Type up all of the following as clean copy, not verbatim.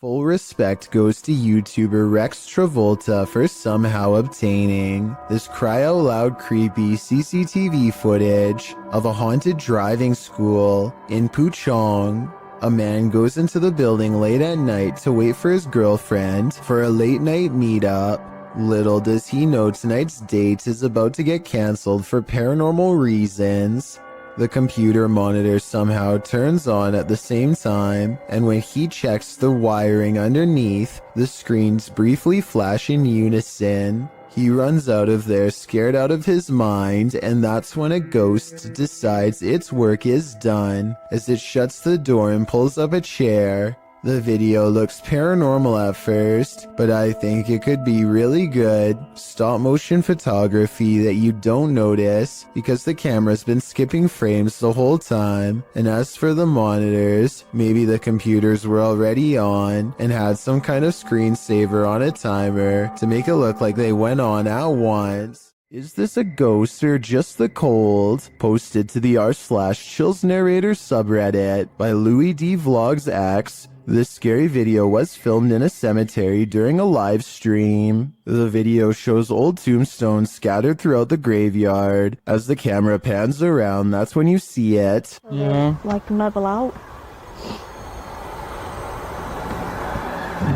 Full respect goes to YouTuber Rex Travolta for somehow obtaining this cry out loud creepy CCTV footage of a haunted driving school in Puchong. A man goes into the building late at night to wait for his girlfriend for a late night meetup. Little does he know tonight's date is about to get cancelled for paranormal reasons. The computer monitor somehow turns on at the same time, and when he checks the wiring underneath, the screens briefly flash in unison. He runs out of there scared out of his mind, and that's when a ghost decides its work is done as it shuts the door and pulls up a chair. The video looks paranormal at first, but I think it could be really good stop motion photography that you don't notice because the camera's been skipping frames the whole time. And as for the monitors, maybe the computers were already on and had some kind of screensaver on a timer to make it look like they went on at once. Is this a ghost or just the cold? Posted to the r/chills narrator subreddit by Louis D Vlogs X. This scary video was filmed in a cemetery during a live stream. The video shows old tombstones scattered throughout the graveyard. As the camera pans around, that's when you see it. Yeah. Like mobile out.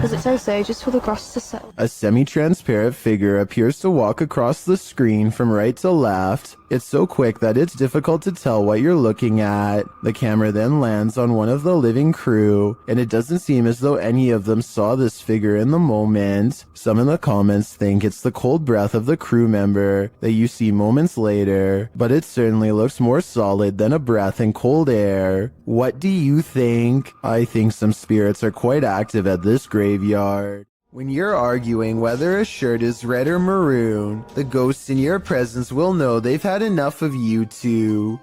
Does it say just for the grass to settle? A semi-transparent figure appears to walk across the screen from right to left. It's so quick that it's difficult to tell what you're looking at. The camera then lands on one of the living crew, and it doesn't seem as though any of them saw this figure in the moment. Some in the comments think it's the cold breath of the crew member that you see moments later, but it certainly looks more solid than a breath in cold air. What do you think? I think some spirits are quite active at this graveyard. When you're arguing whether a shirt is red or maroon, the ghosts in your presence will know they've had enough of you two.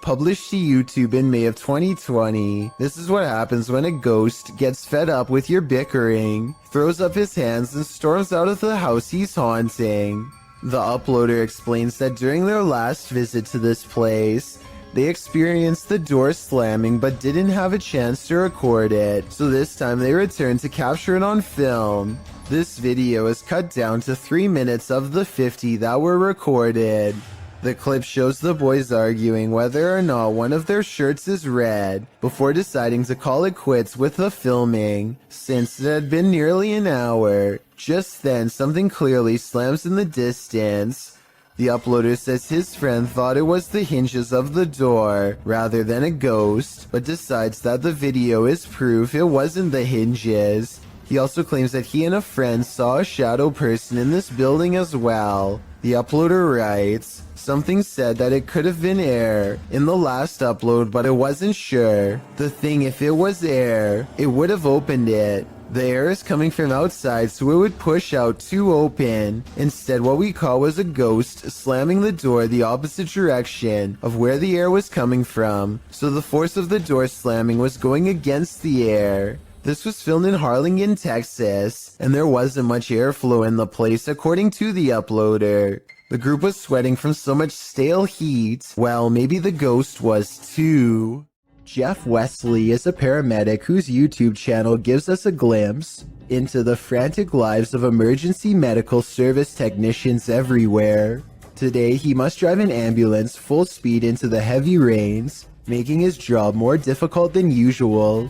Published to YouTube in May of 2020, this is what happens when a ghost gets fed up with your bickering, throws up his hands and storms out of the house he's haunting. The uploader explains that during their last visit to this place, they experienced the door slamming but didn't have a chance to record it, so this time they returned to capture it on film. This video is cut down to 3 minutes of the 50 that were recorded. The clip shows the boys arguing whether or not one of their shirts is red, before deciding to call it quits with the filming, since it had been nearly an hour. Just then, something clearly slams in the distance. The uploader says his friend thought it was the hinges of the door rather than a ghost, but decides that the video is proof it wasn't the hinges. He also claims that he and a friend saw a shadow person in this building as well. The uploader writes, "Something said that it could have been air in the last upload, but it wasn't sure. The thing, if it was air, it would have opened it. The air is coming from outside, so it would push out to open. Instead, what we caught was a ghost slamming the door the opposite direction of where the air was coming from, so the force of the door slamming was going against the air." This was filmed in Harlingen, Texas, and there wasn't much airflow in the place according to the uploader. The group was sweating from so much stale heat. Well, maybe the ghost was too. Jeff Wesley is a paramedic whose YouTube channel gives us a glimpse into the frantic lives of emergency medical service technicians everywhere. Today, he must drive an ambulance full speed into the heavy rains, making his job more difficult than usual.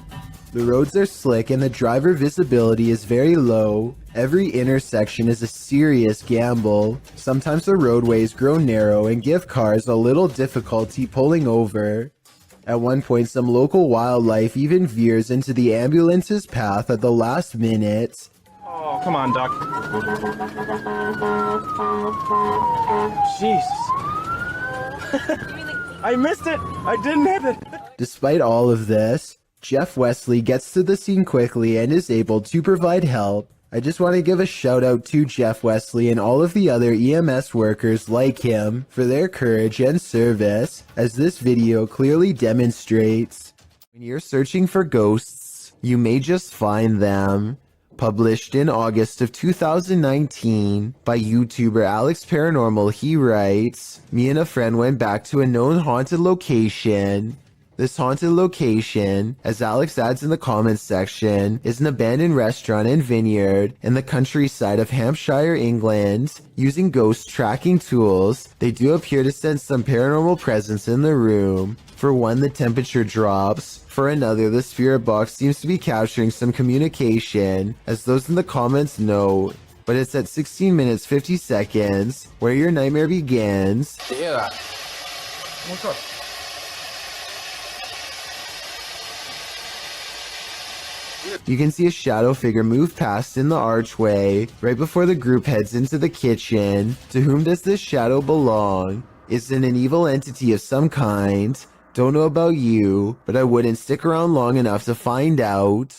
The roads are slick and the driver visibility is very low. Every intersection is a serious gamble. Sometimes the roadways grow narrow and give cars a little difficulty pulling over. At one point, some local wildlife even veers into the ambulance's path at the last minute. Oh, come on, Doc. Jesus. I missed it. I didn't hit it. Despite all of this, Jeff Wesley gets to the scene quickly and is able to provide help. I just want to give a shout out to Jeff Wesley and all of the other EMS workers like him for their courage and service, as this video clearly demonstrates. When you're searching for ghosts, you may just find them. Published in August of 2019 by YouTuber Alex Paranormal, he writes, "Me and a friend went back to a known haunted location. This haunted location, as Alex adds in the comments section, is an abandoned restaurant and vineyard in the countryside of Hampshire, England. Using ghost tracking tools, they do appear to sense some paranormal presence in the room. For one, the temperature drops. For another, the spirit box seems to be capturing some communication, as those in the comments note. But it's at 16 minutes 50 seconds where your nightmare begins. Yeah. You can see a shadow figure move past in the archway right before the group heads into the kitchen. To whom does this shadow belong? Is it an evil entity of some kind? Don't know about you, but I wouldn't stick around long enough to find out.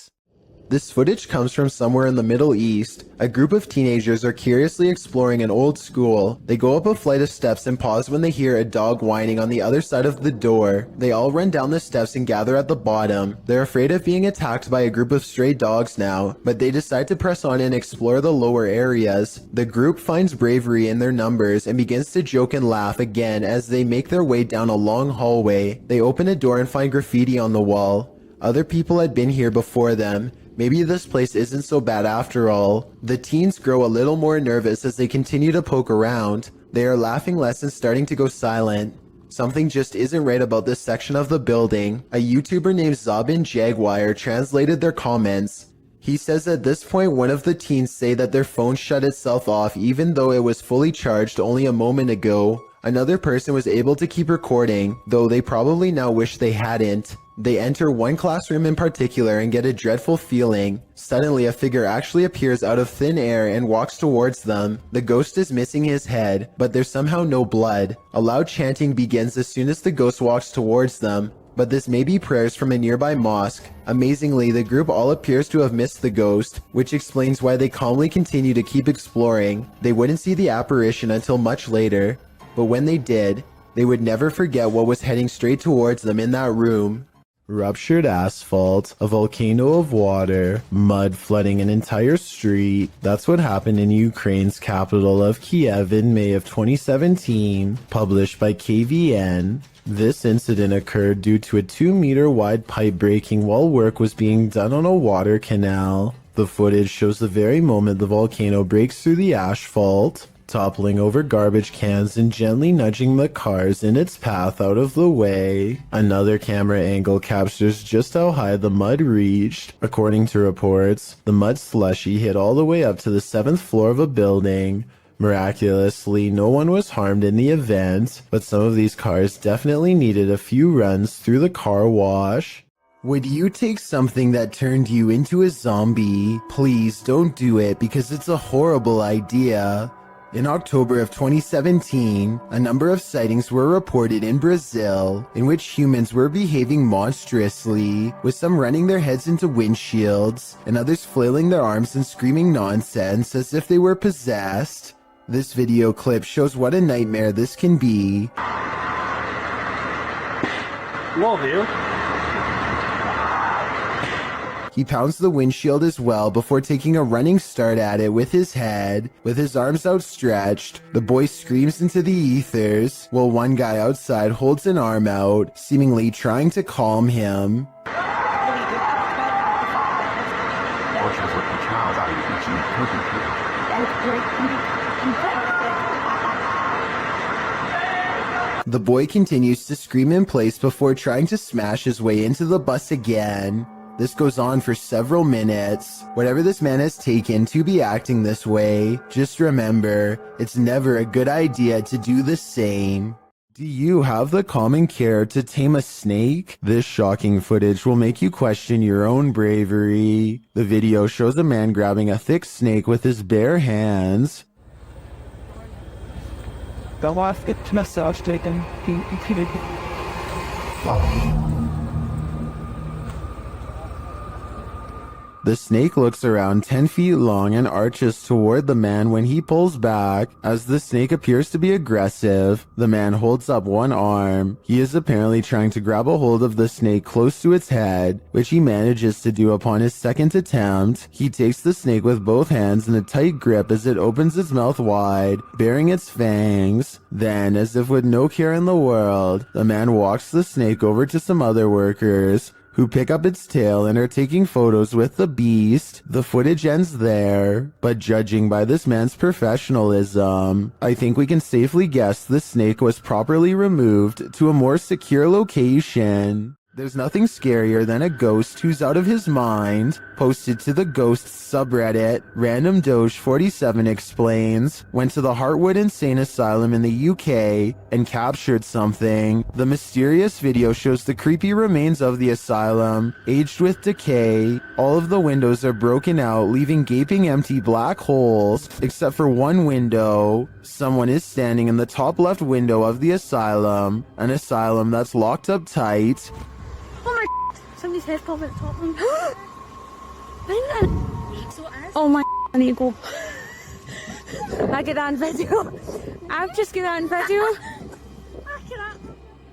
This footage comes from somewhere in the Middle East. A group of teenagers are curiously exploring an old school. They go up a flight of steps and pause when they hear a dog whining on the other side of the door. They all run down the steps and gather at the bottom. They're afraid of being attacked by a group of stray dogs now, but they decide to press on and explore the lower areas. The group finds bravery in their numbers and begins to joke and laugh again as they make their way down a long hallway. They open a door and find graffiti on the wall. Other people had been here before them. Maybe this place isn't so bad after all. The teens grow a little more nervous as they continue to poke around. They are laughing less and starting to go silent. Something just isn't right about this section of the building. A YouTuber named Zabin Jaguar translated their comments. He says at this point one of the teens say that their phone shut itself off even though it was fully charged only a moment ago. Another person was able to keep recording, though they probably now wish they hadn't. They enter one classroom in particular and get a dreadful feeling. Suddenly, a figure actually appears out of thin air and walks towards them. The ghost is missing his head, but there's somehow no blood. A loud chanting begins as soon as the ghost walks towards them, but this may be prayers from a nearby mosque. Amazingly, the group all appears to have missed the ghost, which explains why they calmly continue to keep exploring. They wouldn't see the apparition until much later, but when they did, they would never forget what was heading straight towards them in that room. Ruptured asphalt, a volcano of water, mud flooding an entire street. That's what happened in Ukraine's capital of Kiev in May of 2017, published by KVN. This incident occurred due to a 2-meter wide pipe breaking while work was being done on a water canal. The footage shows the very moment the volcano breaks through the asphalt, toppling over garbage cans and gently nudging the cars in its path out of the way. Another camera angle captures just how high the mud reached. According to reports, the mud slushy hit all the way up to the 7th floor of a building. Miraculously, no one was harmed in the event, but some of these cars definitely needed a few runs through the car wash. Would you take something that turned you into a zombie? Please don't do it because it's a horrible idea. In October of 2017, a number of sightings were reported in Brazil in which humans were behaving monstrously, with some running their heads into windshields and others flailing their arms and screaming nonsense as if they were possessed. This video clip shows what a nightmare this can be. Love you. He pounds the windshield as well before taking a running start at it with his head. With his arms outstretched, the boy screams into the ethers, while one guy outside holds an arm out, seemingly trying to calm him. The boy continues to scream in place before trying to smash his way into the bus again. This goes on for several minutes. Whatever this man has taken to be acting this way, just remember, it's never a good idea to do the same. Do you have the common care to tame a snake? This shocking footage will make you question your own bravery. The video shows a man grabbing a thick snake with his bare hands. The last massage taken. The snake looks around 10 feet long and arches toward the man when he pulls back. As the snake appears to be aggressive, the man holds up one arm. He is apparently trying to grab a hold of the snake close to its head, which he manages to do upon his second attempt. He takes the snake with both hands in a tight grip as it opens its mouth wide, baring its fangs. Then, as if with no care in the world, the man walks the snake over to some other workers, who pick up its tail and are taking photos with the beast. The footage ends there, but judging by this man's professionalism, I think we can safely guess the snake was properly removed to a more secure location. There's nothing scarier than a ghost who's out of his mind. Posted to the ghosts subreddit, Random Doge 47 explains, went to the Heartwood Insane Asylum in the UK and captured something. The mysterious video shows the creepy remains of the asylum, aged with decay. All of the windows are broken out, leaving gaping empty black holes, except for one window. Someone is standing in the top left window of the asylum, an asylum that's locked up tight. Oh my, somebody's head popping at the top of me. Oh my, I need to go. I get that on video. I've just get that on video.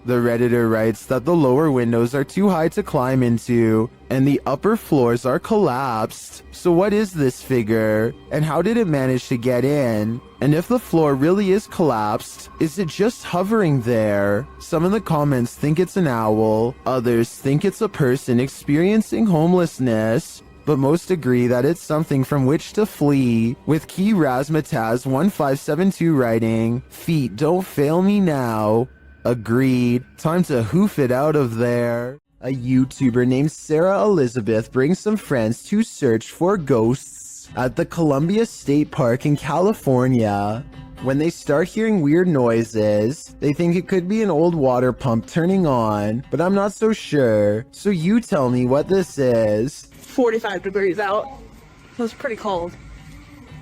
The Redditor writes that the lower windows are too high to climb into, and the upper floors are collapsed. So what is this figure, and how did it manage to get in? And if the floor really is collapsed, is it just hovering there? Some in the comments think it's an owl, others think it's a person experiencing homelessness, but most agree that it's something from which to flee, with Key Razmataz 1572 writing, "Feet don't fail me now." Agreed. Time to hoof it out of there. A YouTuber named Sarah Elizabeth brings some friends to search for ghosts at the Columbia State Park in California. When they start hearing weird noises, they think it could be an old water pump turning on, but I'm not so sure. So you tell me what this is. 45 degrees out. It was pretty cold.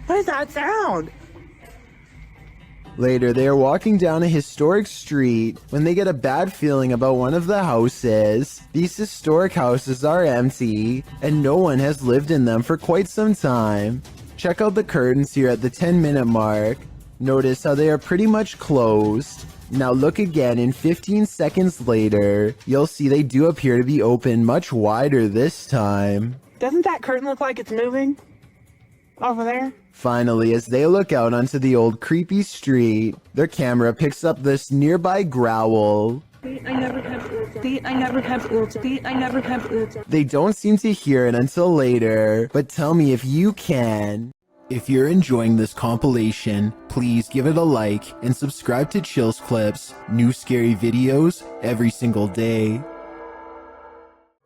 What is that sound? Later, they are walking down a historic street when they get a bad feeling about one of the houses. These historic houses are empty, and no one has lived in them for quite some time. Check out the curtains here at the 10-minute mark. Notice how they are pretty much closed. Now look again, and 15 seconds later, you'll see they do appear to be open much wider this time. Doesn't that curtain look like it's moving? Over there? Finally, as they look out onto the old creepy street, their camera picks up this nearby growl. I never kept. They don't seem to hear it until later, but tell me if you can. If you're enjoying this compilation, please give it a like and subscribe to Chills Clips, new scary videos every single day.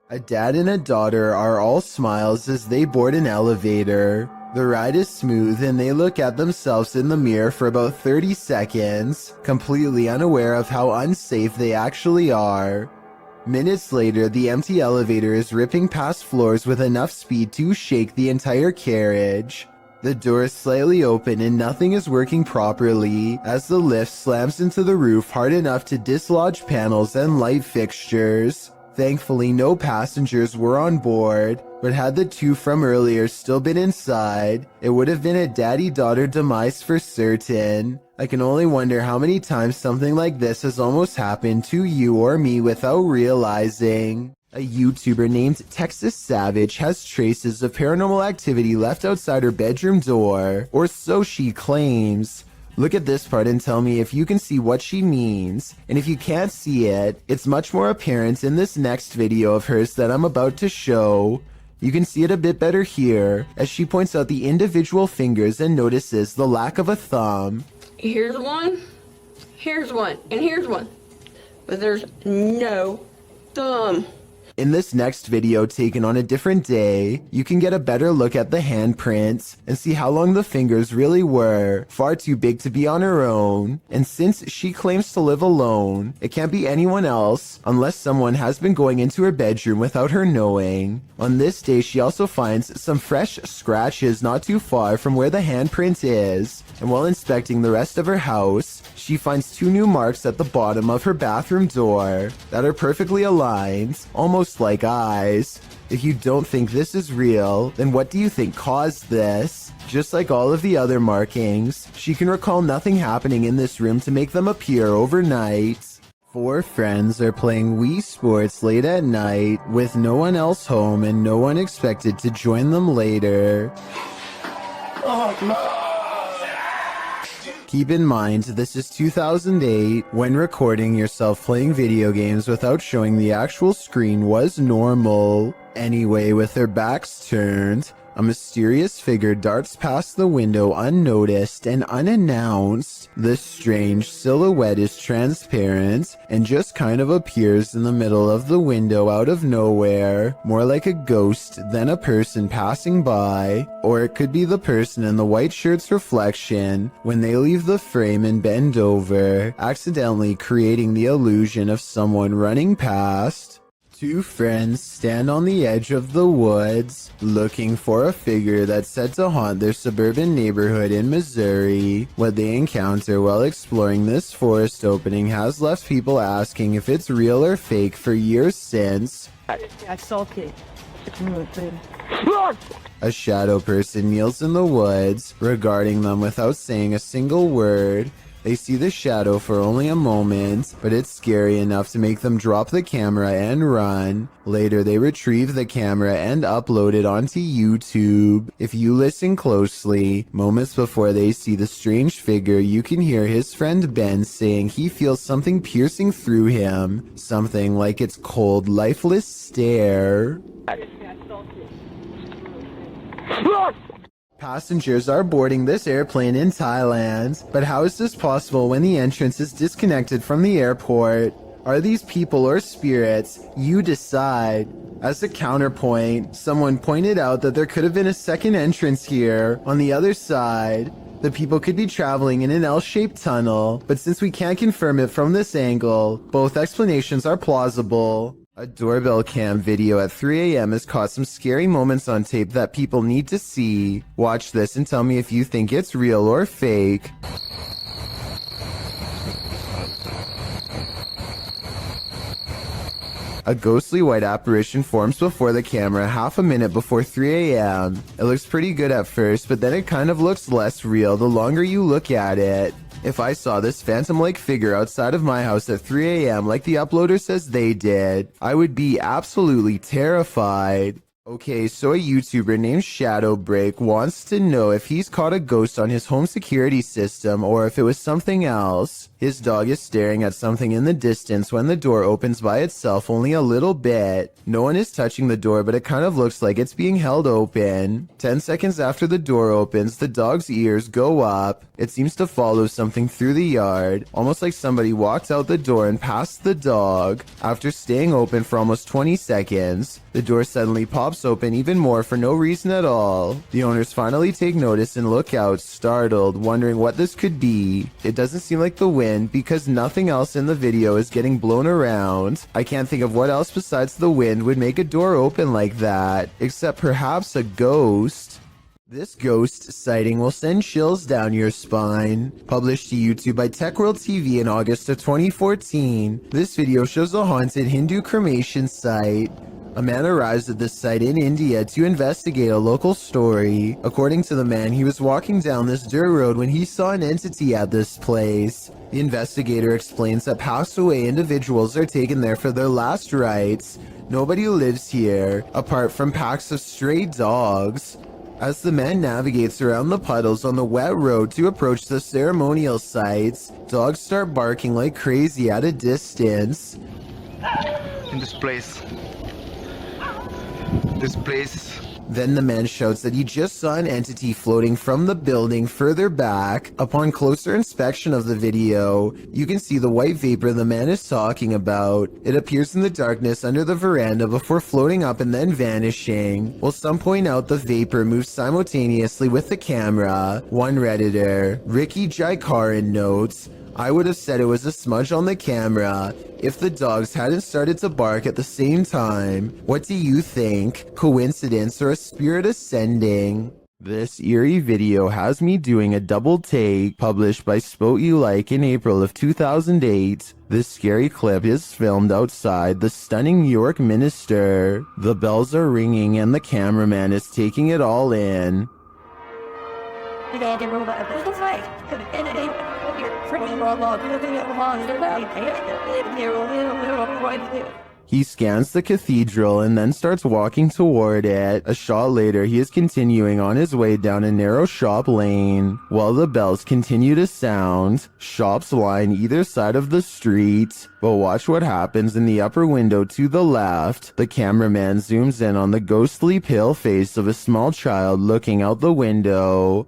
A dad and a daughter are all smiles as they board an elevator. The ride is smooth and they look at themselves in the mirror for about 30 seconds, completely unaware of how unsafe they actually are. Minutes later, the empty elevator is ripping past floors with enough speed to shake the entire carriage. The door is slightly open and nothing is working properly as the lift slams into the roof hard enough to dislodge panels and light fixtures. Thankfully, no passengers were on board, but had the two from earlier still been inside, it would have been a daddy-daughter demise for certain. I can only wonder how many times something like this has almost happened to you or me without realizing. A YouTuber named Texas Savage has traces of paranormal activity left outside her bedroom door, or so she claims. Look at this part and tell me if you can see what she means. And if you can't see it, it's much more apparent in this next video of hers that I'm about to show. You can see it a bit better here, as she points out the individual fingers and notices the lack of a thumb. Here's one, and here's one. But there's no thumb. In this next video taken on a different day, you can get a better look at the handprints and see how long the fingers really were, far too big to be on her own. And since she claims to live alone, it can't be anyone else unless someone has been going into her bedroom without her knowing. On this day, she also finds some fresh scratches not too far from where the handprint is, and while inspecting the rest of her house, she finds 2 new marks at the bottom of her bathroom door that are perfectly aligned, almost like eyes. If you don't think this is real, then what do you think caused this? Just like all of the other markings, she can recall nothing happening in this room to make them appear overnight. 4 friends are playing Wii Sports late at night with no one else home and no one expected to join them later. Keep in mind, this is 2008, when recording yourself playing video games without showing the actual screen was normal. Anyway, with their backs turned, a mysterious figure darts past the window unnoticed and unannounced. This strange silhouette is transparent and just kind of appears in the middle of the window out of nowhere, more like a ghost than a person passing by. Or it could be the person in the white shirt's reflection when they leave the frame and bend over, accidentally creating the illusion of someone running past. 2 friends stand on the edge of the woods, looking for a figure that's said to haunt their suburban neighborhood in Missouri. What they encounter while exploring this forest opening has left people asking if it's real or fake for years since. I saw it. A shadow person kneels in the woods, regarding them without saying a single word. They see the shadow for only a moment, but it's scary enough to make them drop the camera and run. Later, they retrieve the camera and upload it onto YouTube. If you listen closely, moments before they see the strange figure, you can hear his friend Ben saying he feels something piercing through him. Something like its cold, lifeless stare. Passengers are boarding this airplane in Thailand, but how is this possible when the entrance is disconnected from the airport? Are these people or spirits? You decide. As a counterpoint, someone pointed out that there could have been a second entrance here, on the other side. The people could be traveling in an L-shaped tunnel, but since we can't confirm it from this angle, both explanations are plausible. A doorbell cam video at 3 a.m. has caught some scary moments on tape that people need to see. Watch this and tell me if you think it's real or fake. A ghostly white apparition forms before the camera half a minute before 3 a.m. It looks pretty good at first, but then it kind of looks less real the longer you look at it. If I saw this phantom-like figure outside of my house at 3 a.m. like the uploader says they did, I would be absolutely terrified. Okay, so a YouTuber named Shadowbreak wants to know if he's caught a ghost on his home security system or if it was something else. His dog is staring at something in the distance when the door opens by itself only a little bit. No one is touching the door, but it kind of looks like it's being held open. 10 seconds after the door opens, the dog's ears go up. It seems to follow something through the yard, almost like somebody walked out the door and passed the dog. After staying open for almost 20 seconds, the door suddenly pops open even more for no reason at all. The owners finally take notice and look out, startled, wondering what this could be. It doesn't seem like the wind because nothing else in the video is getting blown around. I can't think of what else besides the wind would make a door open like that, except perhaps a ghost. This ghost sighting will send chills down your spine. Published to YouTube by TechWorld TV in August of 2014, this video shows a haunted Hindu cremation site. A man arrives at this site in India to investigate a local story. According to the man, he was walking down this dirt road when he saw an entity at this place. The investigator explains that passed away individuals are taken there for their last rites. Nobody lives here, apart from packs of stray dogs. As the man navigates around the puddles on the wet road to approach the ceremonial sites, dogs start barking like crazy at a distance. In this place. Then the man shouts that he just saw an entity floating from the building further back. Upon closer inspection of the video, you can see the white vapor the man is talking about. It appears in the darkness under the veranda before floating up and then vanishing. While some point out the vapor moves simultaneously with the camera. One Redditor, Ricky Jaikaran, notes, I would have said it was a smudge on the camera if the dogs hadn't started to bark at the same time. What do you think? Coincidence or a spirit ascending? This eerie video has me doing a double take, published by Spout You Like in April of 2008. This scary clip is filmed outside the stunning New York Minster. The bells are ringing and the cameraman is taking it all in. He scans the cathedral and then starts walking toward it. A shot later, he is continuing on his way down a narrow shop lane. While the bells continue to sound, shops line either side of the street. But watch what happens in the upper window to the left. The cameraman zooms in on the ghostly pale face of a small child looking out the window.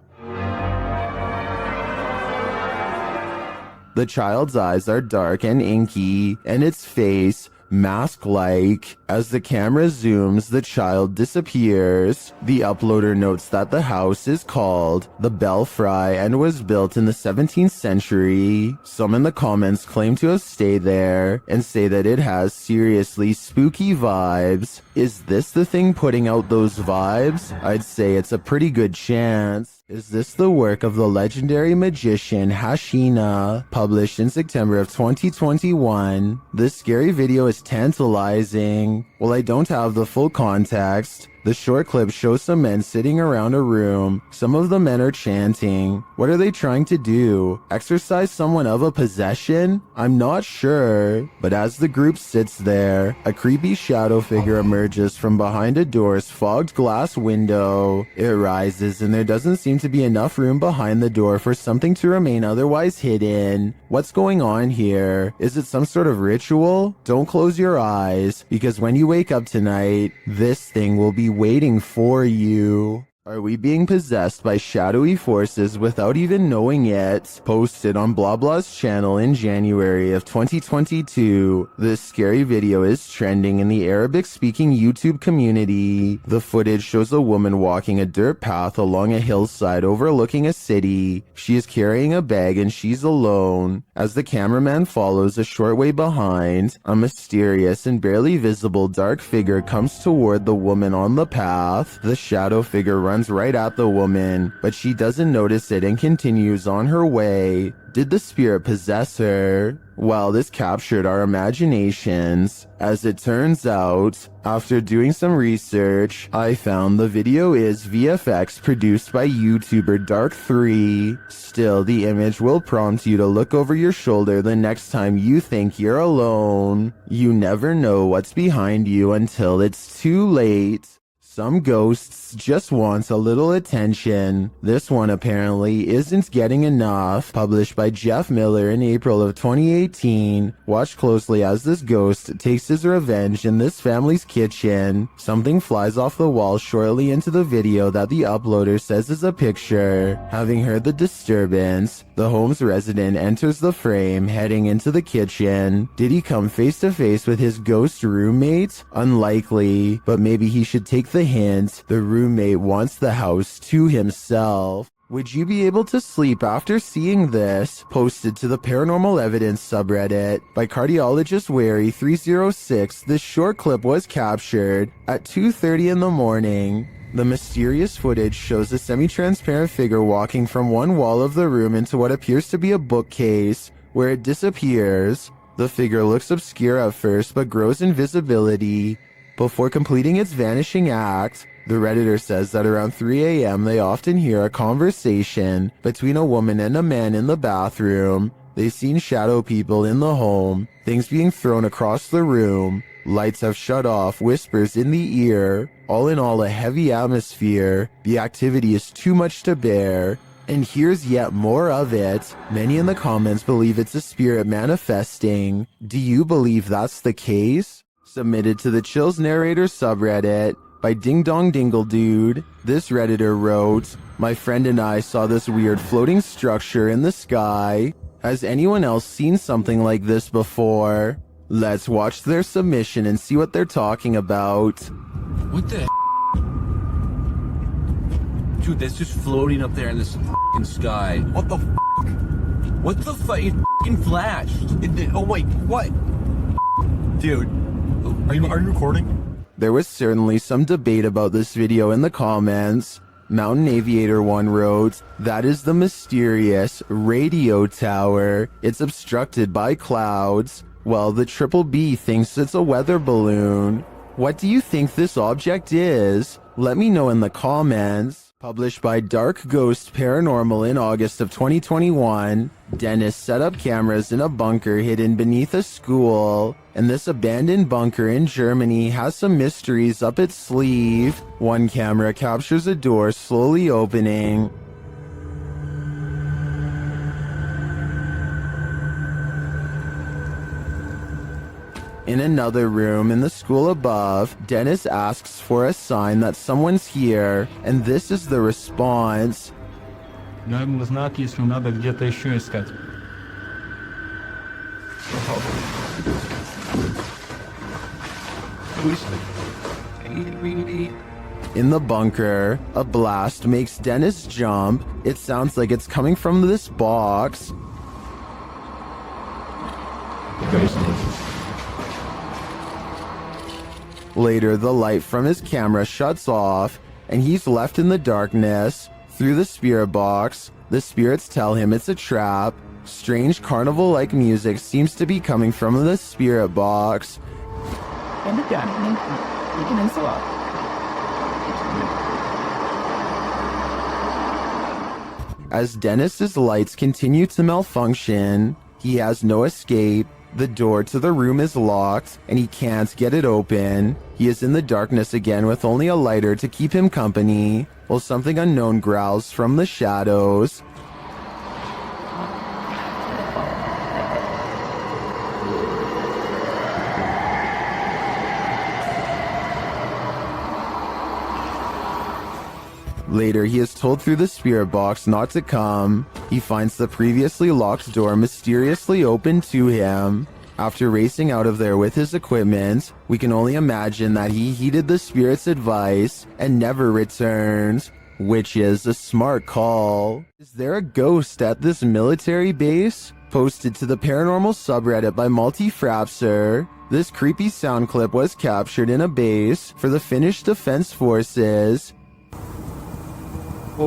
The child's eyes are dark and inky, and its face mask-like. As the camera zooms, the child disappears. The uploader notes that the house is called the Belfry and was built in the 17th century. Some in the comments claim to have stayed there and say that it has seriously spooky vibes. Is this the thing putting out those vibes? I'd say it's a pretty good chance. Is this the work of the legendary magician Hashina, published in September of 2021? This scary video is tantalizing. While I don't have the full context, the short clip shows some men sitting around a room. Some of the men are chanting. What are they trying to do? Exorcise someone of a possession? I'm not sure. But as the group sits there, a creepy shadow figure emerges from behind a door's fogged glass window. It rises and there doesn't seem to be enough room behind the door for something to remain otherwise hidden. What's going on here? Is it some sort of ritual? Don't close your eyes, because when you wake up tonight, this thing will be waiting for you. Are we being possessed by shadowy forces without even knowing it? Posted on Blah Blah's channel in January of 2022. This scary video is trending in the Arabic-speaking YouTube community. The footage shows a woman walking a dirt path along a hillside overlooking a city. She is carrying a bag and she's alone. As the cameraman follows a short way behind, a mysterious and barely visible dark figure comes toward the woman on the path. The shadow figure runs right at the woman, but she doesn't notice it and continues on her way. Did the spirit possess her? Well, this captured our imaginations. As it turns out, after doing some research, I found the video is VFX produced by YouTuber Dark3. Still, the image will prompt you to look over your shoulder the next time you think you're alone. You never know what's behind you until it's too late. Some ghosts just want a little attention. This one apparently isn't getting enough. Published by Jeff Miller in April of 2018. Watch closely as this ghost takes his revenge in this family's kitchen. Something flies off the wall shortly into the video that the uploader says is a picture. Having heard the disturbance, the home's resident enters the frame, heading into the kitchen. Did he come face to face with his ghost roommate? Unlikely, but maybe he should take the hint. The roommate wants the house to himself. Would you be able to sleep after seeing this? Posted to the Paranormal Evidence subreddit by cardiologist Wary 306. This short clip was captured at 2:30 in the morning. The mysterious footage shows a semi-transparent figure walking from one wall of the room into what appears to be a bookcase, where it disappears. The figure looks obscure at first but grows in visibility before completing its vanishing act. The Redditor says that around 3 a.m. they often hear a conversation between a woman and a man in the bathroom. They've seen shadow people in the home, things being thrown across the room, lights have shut off, whispers in the ear. All in all, a heavy atmosphere. The activity is too much to bear. And here's yet more of it. Many in the comments believe it's a spirit manifesting. Do you believe that's the case? Submitted to the Chills Narrator subreddit by Ding Dong Dingle Dude. This Redditor wrote, "My friend and I saw this weird floating structure in the sky. Has anyone else seen something like this before?" Let's watch their submission and see what they're talking about. What the Dude, that's just floating up there in this f***ing sky. What the f***? What the fuck? It f***ing flashed. Oh wait, what? Dude, are you recording? There was certainly some debate about this video in the comments. Mountain Aviator 1 wrote, "That is the mysterious radio tower. It's obstructed by clouds." Well, the Triple B thinks it's a weather balloon. What do you think this object is? Let me know in the comments. Published by Dark Ghost Paranormal in August of 2021, Dennis set up cameras in a bunker hidden beneath a school, and this abandoned bunker in Germany has some mysteries up its sleeve. One camera captures a door slowly opening. In another room in the school above, Dennis asks for a sign that someone's here, and this is the response. Наверное, знак, если надо где-то еще искать. In the bunker, a blast makes Dennis jump. It sounds like it's coming from this box. Later, the light from his camera shuts off, and he's left in the darkness. Through the spirit box, the spirits tell him it's a trap. Strange carnival-like music seems to be coming from the spirit box. As Dennis's lights continue to malfunction, he has no escape. The door to the room is locked, and he can't get it open. He is in the darkness again with only a lighter to keep him company, while something unknown growls from the shadows. Later, he is told through the spirit box not to come. He finds the previously locked door mysteriously open to him. After racing out of there with his equipment, we can only imagine that he heeded the spirit's advice and never returned, which is a smart call. Is there a ghost at this military base? Posted to the paranormal subreddit by Multi-Frapser. This creepy sound clip was captured in a base for the Finnish Defense Forces. The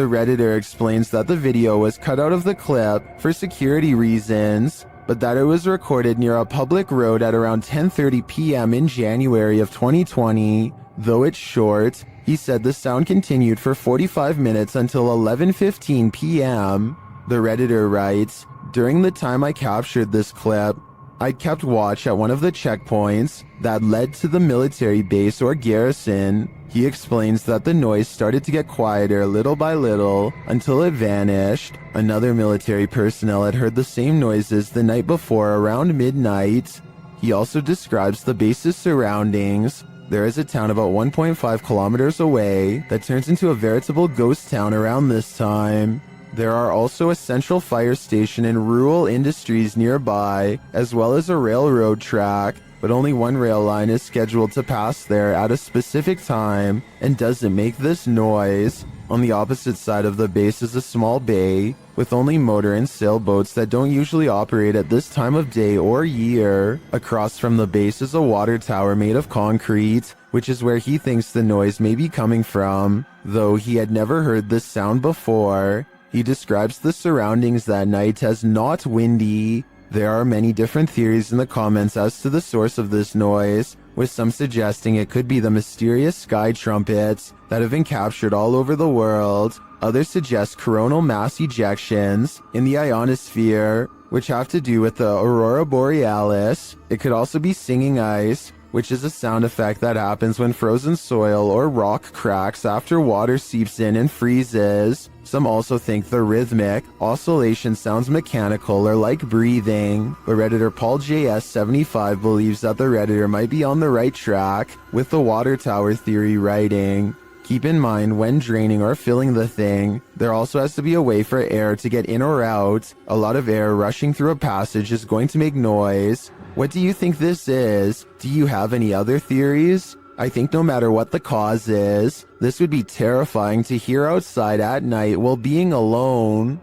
Redditor explains that the video was cut out of the clip for security reasons, but that it was recorded near a public road at around 10:30 p.m. in January of 2020. Though it's short, he said the sound continued for 45 minutes until 11:15 p.m. The Redditor writes, "During the time I captured this clip, I'd kept watch at one of the checkpoints that led to the military base or garrison." He explains that the noise started to get quieter little by little until it vanished. Another military personnel had heard the same noises the night before around midnight. He also describes the base's surroundings. There is a town about 1.5 kilometers away that turns into a veritable ghost town around this time. There are also a central fire station and rural industries nearby, as well as a railroad track, but only one rail line is scheduled to pass there at a specific time and doesn't make this noise. On the opposite side of the base is a small bay with only motor and sailboats that don't usually operate at this time of day or year. Across from the base is a water tower made of concrete, which is where he thinks the noise may be coming from, though he had never heard this sound before. He describes the surroundings that night as not windy. There are many different theories in the comments as to the source of this noise, with some suggesting it could be the mysterious sky trumpets that have been captured all over the world. Others suggest coronal mass ejections in the ionosphere, which have to do with the aurora borealis. It could also be singing ice, which is a sound effect that happens when frozen soil or rock cracks after water seeps in and freezes. Some also think the rhythmic oscillation sounds mechanical or like breathing, but Redditor Paul JS75 believes that the Redditor might be on the right track, with the water tower theory writing, "Keep in mind when draining or filling the thing, there also has to be a way for air to get in or out. A lot of air rushing through a passage is going to make noise." What do you think this is? Do you have any other theories? I think no matter what the cause is, this would be terrifying to hear outside at night while being alone.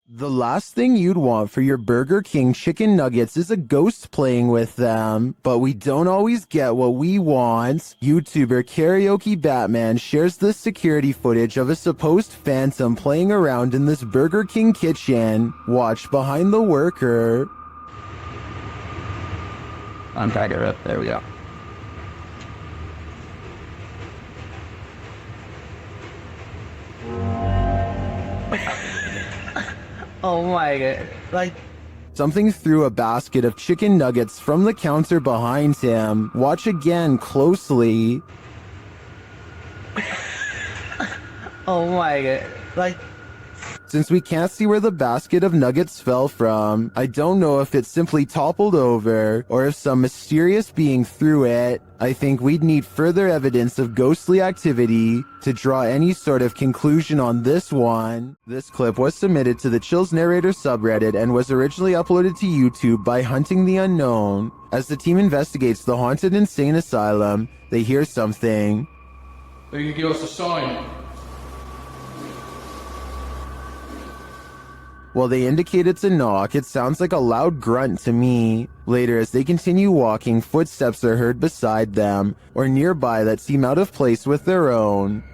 The last thing you'd want for your Burger King chicken nuggets is a ghost playing with them, but we don't always get what we want. YouTuber Karaoke Batman shares this security footage of a supposed phantom playing around in this Burger King kitchen. Watch behind the worker. Untied her up. There we go. Oh my god. Like, Something threw a basket of chicken nuggets from the counter behind him. Watch again closely. oh my god. Like, Since we can't see where the basket of nuggets fell from, I don't know if it simply toppled over or if some mysterious being threw it. I think we'd need further evidence of ghostly activity to draw any sort of conclusion on this one. This clip was submitted to the Chills Narrator subreddit and was originally uploaded to YouTube by Hunting the Unknown. As the team investigates the haunted insane asylum, they hear something. They can give us a sign. While they indicate it's a knock, it sounds like a loud grunt to me. Later, as they continue walking, footsteps are heard beside them, or nearby that seem out of place with their own.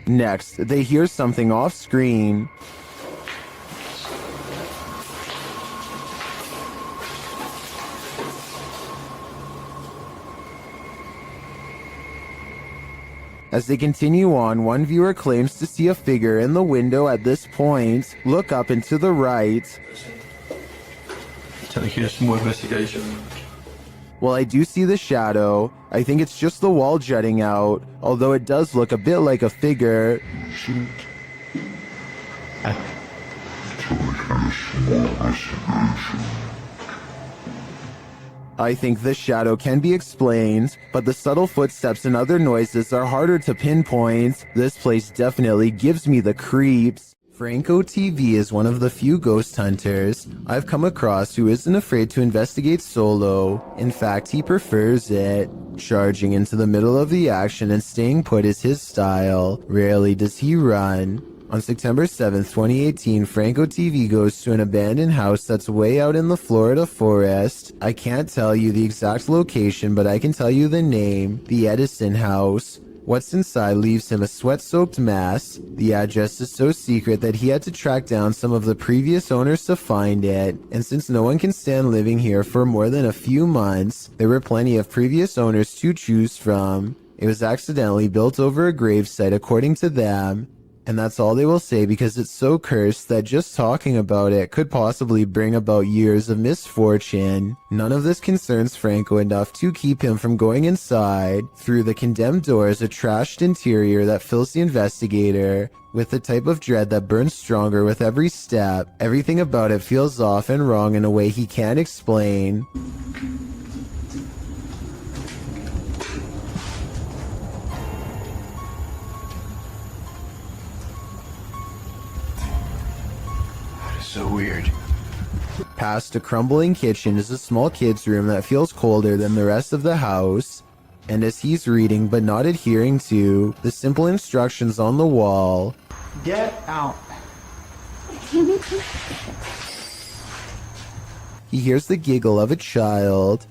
Next, they hear something off screen. As they continue on, one viewer claims to see a figure in the window at this point. Look up and to the right. Here's more investigation. While I do see the shadow, I think it's just the wall jutting out, although it does look a bit like a figure. I think this shadow can be explained, but the subtle footsteps and other noises are harder to pinpoint. This place definitely gives me the creeps. Franco TV is one of the few ghost hunters I've come across who isn't afraid to investigate solo. In fact, he prefers it. Charging into the middle of the action and staying put is his style. Rarely does he run. On September 7th, 2018, Franco TV goes to an abandoned house that's way out in the Florida forest. I can't tell you the exact location, but I can tell you the name, the Edison House. What's inside leaves him a sweat-soaked mess. The address is so secret that he had to track down some of the previous owners to find it, and since no one can stand living here for more than a few months, there were plenty of previous owners to choose from. It was accidentally built over a gravesite according to them, and that's all they will say because it's so cursed that just talking about it could possibly bring about years of misfortune. None of this concerns Franco enough to keep him from going inside. Through the condemned door is a trashed interior that fills the investigator with the type of dread that burns stronger with every step. Everything about it feels off and wrong in a way he can't explain. So weird. Past a crumbling kitchen is a small kid's room that feels colder than the rest of the house. And as he's reading but not adhering to the simple instructions on the wall, get out. he hears the giggle of a child.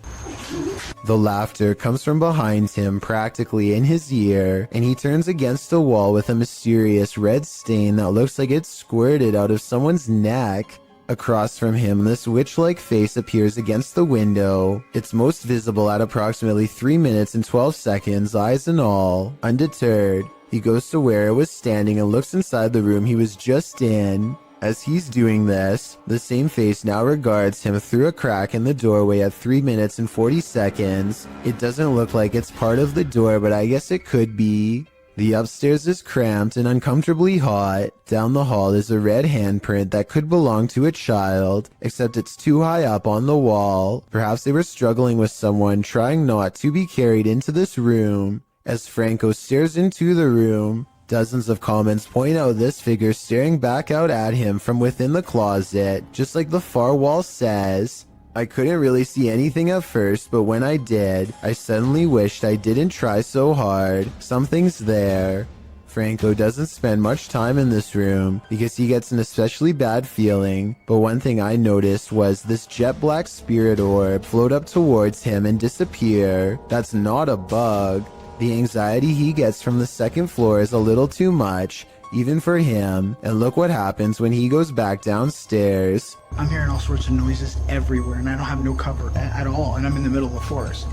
The laughter comes from behind him, practically in his ear, and he turns against a wall with a mysterious red stain that looks like it's squirted out of someone's neck. Across from him, this witch-like face appears against the window. It's most visible at approximately 3 minutes and 12 seconds, eyes and all. Undeterred, he goes to where it was standing and looks inside the room he was just in. As he's doing this, the same face now regards him through a crack in the doorway at 3 minutes and 40 seconds. It doesn't look like it's part of the door, but I guess it could be. The upstairs is cramped and uncomfortably hot. Down the hall is a red handprint that could belong to a child, except it's too high up on the wall. Perhaps they were struggling with someone trying not to be carried into this room. As Franco stares into the room, dozens of comments point out this figure staring back out at him from within the closet, just like the far wall says. I couldn't really see anything at first, but when I did, I suddenly wished I didn't try so hard. Something's there. Franco doesn't spend much time in this room because he gets an especially bad feeling, but one thing I noticed was this jet black spirit orb float up towards him and disappear. That's not a bug. The anxiety he gets from the second floor is a little too much, even for him, and look what happens when he goes back downstairs. I'm hearing all sorts of noises everywhere, and I don't have no cover at all, and I'm in the middle of the forest.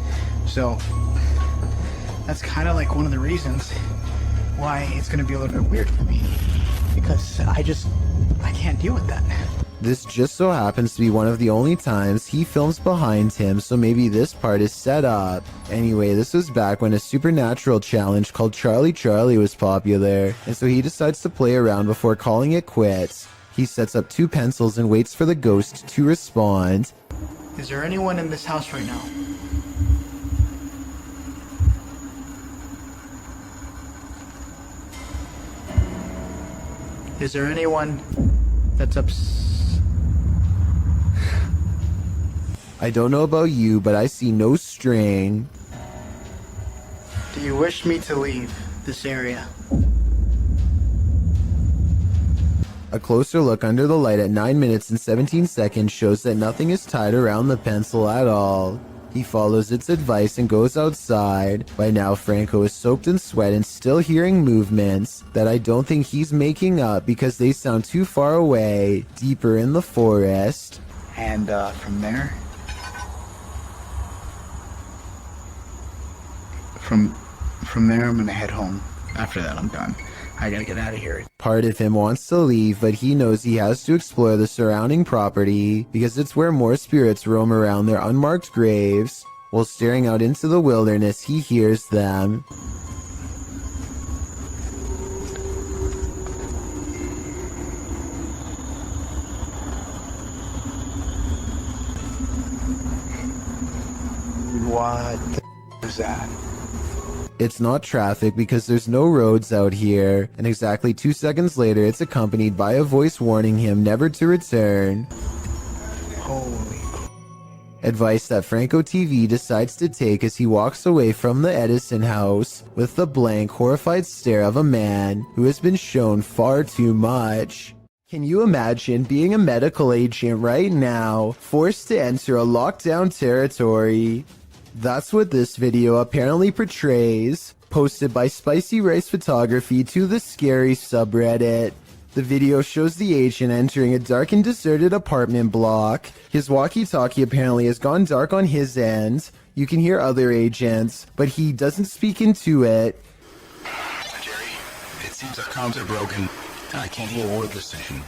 So that's kind of like one of the reasons why it's going to be a little bit weird for me, because I can't deal with that. This just so happens to be one of the only times he films behind him, so maybe this part is set up. Anyway, this was back when a supernatural challenge called Charlie Charlie was popular, and so he decides to play around before calling it quits. He sets up 2 pencils and waits for the ghost to respond. Is there anyone in this house right now? Is there anyone that's I don't know about you, but I see no string. Do you wish me to leave this area? A closer look under the light at 9 minutes and 17 seconds shows that nothing is tied around the pencil at all. He follows its advice and goes outside. By now, Franco is soaked in sweat and still hearing movements that I don't think he's making up because they sound too far away, deeper in the forest. And from there, from there, I'm gonna head home. After that, I'm done. I gotta get out of here. Part of him wants to leave, but he knows he has to explore the surrounding property because it's where more spirits roam around their unmarked graves. While staring out into the wilderness, he hears them. What the is that? It's not traffic because there's no roads out here, and exactly 2 seconds later it's accompanied by a voice warning him never to return. Holy. Advice that Franco TV decides to take as he walks away from the Edison house with the blank, horrified stare of a man who has been shown far too much. Can you imagine being a medical agent right now, forced to enter a lockdown territory? That's what this video apparently portrays, posted by Spicy Rice Photography to the Scary subreddit. The video shows the agent entering a dark and deserted apartment block. His walkie-talkie apparently has gone dark on his end. You can hear other agents, but he doesn't speak into it. Jerry, it seems our comms are broken. I can't hear a word they're saying.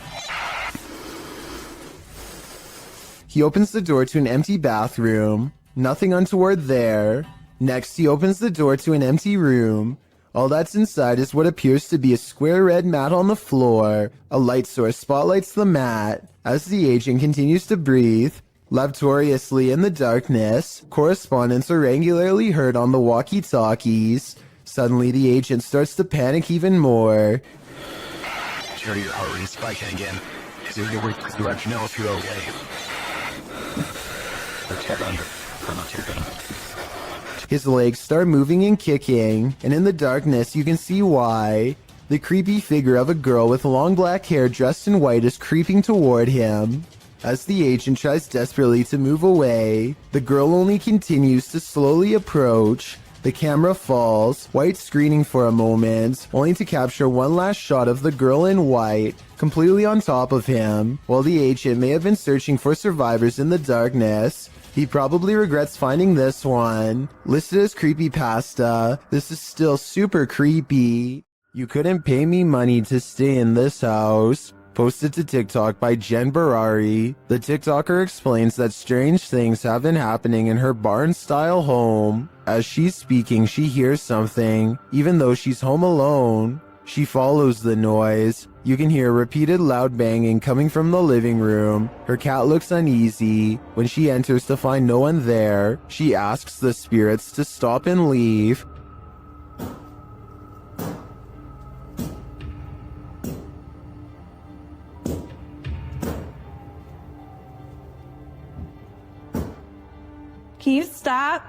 He opens the door to an empty bathroom. Nothing untoward there. Next, he opens the door to an empty room. All that's inside is what appears to be a square red mat on the floor. A light source spotlights the mat. As the agent continues to breathe laboriously in the darkness, correspondents are regularly heard on the walkie-talkies. Suddenly, the agent starts to panic even more. Jerry, your heart rate is spiking again. Is there any way to let you know if you're okay? His legs start moving and kicking, and in the darkness you can see why. The creepy figure of a girl with long black hair dressed in white is creeping toward him. As the agent tries desperately to move away, the girl only continues to slowly approach. The camera falls, white screening for a moment, only to capture one last shot of the girl in white, completely on top of him. While the agent may have been searching for survivors in the darkness, he probably regrets finding this one. Listed as creepypasta, this is still super creepy. You couldn't pay me money to stay in this house. posted to TikTok by Jen Barari. The TikToker explains that strange things have been happening in her barn-style home. As she's speaking, she hears something, even though she's home alone. She follows the noise. You can hear repeated loud banging coming from the living room. Her cat looks uneasy. When she enters to find no one there, she asks the spirits to stop and leave. Can you stop?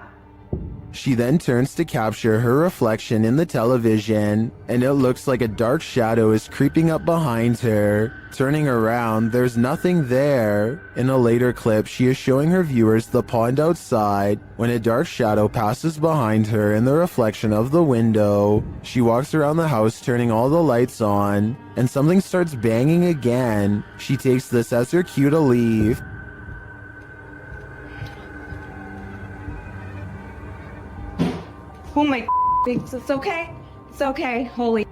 She then turns to capture her reflection in the television, and it looks like a dark shadow is creeping up behind her. Turning around, there's nothing there. In a later clip, she is showing her viewers the pond outside when a dark shadow passes behind her in the reflection of the window. She walks around the house turning all the lights on, and something starts banging again. She takes this as her cue to leave. Oh my it's okay. It's okay. Holy.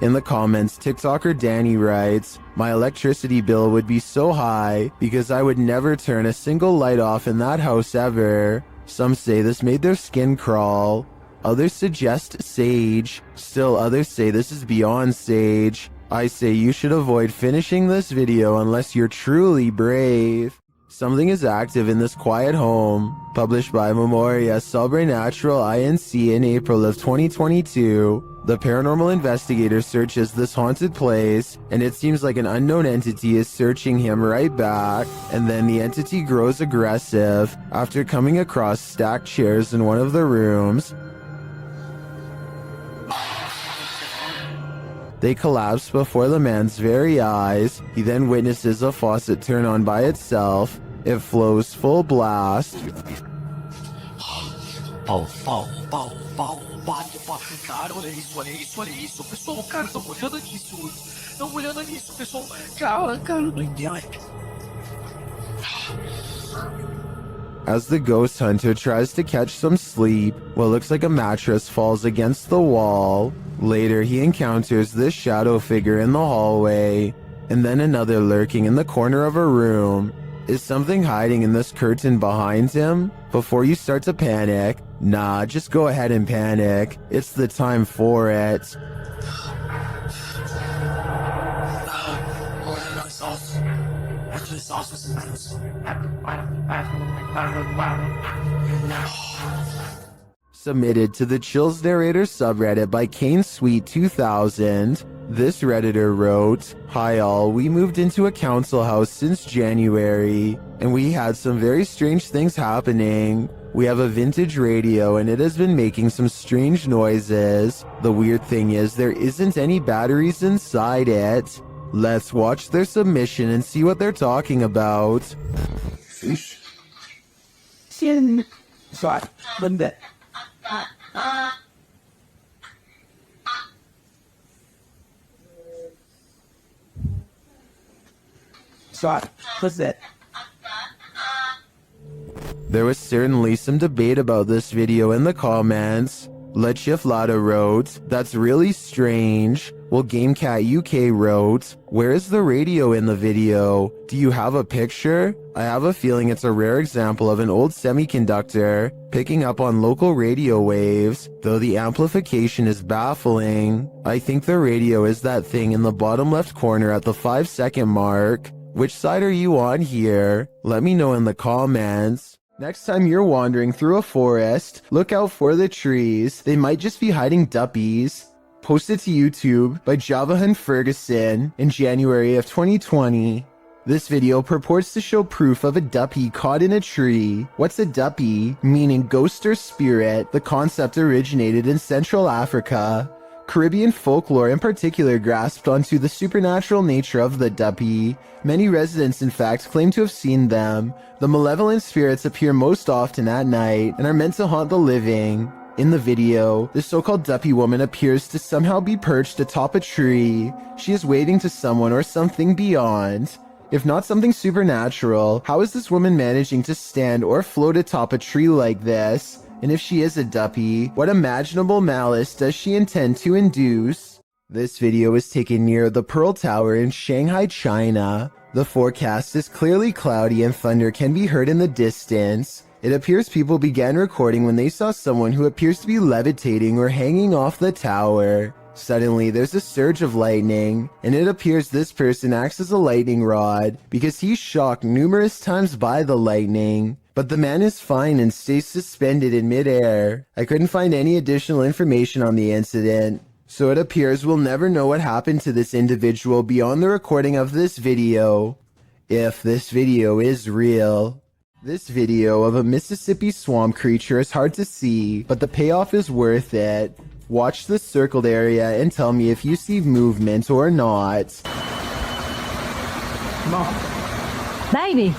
In the comments, TikToker Danny writes, "My electricity bill would be so high because I would never turn a single light off in that house ever." Some say this made their skin crawl. Others suggest sage. Still others say this is beyond sage. I say you should avoid finishing this video unless you're truly brave. Something is active in this quiet home. Published by Memoria Sobrenatural Inc. in April of 2022. The paranormal investigator searches this haunted place, and it seems like an unknown entity is searching him right back, and then the entity grows aggressive after coming across stacked chairs in one of the rooms. They collapse before the man's very eyes. He then witnesses a faucet turn on by itself. It flows full blast. Cara, olha isso, olha isso, olha isso. Pessoal, cara, estão olhando nisso. Estão olhando nisso, pessoal. Cara, não entendo. As the ghost hunter tries to catch some sleep, what looks like a mattress falls against the wall. Later, he encounters this shadow figure in the hallway, and then another lurking in the corner of a room. Is something hiding in this curtain behind him? Before you start to panic, nah, just go ahead and panic. It's the time for it. Submitted to the Chills Narrator subreddit by Kane Sweet 2000. This Redditor wrote, "Hi all, we moved into a council house since January, and we had some very strange things happening. We have a vintage radio and it has been making some strange noises. The weird thing is there isn't any batteries inside it. Let's watch their submission and see what they're talking about." Fish. Sorry, Linda. Sorry, what's that? There was certainly some debate about this video in the comments. Lechiflada wrote, "That's really strange." Well, GameCat UK wrote, "Where is the radio in the video? Do you have a picture? I have a feeling it's a rare example of an old semiconductor picking up on local radio waves, though the amplification is baffling. I think the radio is that thing in the bottom left corner at the 5-second mark. Which side are you on here? Let me know in the comments." Next time you're wandering through a forest, look out for the trees. They might just be hiding duppies. Posted to YouTube by Javahan Ferguson in January of 2020. This video purports to show proof of a duppy caught in a tree. What's a duppy? Meaning ghost or spirit. The concept originated in Central Africa. Caribbean folklore in particular grasped onto the supernatural nature of the duppy. Many residents, in fact, claim to have seen them. The malevolent spirits appear most often at night and are meant to haunt the living. In the video, the so-called duppy woman appears to somehow be perched atop a tree. She is waving to someone or something beyond. If not something supernatural, how is this woman managing to stand or float atop a tree like this? And if she is a duppy, what imaginable malice does she intend to induce? This video was taken near the Pearl Tower in Shanghai, China. The forecast is clearly cloudy and thunder can be heard in the distance. It appears people began recording when they saw someone who appears to be levitating or hanging off the tower. Suddenly, there's a surge of lightning, and it appears this person acts as a lightning rod because he's shocked numerous times by the lightning. But the man is fine and stays suspended in midair. I couldn't find any additional information on the incident, so it appears we'll never know what happened to this individual beyond the recording of this video. If this video is real. This video of a Mississippi swamp creature is hard to see, but the payoff is worth it. Watch the circled area and tell me if you see movement or not. Mom. Baby.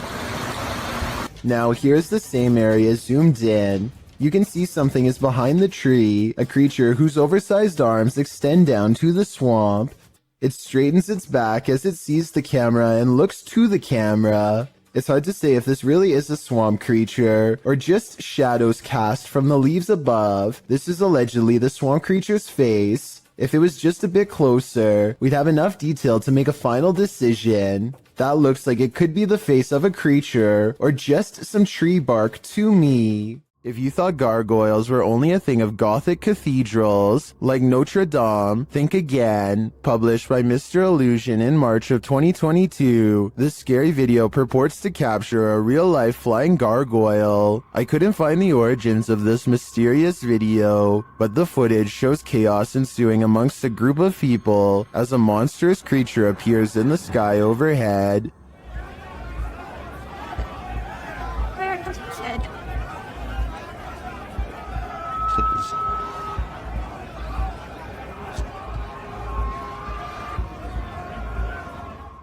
Now here's the same area zoomed in. You can see something is behind the tree, a creature whose oversized arms extend down to the swamp. It straightens its back as it sees the camera and looks to the camera. It's hard to say if this really is a swamp creature or just shadows cast from the leaves above. This is allegedly the swamp creature's face. If it was just a bit closer, we'd have enough detail to make a final decision. That looks like it could be the face of a creature or just some tree bark to me. If you thought gargoyles were only a thing of Gothic cathedrals, like Notre Dame, think again. Published by Mr. Illusion in March of 2022, this scary video purports to capture a real-life flying gargoyle. I couldn't find the origins of this mysterious video, but the footage shows chaos ensuing amongst a group of people as a monstrous creature appears in the sky overhead.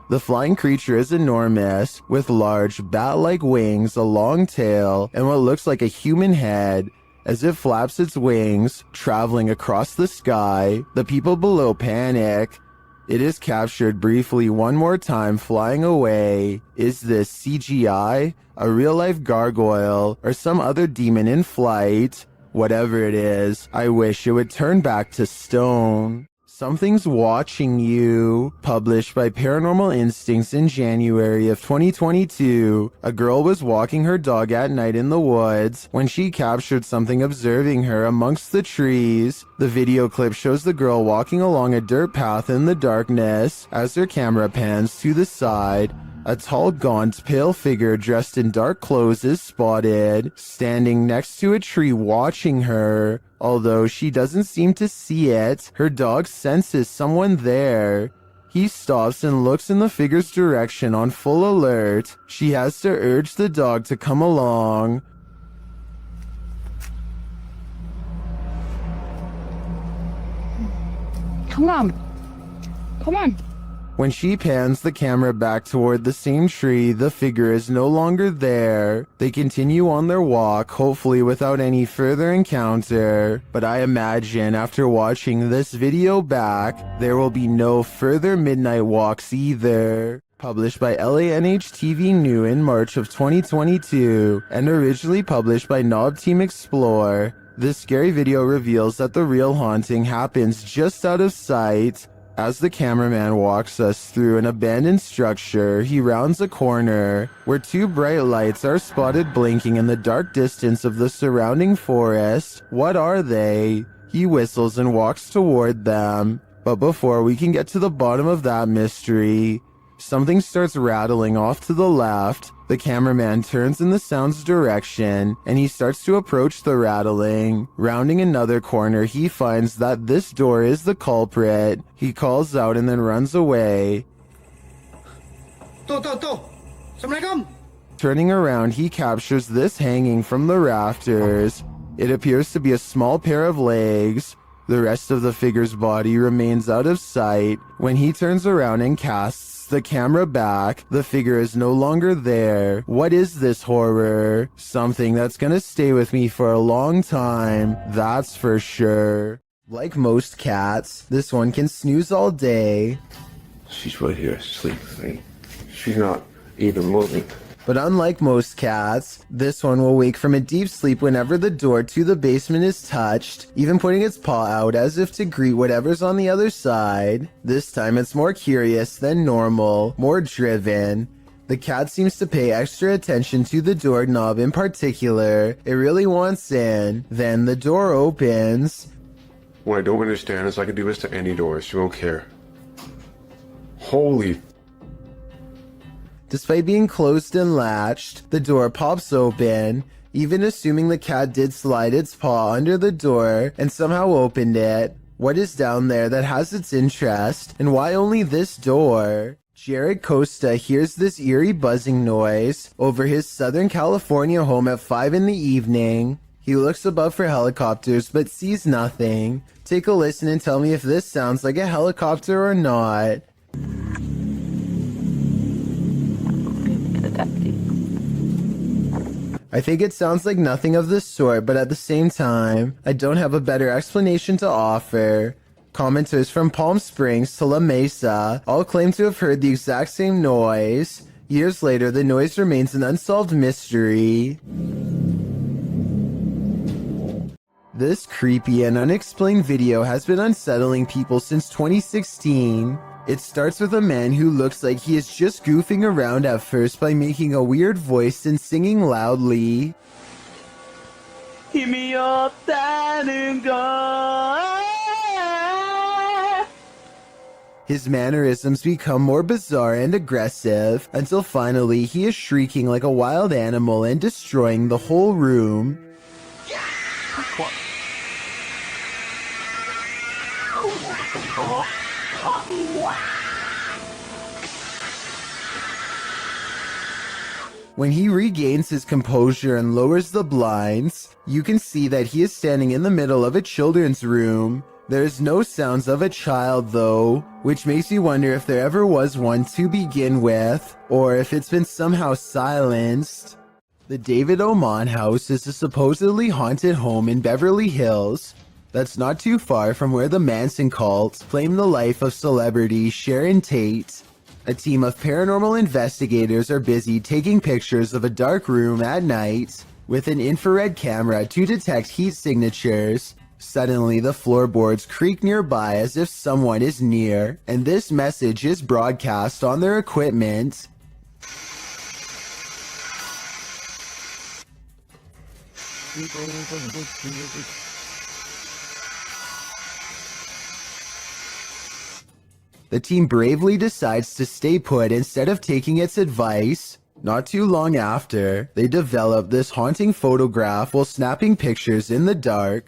The flying creature is enormous, with large bat-like wings, a long tail, and what looks like a human head. As it flaps its wings, traveling across the sky, the people below panic. It is captured briefly one more time flying away. Is this CGI, a real-life gargoyle, or some other demon in flight? Whatever it is, I wish it would turn back to stone. Something's Watching You. Published by Paranormal Instincts in January of 2022, a girl was walking her dog at night in the woods when she captured something observing her amongst the trees. The video clip shows the girl walking along a dirt path in the darkness. As her camera pans to the side, a tall, gaunt, pale figure dressed in dark clothes is spotted, standing next to a tree watching her. Although she doesn't seem to see it, her dog senses someone there. He stops and looks in the figure's direction on full alert. She has to urge the dog to come along. Come on. Come on. When she pans the camera back toward the same tree, the figure is no longer there. They continue on their walk, hopefully without any further encounter. But I imagine after watching this video back, there will be no further midnight walks either. Published by LANH-TV New in March of 2022, and originally published by Knob Team Explore. This scary video reveals that the real haunting happens just out of sight. As the cameraman walks us through an abandoned structure, he rounds a corner where two bright lights are spotted blinking in the dark distance of the surrounding forest. What are they? He whistles and walks toward them. But before we can get to the bottom of that mystery, something starts rattling off to the left. The cameraman turns in the sound's direction, and he starts to approach the rattling. Rounding another corner, he finds that this door is the culprit. He calls out and then runs away. Assalamualaikum. Turning around, he captures this hanging from the rafters. It appears to be a small pair of legs. The rest of the figure's body remains out of sight. When he turns around and casts the camera back, the figure is no longer there. What is this horror? Something that's gonna stay with me for a long time, that's for sure. Like most cats, this one can snooze all day. She's right here asleep. Right? She's not even moving. But unlike most cats, this one will wake from a deep sleep whenever the door to the basement is touched, even putting its paw out as if to greet whatever's on the other side. This time it's more curious than normal, more driven. The cat seems to pay extra attention to the doorknob in particular. It really wants in. Then the door opens. What I don't understand is I can do this to any door. She won't care. Holy. Despite being closed and latched, the door pops open. Even assuming the cat did slide its paw under the door and somehow opened it, what is down there that has its interest, and why only this door? Jared Costa hears this eerie buzzing noise over his Southern California home at 5 in the evening. He looks above for helicopters but sees nothing. Take a listen and tell me if this sounds like a helicopter or not. I think it sounds like nothing of the sort, but at the same time, I don't have a better explanation to offer. Commenters from Palm Springs to La Mesa all claim to have heard the exact same noise. Years later, the noise remains an unsolved mystery. This creepy and unexplained video has been unsettling people since 2016. It starts with a man who looks like he is just goofing around at first by making a weird voice and singing loudly. 힘이 없다는 걸. His mannerisms become more bizarre and aggressive until finally he is shrieking like a wild animal and destroying the whole room. When he regains his composure and lowers the blinds, you can see that he is standing in the middle of a children's room. There's no sounds of a child though, which makes me wonder if there ever was one to begin with, or if it's been somehow silenced. The David Oman house is a supposedly haunted home in Beverly Hills that's not too far from where the Manson cult claimed the life of celebrity Sharon Tate. A team of paranormal investigators are busy taking pictures of a dark room at night with an infrared camera to detect heat signatures. Suddenly, the floorboards creak nearby as if someone is near, and this message is broadcast on their equipment. The team bravely decides to stay put instead of taking its advice. Not too long after, they develop this haunting photograph while snapping pictures in the dark.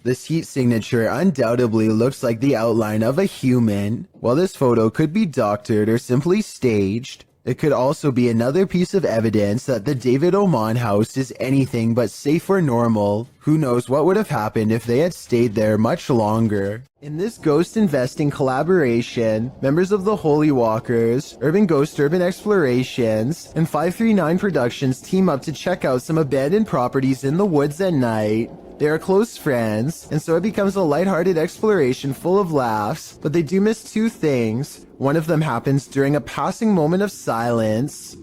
This heat signature undoubtedly looks like the outline of a human. While this photo could be doctored or simply staged, it could also be another piece of evidence that the David Oman house is anything but safe or normal. Who knows what would have happened if they had stayed there much longer. In this ghost investing collaboration, members of the Holy Walkers, Urban Ghost Urban Explorations, and 539 Productions team up to check out some abandoned properties in the woods at night. They are close friends, and so it becomes a lighthearted exploration full of laughs, but they do miss two things. One of them happens during a passing moment of silence.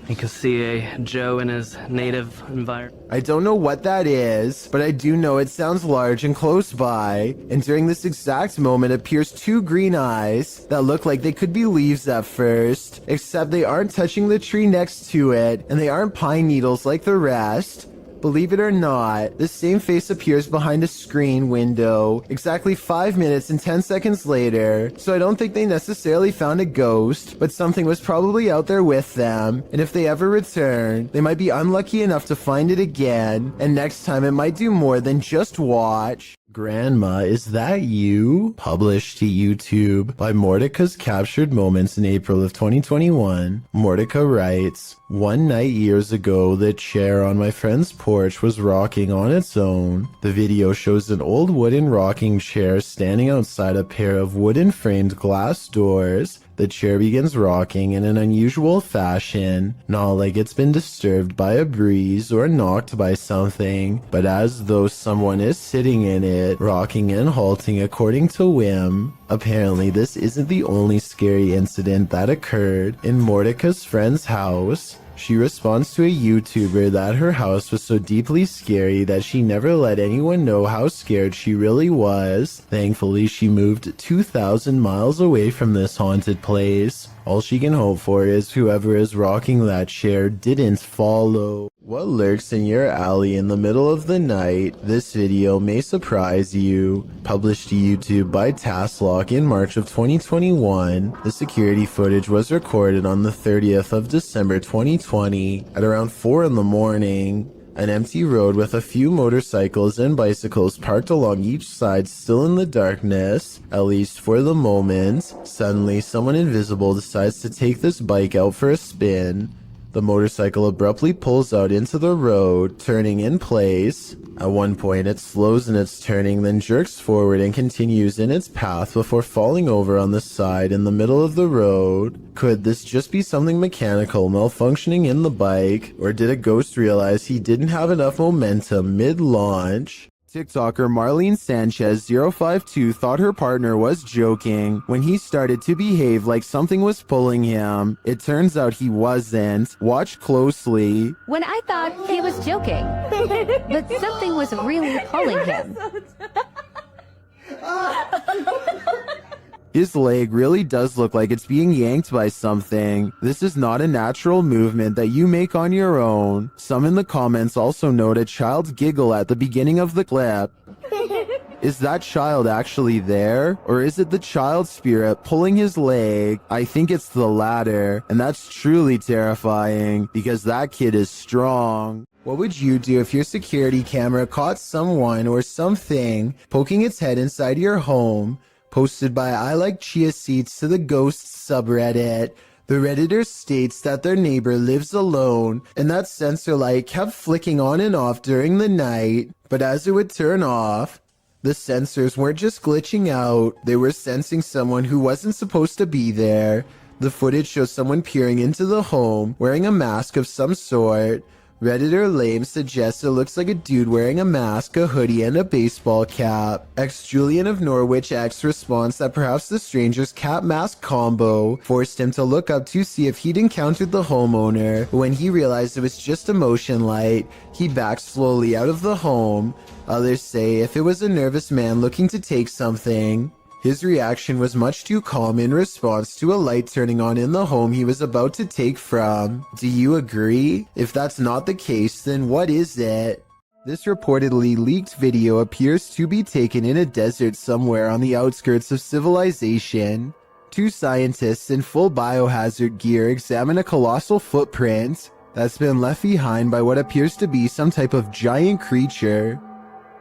You can see a Joe in his native environment. I don't know what that is, but I do know it sounds large and close by, and during this exact moment appears two green eyes that look like they could be leaves at first, except they aren't touching the tree next to it, and they aren't pine needles like the rest. Believe it or not, the same face appears behind a screen window exactly 5 minutes and 10 seconds later, so I don't think they necessarily found a ghost, but something was probably out there with them, and if they ever return, they might be unlucky enough to find it again, and next time it might do more than just watch. Grandma, is that you? Published to YouTube by Mordeka's Captured Moments in April of 2021. Mordeka writes, "One night years ago, the chair on my friend's porch was rocking on its own. The video shows an old wooden rocking chair standing outside a pair of wooden framed glass doors The chair begins rocking in an unusual fashion, not like it's been disturbed by a breeze or knocked by something, but as though someone is sitting in it, rocking and halting according to whim. Apparently, this isn't the only scary incident that occurred in Mordeka's friend's house. She responds to a YouTuber that her house was so deeply scary that she never let anyone know how scared she really was. Thankfully, she moved 2,000 miles away from this haunted place. All she can hope for is whoever is rocking that chair didn't follow. What lurks in your alley in the middle of the night? This video may surprise you. Published to YouTube by Tasklock in March of 2021, the security footage was recorded on the 30th of December 2020 at around 4 in the morning. An empty road with a few motorcycles and bicycles parked along each side, still in the darkness, at least for the moment. Suddenly, someone invisible decides to take this bike out for a spin. The motorcycle abruptly pulls out into the road, turning in place. At one point, it slows in its turning, then jerks forward and continues in its path before falling over on the side in the middle of the road. Could this just be something mechanical malfunctioning in the bike, or did a ghost realize he didn't have enough momentum mid-launch? TikToker Marlene Sanchez 052 thought her partner was joking when he started to behave like something was pulling him. It turns out he wasn't. Watch closely. When I thought he was joking, but something was really pulling him. His leg really does look like it's being yanked by something. This is not a natural movement that you make on your own. Some in the comments also note a child's giggle at the beginning of the clip. Is that child actually there? Or is it the child spirit pulling his leg? I think it's the latter, and that's truly terrifying because that kid is strong. What would you do if your security camera caught someone or something poking its head inside your home? Posted by I Like Chia Seeds to the Ghosts subreddit. The Redditor states that their neighbor lives alone and that sensor light kept flicking on and off during the night, but as it would turn off, the sensors weren't just glitching out, they were sensing someone who wasn't supposed to be there. The footage shows someone peering into the home, wearing a mask of some sort. Redditor Lame suggests it looks like a dude wearing a mask, a hoodie, and a baseball cap. Julian of Norwich X responds that perhaps the stranger's cap-mask combo forced him to look up to see if he'd encountered the homeowner. When he realized it was just a motion light, he backed slowly out of the home. Others say if it was a nervous man looking to take something. His reaction was much too calm in response to a light turning on in the home he was about to take from. Do you agree? If that's not the case, then what is it? This reportedly leaked video appears to be taken in a desert somewhere on the outskirts of civilization. Two scientists in full biohazard gear examine a colossal footprint that's been left behind by what appears to be some type of giant creature.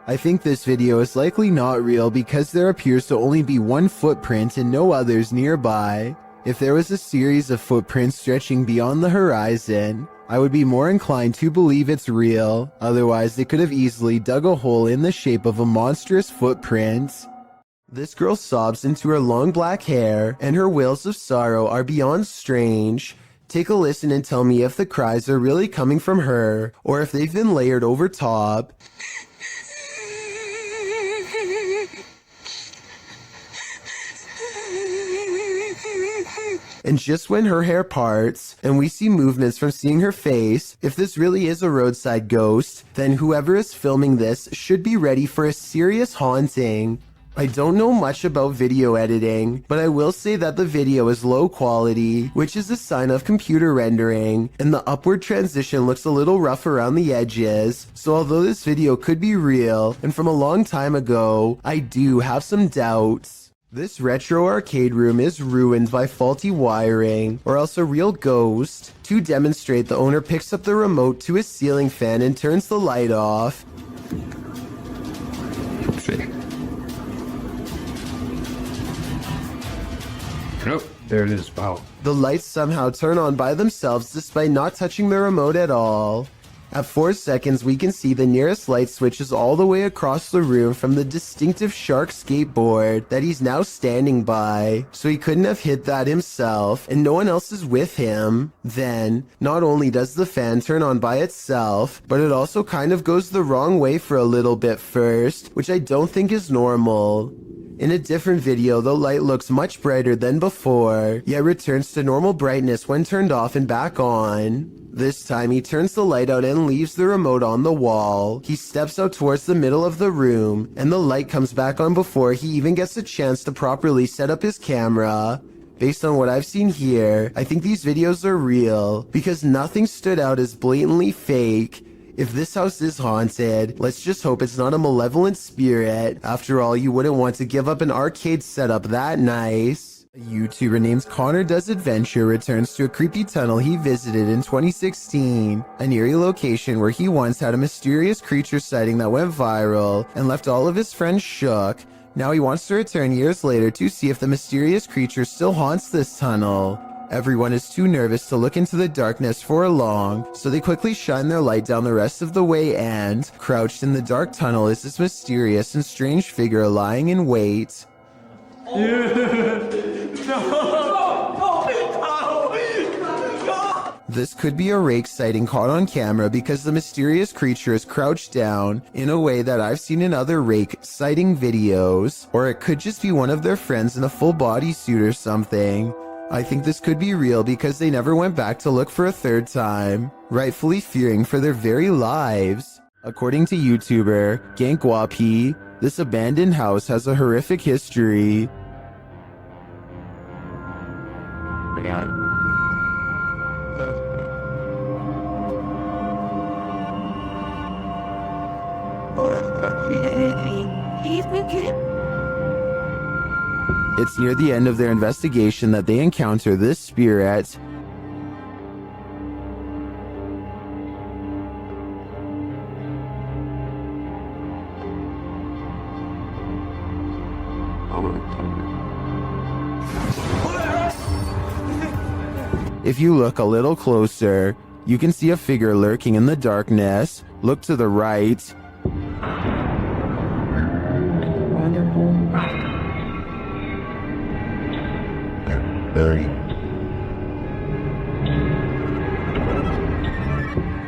I think this video is likely not real because there appears to only be one footprint and no others nearby. If there was a series of footprints stretching beyond the horizon, I would be more inclined to believe it's real. Otherwise, they could have easily dug a hole in the shape of a monstrous footprint. This girl sobs into her long black hair, and her wails of sorrow are beyond strange. Take a listen and tell me if the cries are really coming from her, or if they've been layered over top. And just when her hair parts, and we see movements from seeing her face, if this really is a roadside ghost, then whoever is filming this should be ready for a serious haunting. I don't know much about video editing, but I will say that the video is low quality, which is a sign of computer rendering, and the upward transition looks a little rough around the edges. So although this video could be real, and from a long time ago, I do have some doubts. This retro arcade room is ruined by faulty wiring, or else a real ghost. To demonstrate, the owner picks up the remote to his ceiling fan and turns the light off. Nope, there it is. Wow. The lights somehow turn on by themselves despite not touching the remote at all. At 4 seconds, we can see the nearest light switches all the way across the room from the distinctive shark skateboard that he's now standing by. So he couldn't have hit that himself, and no one else is with him. Then, not only does the fan turn on by itself, but it also kind of goes the wrong way for a little bit first, which I don't think is normal. In a different video, the light looks much brighter than before, yet returns to normal brightness when turned off and back on. This time, he turns the light out and leaves the remote on the wall. He steps out towards the middle of the room, and the light comes back on before he even gets a chance to properly set up his camera. Based on what I've seen here, I think these videos are real, because nothing stood out as blatantly fake. If this house is haunted, let's just hope it's not a malevolent spirit. After all, you wouldn't want to give up an arcade setup that nice. A YouTuber named Connor Does Adventure returns to a creepy tunnel he visited in 2016, an eerie location where he once had a mysterious creature sighting that went viral and left all of his friends shook. Now he wants to return years later to see if the mysterious creature still haunts this tunnel. Everyone is too nervous to look into the darkness for long, so they quickly shine their light down the rest of the way and, crouched in the dark tunnel is this mysterious and strange figure lying in wait. This could be a rake sighting caught on camera because the mysterious creature is crouched down in a way that I've seen in other rake sighting videos, or it could just be one of their friends in a full bodysuit or something. I think this could be real because they never went back to look for a third time, rightfully fearing for their very lives. According to YouTuber Gankwapi, this abandoned house has a horrific history. It's near the end of their investigation that they encounter this spirit. If you look a little closer, you can see a figure lurking in the darkness. Look to the right.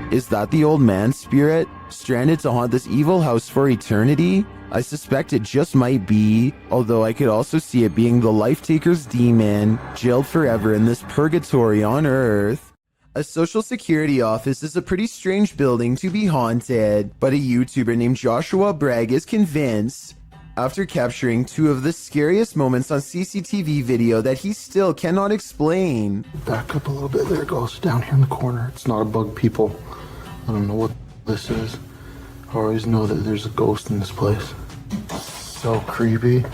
Is that the old man's spirit, stranded to haunt this evil house for eternity? I suspect it just might be, although I could also see it being the Life Taker's demon, jailed forever in this purgatory on Earth. A social security office is a pretty strange building to be haunted, but a YouTuber named Joshua Bragg is convinced, after capturing 2 of the scariest moments on CCTV video that he still cannot explain. Back up a little bit, there it goes, down here in the corner. It's not a bug, people. I don't know what this is. I always know that there's a ghost in this place. So creepy.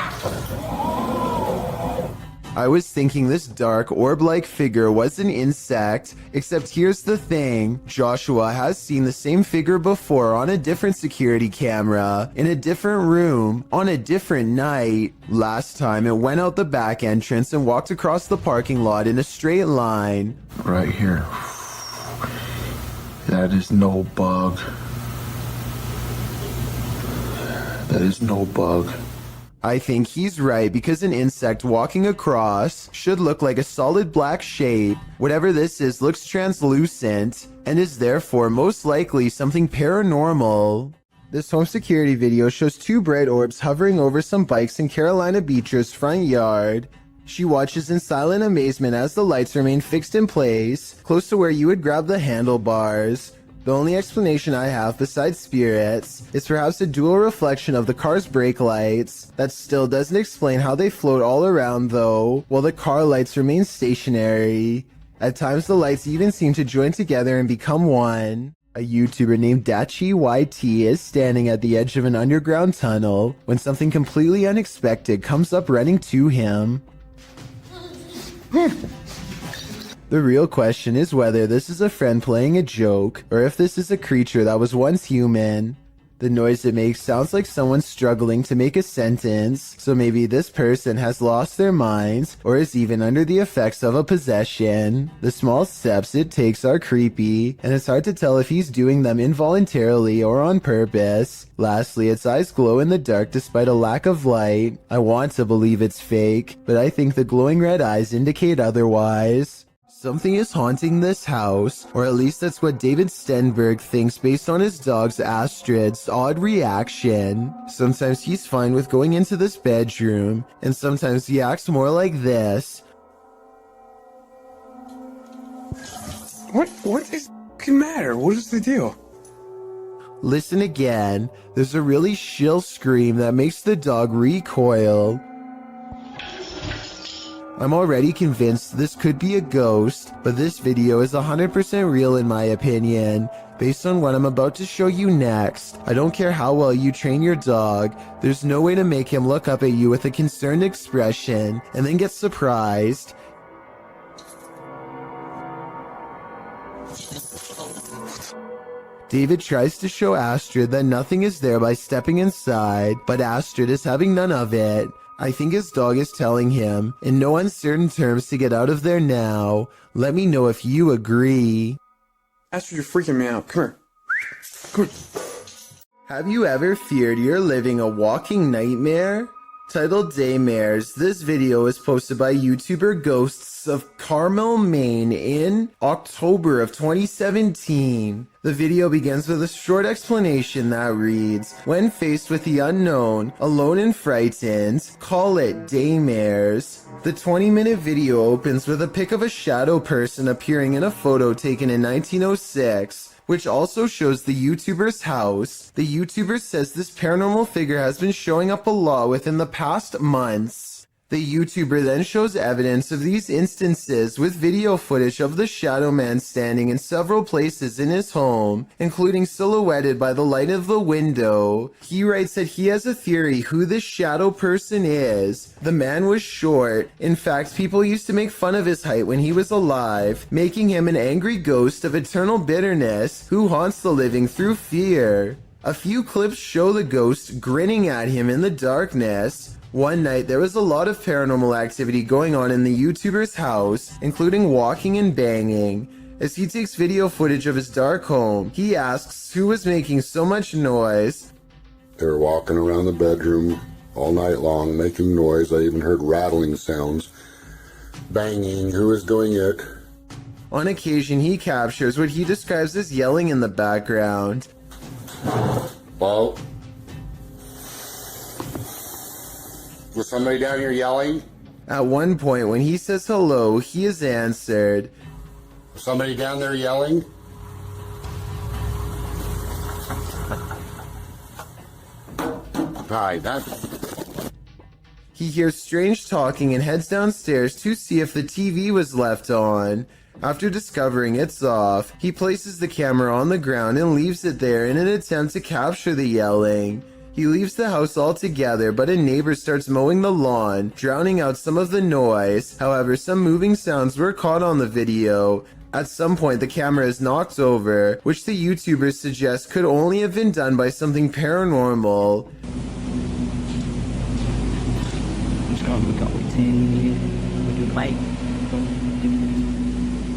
I was thinking this dark orb-like figure was an insect, except here's the thing. Joshua has seen the same figure before on a different security camera, in a different room, on a different night. Last time it went out the back entrance and walked across the parking lot in a straight line. Right here. That is no bug. That is no bug. I think he's right because an insect walking across should look like a solid black shape. Whatever this is looks translucent and is therefore most likely something paranormal. This home security video shows 2 bright orbs hovering over some bikes in Carolina Beecher's front yard. She watches in silent amazement as the lights remain fixed in place, close to where you would grab the handlebars. The only explanation I have besides spirits is perhaps a dual reflection of the car's brake lights. That still doesn't explain how they float all around though, while the car lights remain stationary. At times the lights even seem to join together and become one. A YouTuber named Dachi YT is standing at the edge of an underground tunnel when something completely unexpected comes up running to him. The real question is whether this is a friend playing a joke, or if this is a creature that was once human. The noise it makes sounds like someone struggling to make a sentence, so maybe this person has lost their minds or is even under the effects of a possession. The small steps it takes are creepy, and it's hard to tell if he's doing them involuntarily or on purpose. Lastly, its eyes glow in the dark despite a lack of light. I want to believe it's fake, but I think the glowing red eyes indicate otherwise. Something is haunting this house, or at least that's what David Stenberg thinks based on his dog's Astrid's odd reaction. Sometimes he's fine with going into this bedroom, and sometimes he acts more like this. What is the matter? What is the deal? Listen again. There's a really shrill scream that makes the dog recoil. I'm already convinced this could be a ghost, but this video is 100% real in my opinion. Based on what I'm about to show you next, I don't care how well you train your dog, there's no way to make him look up at you with a concerned expression and then get surprised. David tries to show Astrid that nothing is there by stepping inside, but Astrid is having none of it. I think his dog is telling him, in no uncertain terms, to get out of there now. Let me know if you agree. Astrid, you're freaking me out. Come here. Come here. Have you ever feared you're living a walking nightmare? Titled Daymares, this video was posted by YouTuber Ghosts of Carmel, Maine in October of 2017. The video begins with a short explanation that reads, when faced with the unknown, alone and frightened, call it Daymares. The 20-minute video opens with a pic of a shadow person appearing in a photo taken in 1906. Which also shows the YouTuber's house. The YouTuber says this paranormal figure has been showing up a lot within the past months. The YouTuber then shows evidence of these instances with video footage of the shadow man standing in several places in his home, including silhouetted by the light of the window. He writes that he has a theory who this shadow person is. The man was short. In fact, people used to make fun of his height when he was alive, making him an angry ghost of eternal bitterness who haunts the living through fear. A few clips show the ghost grinning at him in the darkness. One night, there was a lot of paranormal activity going on in the YouTuber's house, including walking and banging. As he takes video footage of his dark home, he asks who was making so much noise. They were walking around the bedroom all night long, making noise. I even heard rattling sounds. Banging. Who was doing it? On occasion, he captures what he describes as yelling in the background. Well, was somebody down here yelling? At one point, when he says hello, he is answered. Somebody down there yelling? Hi, He hears strange talking and heads downstairs to see if the TV was left on. After discovering it's off, he places the camera on the ground and leaves it there in an attempt to capture the yelling. He leaves the house altogether, but a neighbor starts mowing the lawn, drowning out some of the noise. However, some moving sounds were caught on the video. At some point, the camera is knocked over, which the YouTubers suggest could only have been done by something paranormal. Just gonna look up with 10, we do light,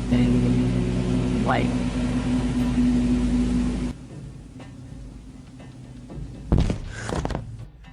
then light.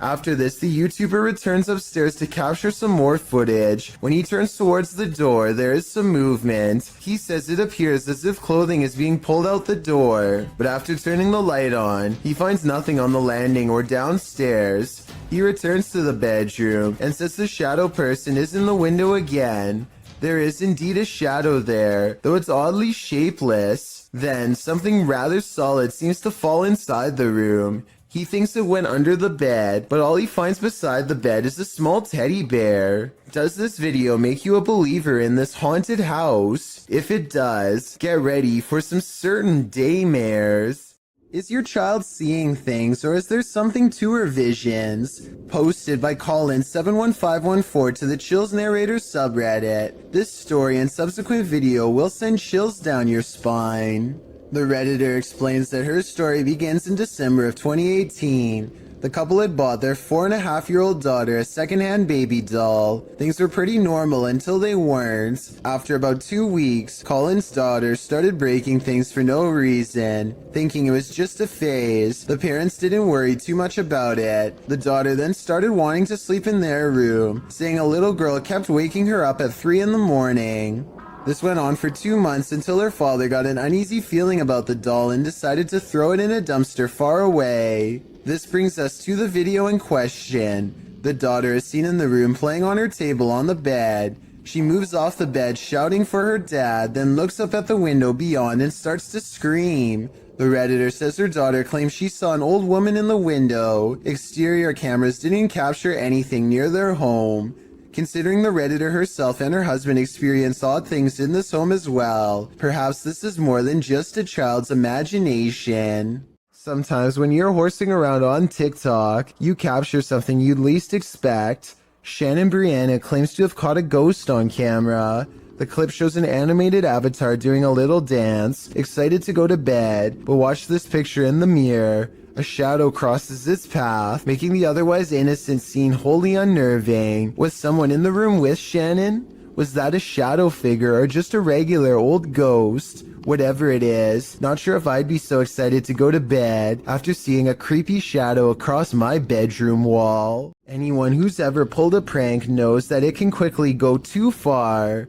After this, the YouTuber returns upstairs to capture some more footage. When he turns towards the door, there is some movement. He says it appears as if clothing is being pulled out the door. But after turning the light on, he finds nothing on the landing or downstairs. He returns to the bedroom and says the shadow person is in the window again. There is indeed a shadow there, though it's oddly shapeless. Then, something rather solid seems to fall inside the room. He thinks it went under the bed, but all he finds beside the bed is a small teddy bear. Does this video make you a believer in this haunted house? If it does, get ready for some certain daymares. Is your child seeing things, or is there something to her visions? Posted by Colin71514 to the Chills Narrator subreddit. This story and subsequent video will send chills down your spine. The Redditor explains that her story begins in December of 2018. The couple had bought their 4.5-year-old daughter a secondhand baby doll. Things were pretty normal until they weren't. After about 2 weeks, Colin's daughter started breaking things for no reason, thinking it was just a phase. The parents didn't worry too much about it. The daughter then started wanting to sleep in their room, saying a little girl kept waking her up at 3 in the morning. This went on for 2 months until her father got an uneasy feeling about the doll and decided to throw it in a dumpster far away. This brings us to the video in question. The daughter is seen in the room playing on her table on the bed. She moves off the bed shouting for her dad, then looks up at the window beyond and starts to scream. The Redditor says her daughter claims she saw an old woman in the window. Exterior cameras didn't capture anything near their home. Considering the Redditor herself and her husband experienced odd things in this home as well, perhaps this is more than just a child's imagination. Sometimes when you're horsing around on TikTok, you capture something you'd least expect. Shannon Brianna claims to have caught a ghost on camera. The clip shows an animated avatar doing a little dance, excited to go to bed, but watch this picture in the mirror. A shadow crosses its path, making the otherwise innocent scene wholly unnerving. Was someone in the room with Shannon? Was that a shadow figure or just a regular old ghost? Whatever it is, not sure if I'd be so excited to go to bed after seeing a creepy shadow across my bedroom wall. Anyone who's ever pulled a prank knows that it can quickly go too far.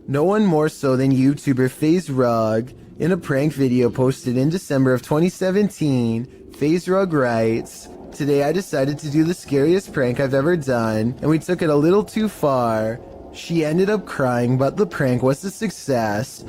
No one more so than YouTuber FaZe Rug. In a prank video posted in December of 2017, FaZe Rug writes, "Today I decided to do the scariest prank I've ever done, and we took it a little too far. She ended up crying, but the prank was a success."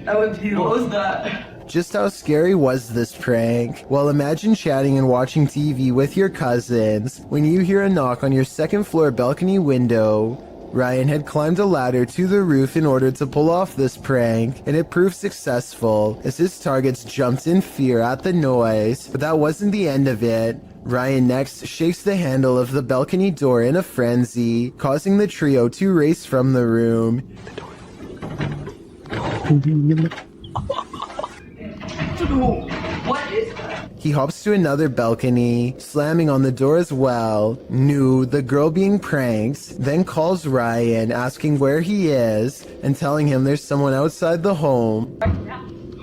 That was you. What was that? Just how scary was this prank? Well, imagine chatting and watching TV with your cousins when you hear a knock on your second floor balcony window. Ryan had climbed a ladder to the roof in order to pull off this prank, and it proved successful as his targets jumped in fear at the noise. But that wasn't the end of it. Ryan next shakes the handle of the balcony door in a frenzy, causing the trio to race from the room. What is that? He hops to another balcony, slamming on the door as well. Knew the girl being pranked, then calls Ryan, asking where he is, and telling him there's someone outside the home.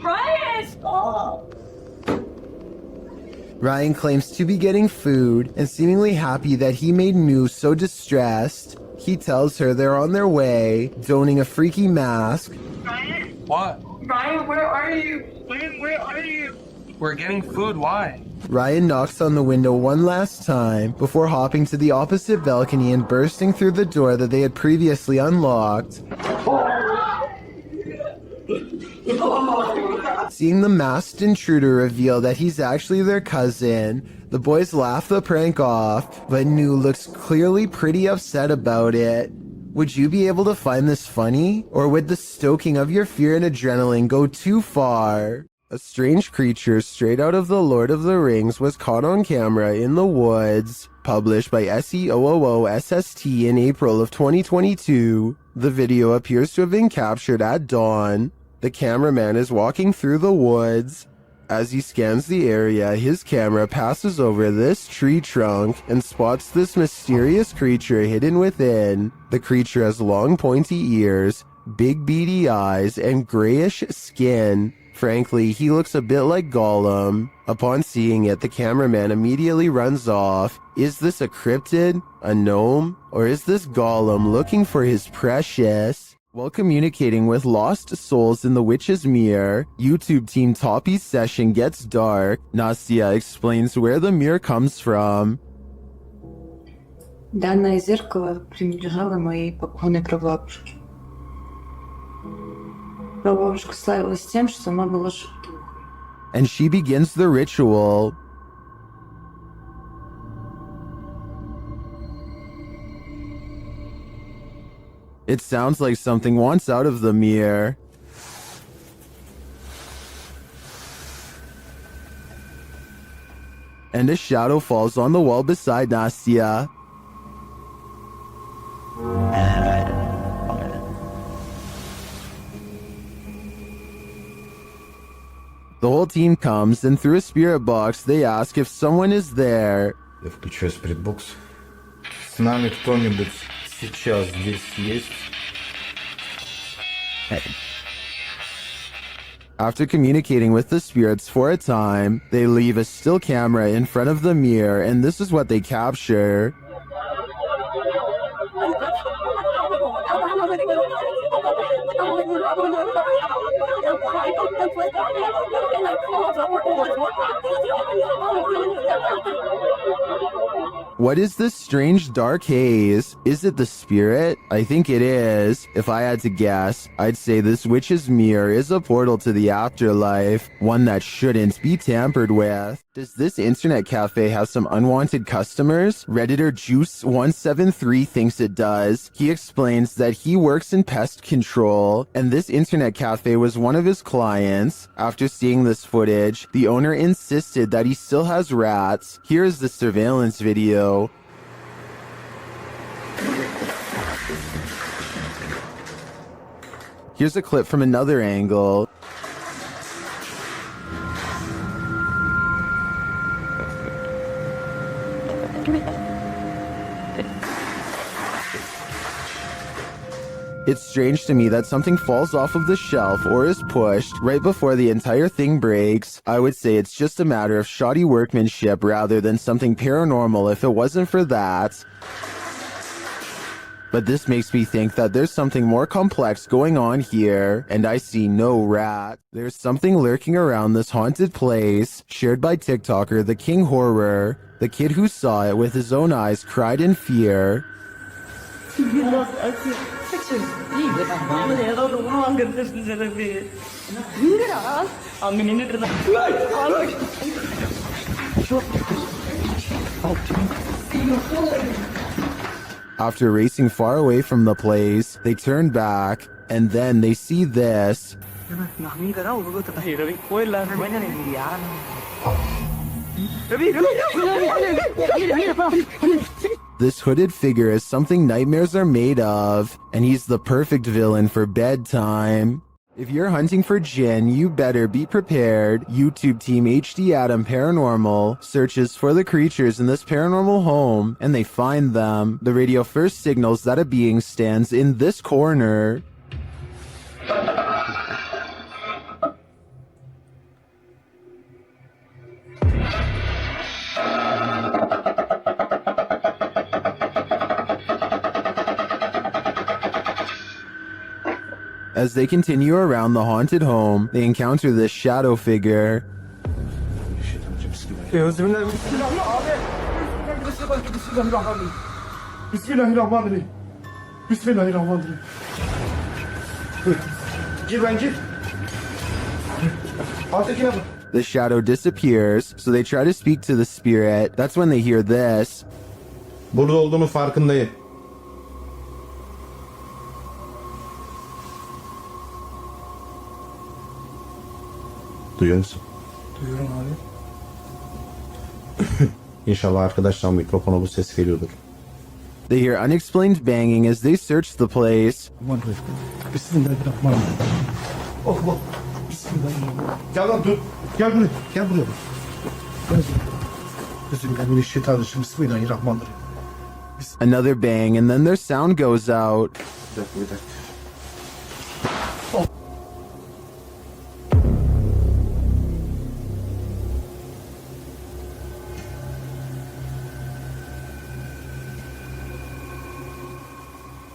Ryan, stop! Ryan claims to be getting food and seemingly happy that he made New so distressed. He tells her they're on their way, donning a freaky mask. Ryan? What? Ryan, where are you? Where are you? We're getting food, why? Ryan knocks on the window one last time before hopping to the opposite balcony and bursting through the door that they had previously unlocked. Seeing the masked intruder reveal that he's actually their cousin, the boys laugh the prank off, but New looks clearly pretty upset about it. Would you be able to find this funny? Or would the stoking of your fear and adrenaline go too far? A strange creature straight out of The Lord of the Rings was caught on camera in the woods. Published by SEOOOSST in April of 2022. The video appears to have been captured at dawn. The cameraman is walking through the woods. As he scans the area, his camera passes over this tree trunk and spots this mysterious creature hidden within. The creature has long pointy ears, big beady eyes, and grayish skin. Frankly, he looks a bit like Gollum. Upon seeing it, the cameraman immediately runs off. Is this a cryptid, a gnome, or is this Gollum looking for his precious? While communicating with lost souls in the Witch's Mirror, YouTube team Toppy's session gets dark. Nastia explains where the mirror comes from. Данное зеркало принадлежало моей покойной прабабушке. Прабабушка славилась тем, что сама была шутом. And she begins the ritual. It sounds like something wants out of the mirror. And a shadow falls on the wall beside Nastia. The whole team comes, and through a spirit box, they ask if someone is there. Я включаю спиритбокс. С нами кто-нибудь сейчас здесь есть? After communicating with the spirits for a time, they leave a still camera in front of the mirror, and this is what they capture. What is this strange dark haze? Is it the spirit? I think it is. If I had to guess, I'd say this witch's mirror is a portal to the afterlife, one that shouldn't be tampered with. Does this internet cafe have some unwanted customers? Redditor Juice173 thinks it does. He explains that he works in pest control, and this internet cafe was one of his clients. After seeing this footage, the owner insisted that he still has rats. Here is the surveillance video. Here's a clip from another angle. It's strange to me that something falls off of the shelf or is pushed right before the entire thing breaks. I would say it's just a matter of shoddy workmanship rather than something paranormal if it wasn't for that. But this makes me think that there's something more complex going on here, and I see no rat. There's something lurking around this haunted place, shared by TikToker The King Horror. The kid who saw it with his own eyes cried in fear. After racing far away from the place, they turn back, and then they see this. This hooded figure is something nightmares are made of, and he's the perfect villain for bedtime. If you're hunting for Jinn, you better be prepared. YouTube team HD Adam Paranormal searches for the creatures in this paranormal home, and they find them. The radio first signals that a being stands in this corner. As they continue around the haunted home, they encounter this shadow figure. The shadow disappears, so they try to speak to the spirit. That's when they hear this. Burada olduğunu farkındayım. Duyuyor musun? Duyuyorum abi. İnşallah arkadaşlar mikrofona bu ses geliyordur. They hear unexplained banging as they search the place. Bismillahirrahmanirrahim. Allah. Bismillahirrahmanirrahim. Gel lan dur. Gel buraya. Gel buraya. Bismillahirrahmanirrahim. Bismillahirrahmanirrahim. Another bang, and then their sound goes out. Bir dakika.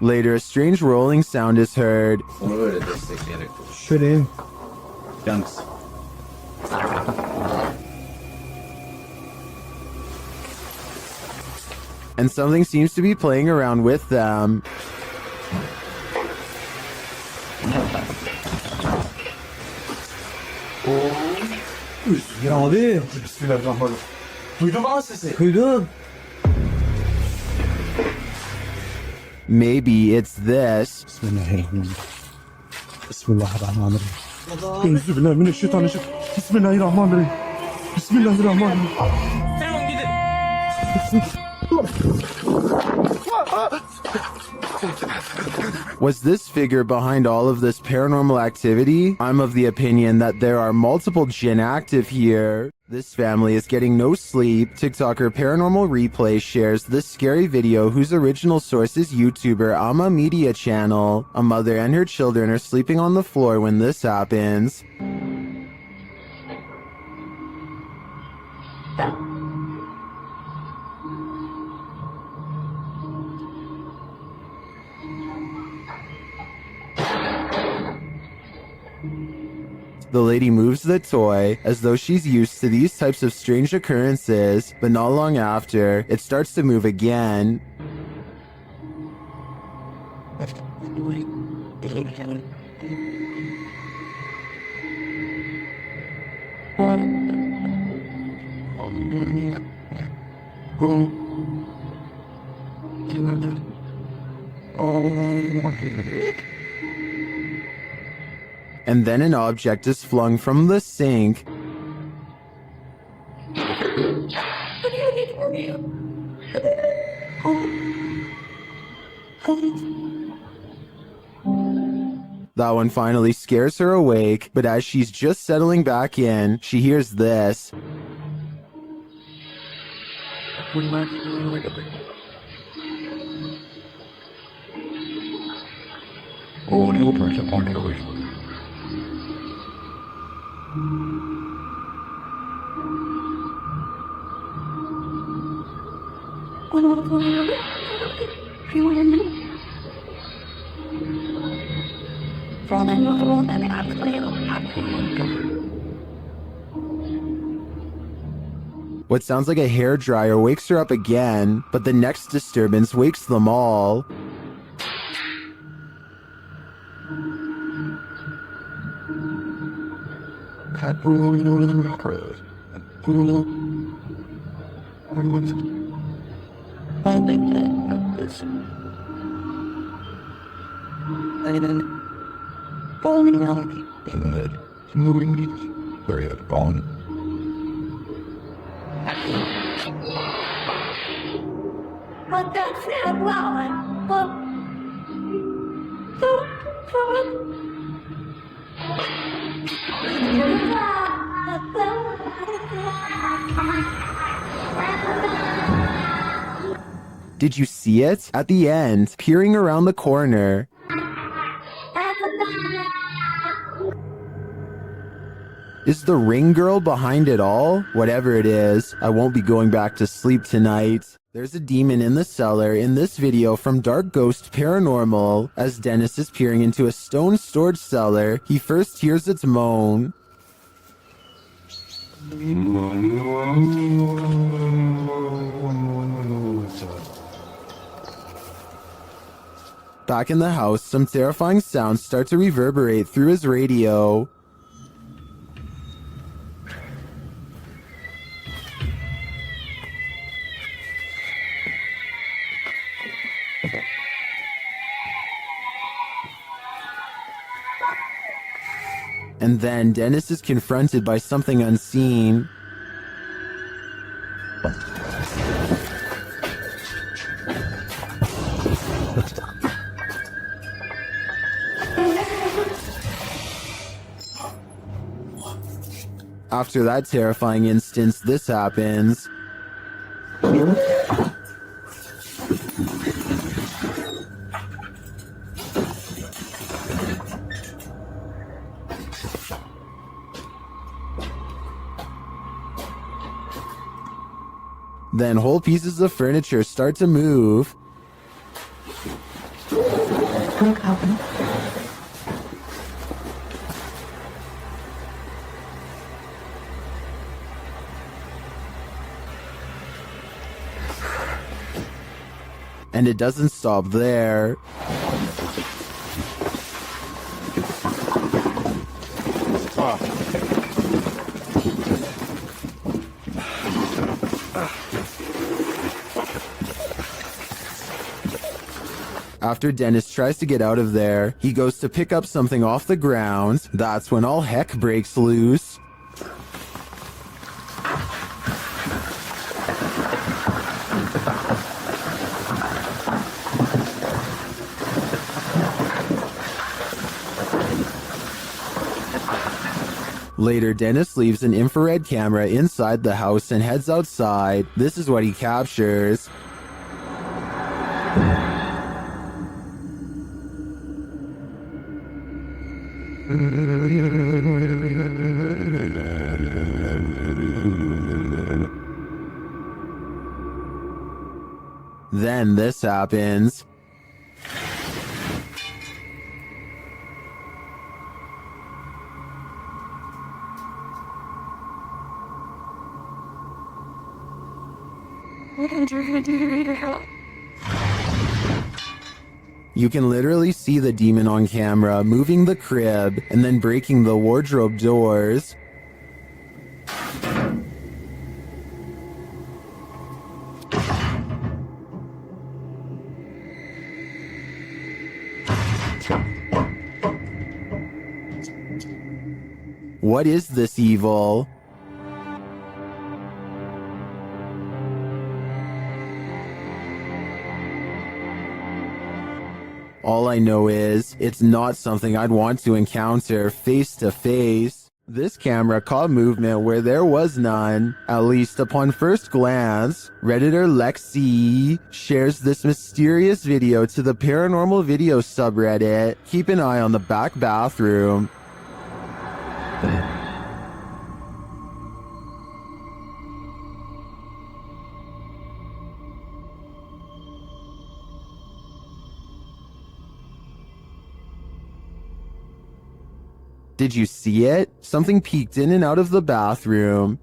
Later, a strange rolling sound is heard. Onu böyle destekleyerek Şöyle. Yalnız. And something seems to be playing around with them. Ya abi. Bismillahirrahmanirrahim. Duydun mu sesi? Duydum. Maybe it's this. Bismillahirrahmanirrahim. Bismillahirrahmanirrahim. Euzubillahimineşşeytanirracim. Bismillahirrahmanirrahim. Bismillahirrahmanirrahim. Tamam gidin. Was this figure behind all of this paranormal activity? I'm of the opinion that there are multiple jinn active here. This family is getting no sleep. TikToker Paranormal Replay shares this scary video whose original source is YouTuber Ama Media Channel. A mother and her children are sleeping on the floor when this happens. The lady moves the toy as though she's used to these types of strange occurrences, but not long after, it starts to move again. And then an object is flung from the sink. That one finally scares her awake, but as she's just settling back in, she hears this. What sounds like a hairdryer wakes her up again, but the next disturbance wakes them all. But that's not well. Did you see it? At the end, peering around the corner. Is the ring girl behind it all? Whatever it is, I won't be going back to sleep tonight. There's a demon in the cellar in this video from Dark Ghost Paranormal. As Dennis is peering into a stone storage cellar, he first hears its moan. Back in the house, some terrifying sounds start to reverberate through his radio. And then Dennis is confronted by something unseen. After that terrifying instance, this happens. Then whole pieces of furniture start to move. And it doesn't stop there. After Dennis tries to get out of there, he goes to pick up something off the ground. That's when all heck breaks loose. Later, Dennis leaves an infrared camera inside the house and heads outside. This is what he captures. Then this happens. You can literally see the demon on camera moving the crib and then breaking the wardrobe doors. What is this evil? All I know is, it's not something I'd want to encounter face to face. This camera caught movement where there was none, at least upon first glance. Redditor Lexi shares this mysterious video to the paranormal video subreddit. Keep an eye on the back bathroom. Did you see it? Something peeked in and out of the bathroom.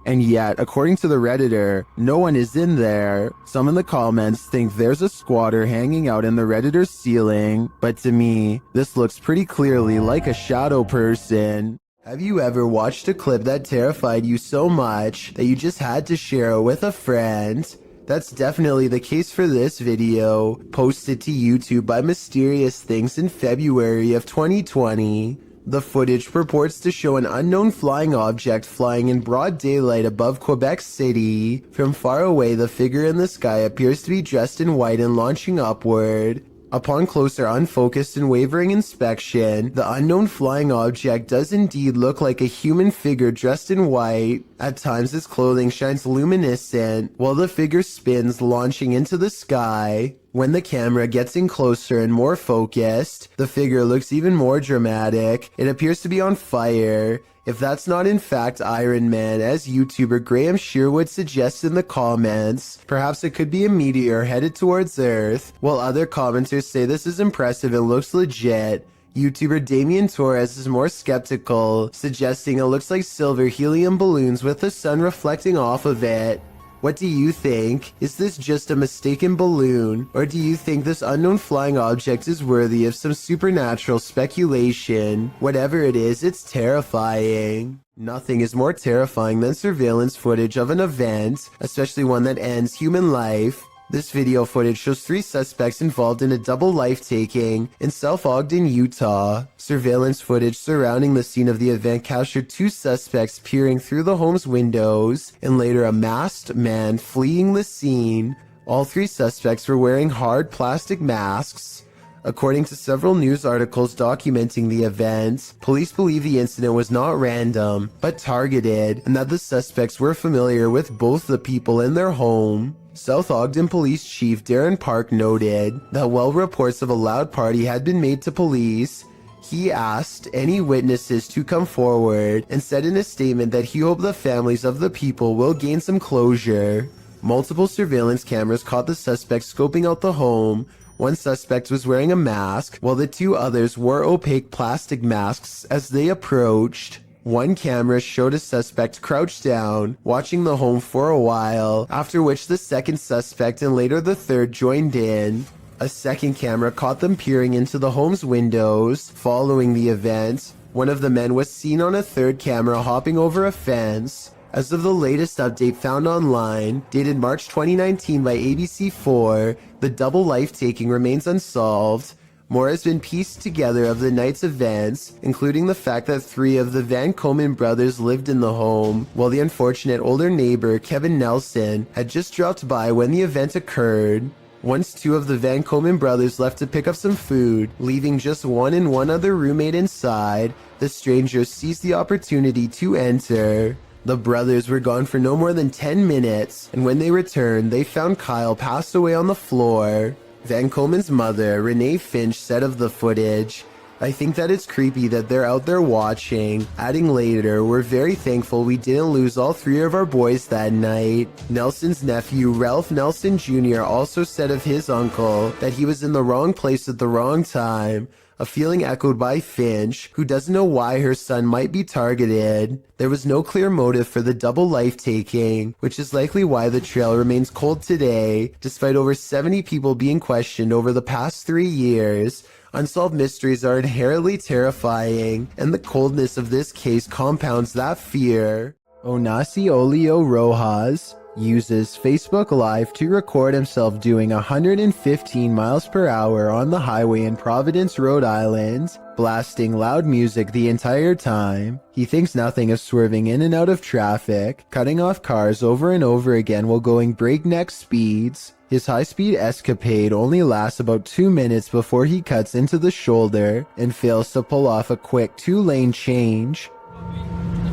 And yet, according to the Redditor, no one is in there. Some in the comments think there's a squatter hanging out in the Redditor's ceiling, but to me, this looks pretty clearly like a shadow person. Have you ever watched a clip that terrified you so much that you just had to share it with a friend? That's definitely the case for this video, posted to YouTube by Mysterious Things in February of 2020. The footage purports to show an unknown flying object flying in broad daylight above Quebec City. From far away, the figure in the sky appears to be dressed in white and launching upward. Upon closer, unfocused and wavering inspection, the unknown flying object does indeed look like a human figure dressed in white. At times, its clothing shines luminescent, while the figure spins, launching into the sky. When the camera gets in closer and more focused, the figure looks even more dramatic. It appears to be on fire. If that's not in fact Iron Man, as YouTuber Graham Sherwood suggests in the comments, perhaps it could be a meteor headed towards Earth, while other commenters say this is impressive and looks legit. YouTuber Damien Torres is more skeptical, suggesting it looks like silver helium balloons with the sun reflecting off of it. What do you think? Is this just a mistaken balloon? Or do you think this unknown flying object is worthy of some supernatural speculation? Whatever it is, it's terrifying. Nothing is more terrifying than surveillance footage of an event, especially one that ends human life. This video footage shows 3 suspects involved in a double life-taking in South Ogden, Utah. Surveillance footage surrounding the scene of the event captured 2 suspects peering through the home's windows, and later a masked man fleeing the scene. All 3 suspects were wearing hard plastic masks. According to several news articles documenting the event, police believe the incident was not random, but targeted, and that the suspects were familiar with both the people in their home. South Ogden Police Chief Darren Park noted that while reports of a loud party had been made to police, he asked any witnesses to come forward and said in a statement that he hoped the families of the people will gain some closure. Multiple surveillance cameras caught the suspects scoping out the home. One suspect was wearing a mask, while the 2 others wore opaque plastic masks as they approached. One camera showed a suspect crouched down, watching the home for a while, after which the second suspect and later the third joined in. A second camera caught them peering into the home's windows. Following the event, one of the men was seen on a third camera hopping over a fence. As of the latest update found online, dated March 2019 by ABC4, the double life-taking remains unsolved. More has been pieced together of the night's events, including the fact that 3 of the Van Komen brothers lived in the home, while the unfortunate older neighbor, Kevin Nelson, had just dropped by when the event occurred. Once two of the Van Komen brothers left to pick up some food, leaving just one and one other roommate inside, the stranger seized the opportunity to enter. The brothers were gone for no more than 10 minutes, and when they returned, they found Kyle passed away on the floor. Van Komen's mother, Renee Finch, said of the footage, "I think that it's creepy that they're out there watching." Adding later, "We're very thankful we didn't lose all three of our boys that night." Nelson's nephew, Ralph Nelson Jr., also said of his uncle that he was in the wrong place at the wrong time, a feeling echoed by Finch, who doesn't know why her son might be targeted. There was no clear motive for the double life-taking, which is likely why the trail remains cold today, despite over 70 people being questioned over the past 3 years. Unsolved mysteries are inherently terrifying, and the coldness of this case compounds that fear. Onaciolio Rojas uses Facebook Live to record himself doing 115 miles per hour on the highway in Providence, Rhode Island, blasting loud music the entire time. He thinks nothing of swerving in and out of traffic, cutting off cars over and over again while going breakneck speeds. His high-speed escapade only lasts about 2 minutes before he cuts into the shoulder and fails to pull off a quick 2-lane change.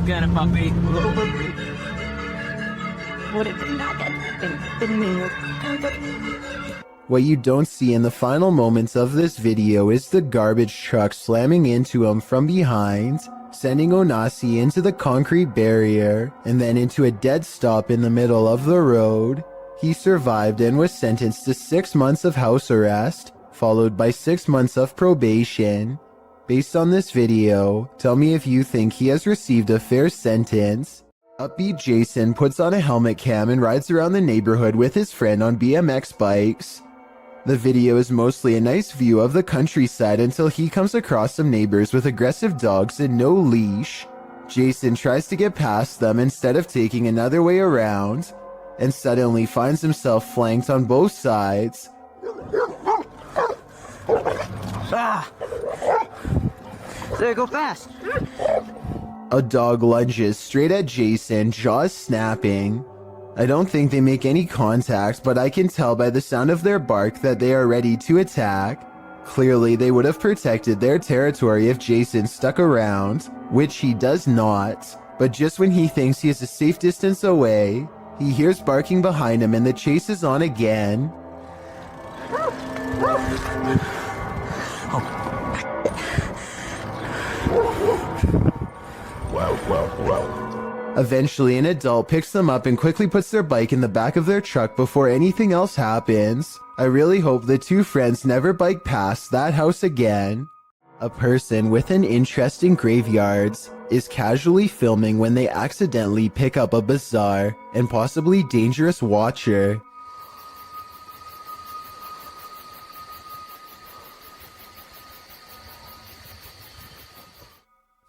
Got it, puppy. What you don't see in the final moments of this video is the garbage truck slamming into him from behind, sending Onasi into the concrete barrier and then into a dead stop in the middle of the road. He survived and was sentenced to 6 months of house arrest, followed by 6 months of probation. Based on this video, tell me if you think he has received a fair sentence. Upbeat Jason puts on a helmet cam and rides around the neighborhood with his friend on BMX bikes. The video is mostly a nice view of the countryside until he comes across some neighbors with aggressive dogs and no leash. Jason tries to get past them instead of taking another way around, and suddenly finds himself flanked on both sides. Ah! There, go fast! A dog lunges straight at Jason, jaws snapping. I don't think they make any contact, but I can tell by the sound of their bark that they are ready to attack. Clearly, they would have protected their territory if Jason stuck around, which he does not. But just when he thinks he is a safe distance away, he hears barking behind him and the chase is on again. Eventually, an adult picks them up and quickly puts their bike in the back of their truck before anything else happens. I really hope the two friends never bike past that house again. A person with an interest in graveyards is casually filming when they accidentally pick up a bizarre and possibly dangerous watcher.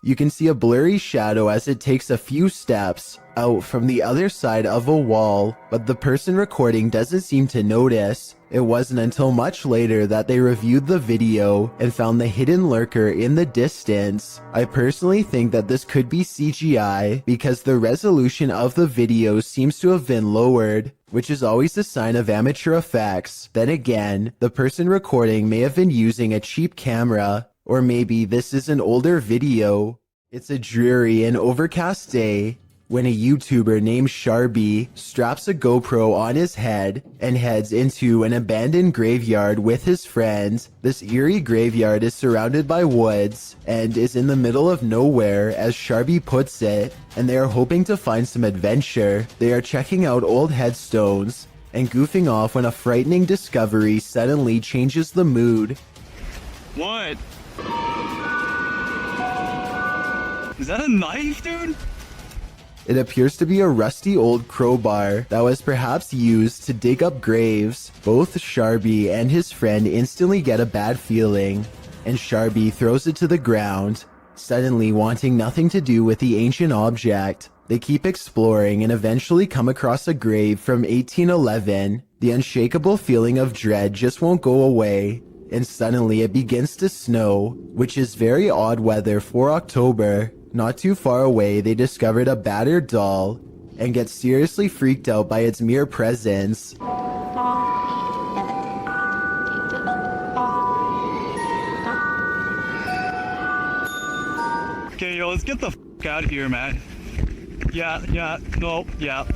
You can see a blurry shadow as it takes a few steps out from the other side of a wall, but the person recording doesn't seem to notice. It wasn't until much later that they reviewed the video and found the hidden lurker in the distance. I personally think that this could be CGI because the resolution of the video seems to have been lowered, which is always a sign of amateur effects. Then again, the person recording may have been using a cheap camera, or maybe this is an older video. It's a dreary and overcast day when a YouTuber named Sharby straps a GoPro on his head and heads into an abandoned graveyard with his friends. This eerie graveyard is surrounded by woods and is in the middle of nowhere, as Sharby puts it, and they are hoping to find some adventure. They are checking out old headstones and goofing off when a frightening discovery suddenly changes the mood. What? Is that a knife, dude? It appears to be a rusty old crowbar that was perhaps used to dig up graves. Both Sharby and his friend instantly get a bad feeling, and Sharby throws it to the ground, suddenly wanting nothing to do with the ancient object. They keep exploring and eventually come across a grave from 1811. The unshakable feeling of dread just won't go away, and suddenly it begins to snow, which is very odd weather for October. Not too far away, they discovered a battered doll and get seriously freaked out by its mere presence. Okay, yo, let's get the out of here, man. Yeah, no, yeah.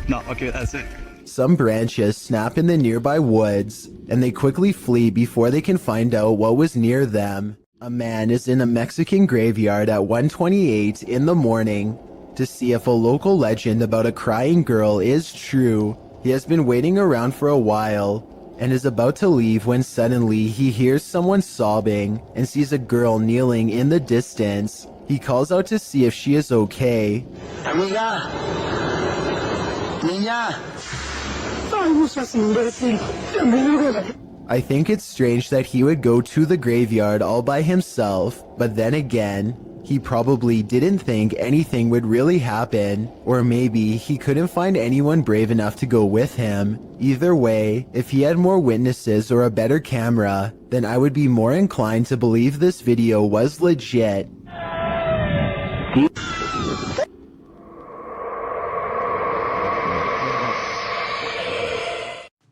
No, okay, that's it. Some branches snap in the nearby woods, and they quickly flee before they can find out what was near them. A man is in a Mexican graveyard at 1:28 in the morning to see if a local legend about a crying girl is true. He has been waiting around for a while and is about to leave when suddenly he hears someone sobbing and sees a girl kneeling in the distance. He calls out to see if she is okay. Niña. Niña. I think it's strange that he would go to the graveyard all by himself, but then again, he probably didn't think anything would really happen, or maybe he couldn't find anyone brave enough to go with him. Either way, if he had more witnesses or a better camera, then I would be more inclined to believe this video was legit.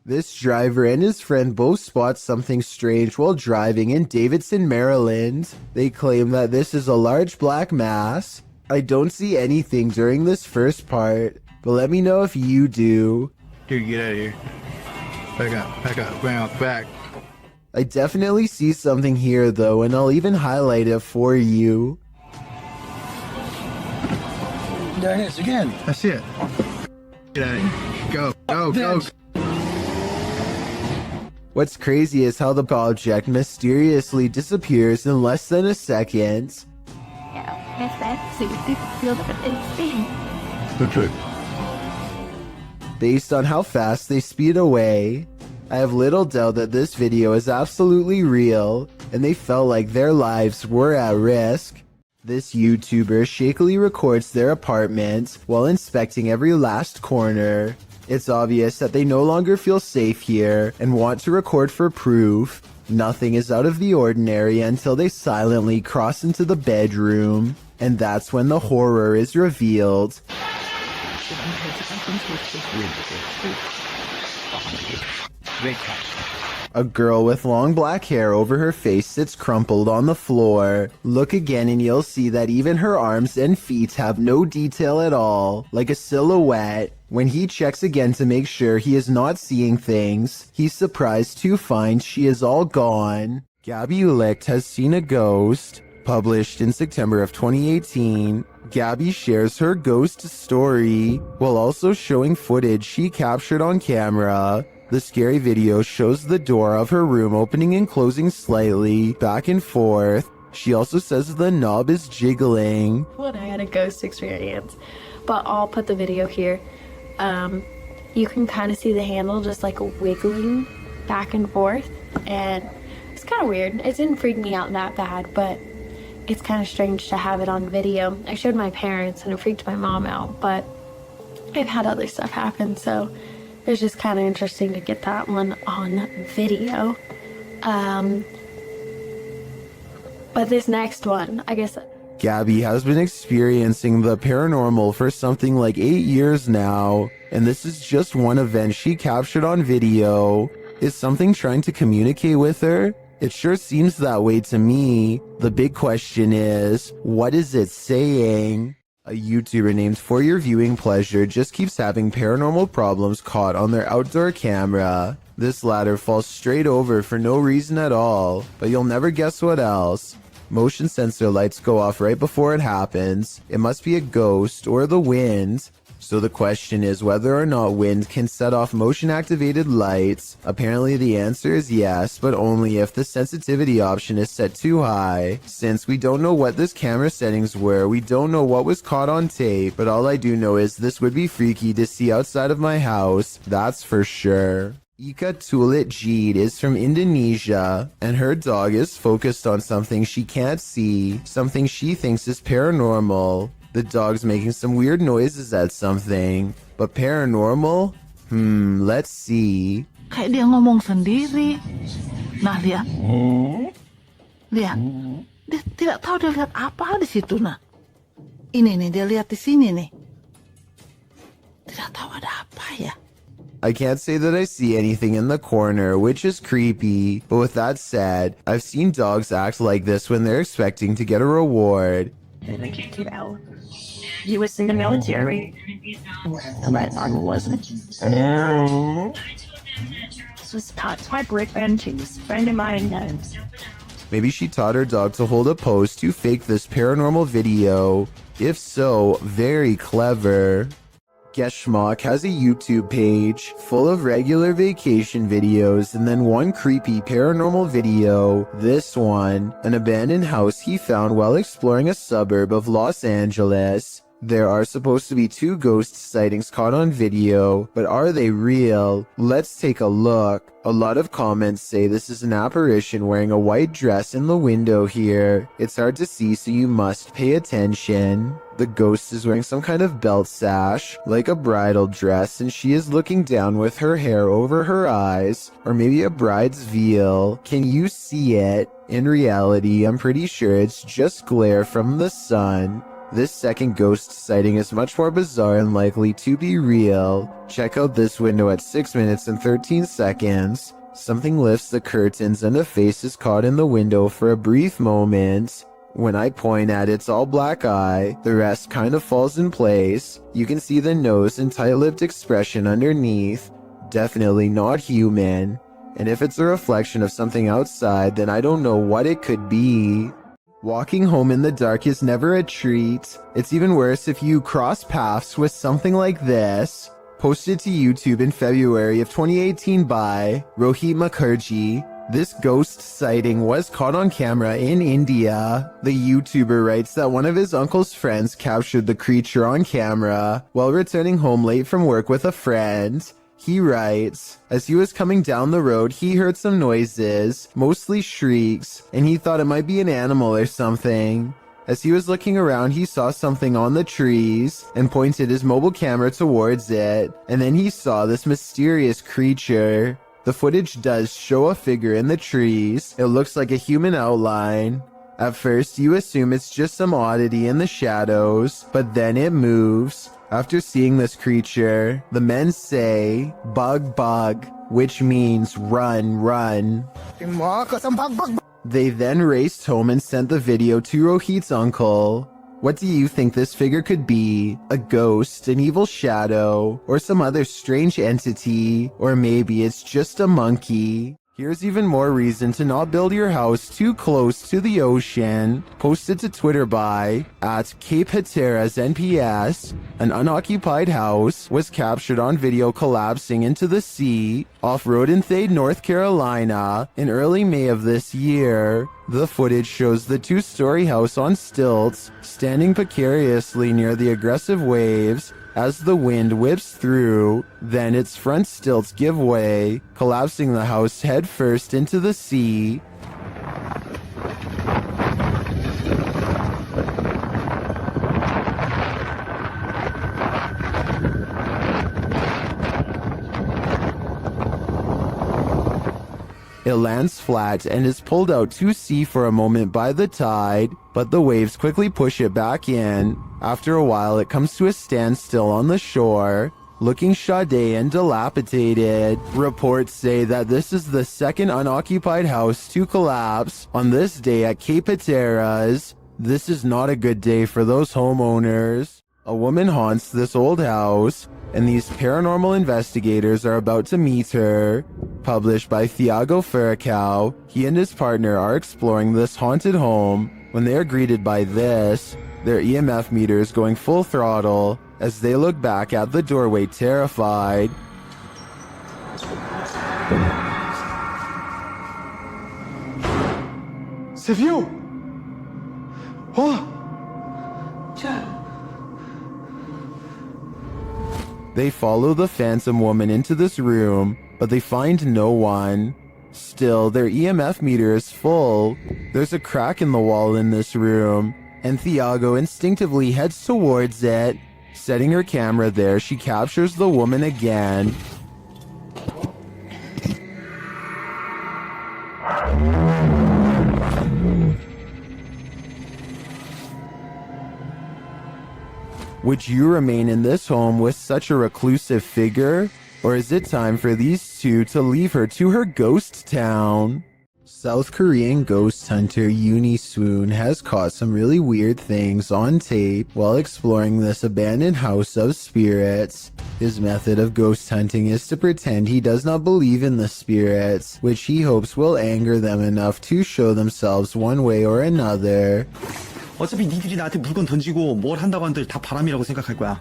This driver and his friend both spot something strange while driving in Davidson, Maryland. They claim that this is a large black mass. I don't see anything during this first part, but let me know if you do. Dude, get out of here. Back up, back. I definitely see something here though, and I'll even highlight it for you. There it is again. I see it. Get out of here. Go. What's crazy is how the object mysteriously disappears in less than a second. Based on how fast they speed away, I have little doubt that this video is absolutely real, and they felt like their lives were at risk. This YouTuber shakily records their apartment while inspecting every last corner. It's obvious that they no longer feel safe here and want to record for proof. Nothing is out of the ordinary until they silently cross into the bedroom, and that's when the horror is revealed. A girl with long black hair over her face sits crumpled on the floor. Look again and you'll see that even her arms and feet have no detail at all, like a silhouette. When he checks again to make sure he is not seeing things, he's surprised to find she is all gone. Gabby Licht has seen a ghost. Published in September of 2018, Gabby shares her ghost story while also showing footage she captured on camera. The scary video shows the door of her room opening and closing slightly, back and forth. She also says the knob is jiggling. When I had a ghost experience, but I'll put the video here. You can kind of see the handle just like wiggling back and forth, and it's kind of weird. It didn't freak me out that bad, but it's kind of strange to have it on video. I showed my parents and it freaked my mom out, but I've had other stuff happen, so it's just kind of interesting to get that one on video. But this next one, I guess... Gabby has been experiencing the paranormal for something like 8 years now, and this is just one event she captured on video. Is something trying to communicate with her? It sure seems that way to me. The big question is, what is it saying? A YouTuber named For Your Viewing Pleasure just keeps having paranormal problems caught on their outdoor camera. This ladder falls straight over for no reason at all, but you'll never guess what else. Motion sensor lights go off right before it happens. It must be a ghost or the wind. So the question is whether or not wind can set off motion activated lights. Apparently the answer is yes, but only if the sensitivity option is set too high. Since we don't know what this camera settings were, we don't know what was caught on tape, but all I do know is this would be freaky to see outside of my house, that's for sure. Ika Tulit Jeed is from Indonesia, and her dog is focused on something she can't see, something she thinks is paranormal. The dog's making some weird noises at something, but paranormal? Let's see. Kayak dia ngomong sendiri. Nah, lihat. Lihat. Dia tidak tahu dia lihat apa di situ, nah. Ini nih, dia lihat di sini nih. Tidak tahu ada apa ya. I can't say that I see anything in the corner, which is creepy, but with that said, I've seen dogs act like this when they're expecting to get a reward. Like, you know, he was in the military. My mom wasn't. This was taught to my boyfriend. She was a friend of mine. Maybe she taught her dog to hold a pose to fake this paranormal video. If so, very clever. Geschmack has a YouTube page full of regular vacation videos and then one creepy paranormal video. This one, an abandoned house he found while exploring a suburb of Los Angeles. There are supposed to be 2 ghost sightings caught on video, but are they real? Let's take a look. A lot of comments say this is an apparition wearing a white dress in the window here. It's hard to see, so you must pay attention. The ghost is wearing some kind of belt sash, like a bridal dress, and she is looking down with her hair over her eyes, or maybe a bride's veil. Can you see it? In reality, I'm pretty sure it's just glare from the sun. This second ghost sighting is much more bizarre and likely to be real. Check out this window at 6 minutes and 13 seconds. Something lifts the curtains and a face is caught in the window for a brief moment. When I point at its all black eye, the rest kind of falls in place. You can see the nose and tight-lipped expression underneath. Definitely not human. And if it's a reflection of something outside, then I don't know what it could be. Walking home in the dark is never a treat. It's even worse if you cross paths with something like this. Posted to YouTube in February of 2018 by Rohit Mukherjee. This ghost sighting was caught on camera in India. The YouTuber writes that one of his uncle's friends captured the creature on camera while returning home late from work with a friend. He writes, as he was coming down the road, he heard some noises, mostly shrieks, and he thought it might be an animal or something. As he was looking around, he saw something on the trees and pointed his mobile camera towards it, and then he saw this mysterious creature. The footage does show a figure in the trees. It looks like a human outline. At first, you assume it's just some oddity in the shadows, but then it moves. After seeing this creature, the men say, bug bug, which means run, run. They then raced home and sent the video to Rohit's uncle. What do you think this figure could be? A ghost, an evil shadow, or some other strange entity? Or maybe it's just a monkey? Here's even more reason to not build your house too close to the ocean. Posted to Twitter by @Cape Hatteras NPS, an unoccupied house was captured on video collapsing into the sea off Rodenthade, North Carolina in early May of this year. The footage shows the 2-story house on stilts, standing precariously near the aggressive waves as the wind whips through. Then its front stilts give way, collapsing the house head first into the sea. It lands flat and is pulled out to sea for a moment by the tide, but the waves quickly push it back in. After a while, it comes to a standstill on the shore, looking shoddy and dilapidated. Reports say that this is the second unoccupied house to collapse on this day at Cape Hatteras. This is not a good day for those homeowners. A woman haunts this old house, and these paranormal investigators are about to meet her. Published by Thiago Furacao, he and his partner are exploring this haunted home when they are greeted by this, their EMF meters going full throttle as they look back at the doorway terrified. C'est vieux! Oh! They follow the phantom woman into this room, but they find no one. Still, their EMF meter is full. There's a crack in the wall in this room, and Thiago instinctively heads towards it. Setting her camera there, she captures the woman again. Would you remain in this home with such a reclusive figure? Or is it time for these two to leave her to her ghost town? South Korean ghost hunter Uni Swoon has caught some really weird things on tape while exploring this abandoned house of spirits. His method of ghost hunting is to pretend he does not believe in the spirits, which he hopes will anger them enough to show themselves one way or another. 어차피 니들이 나한테 물건 던지고 뭘 한다고 한들 다 바람이라고 생각할 거야.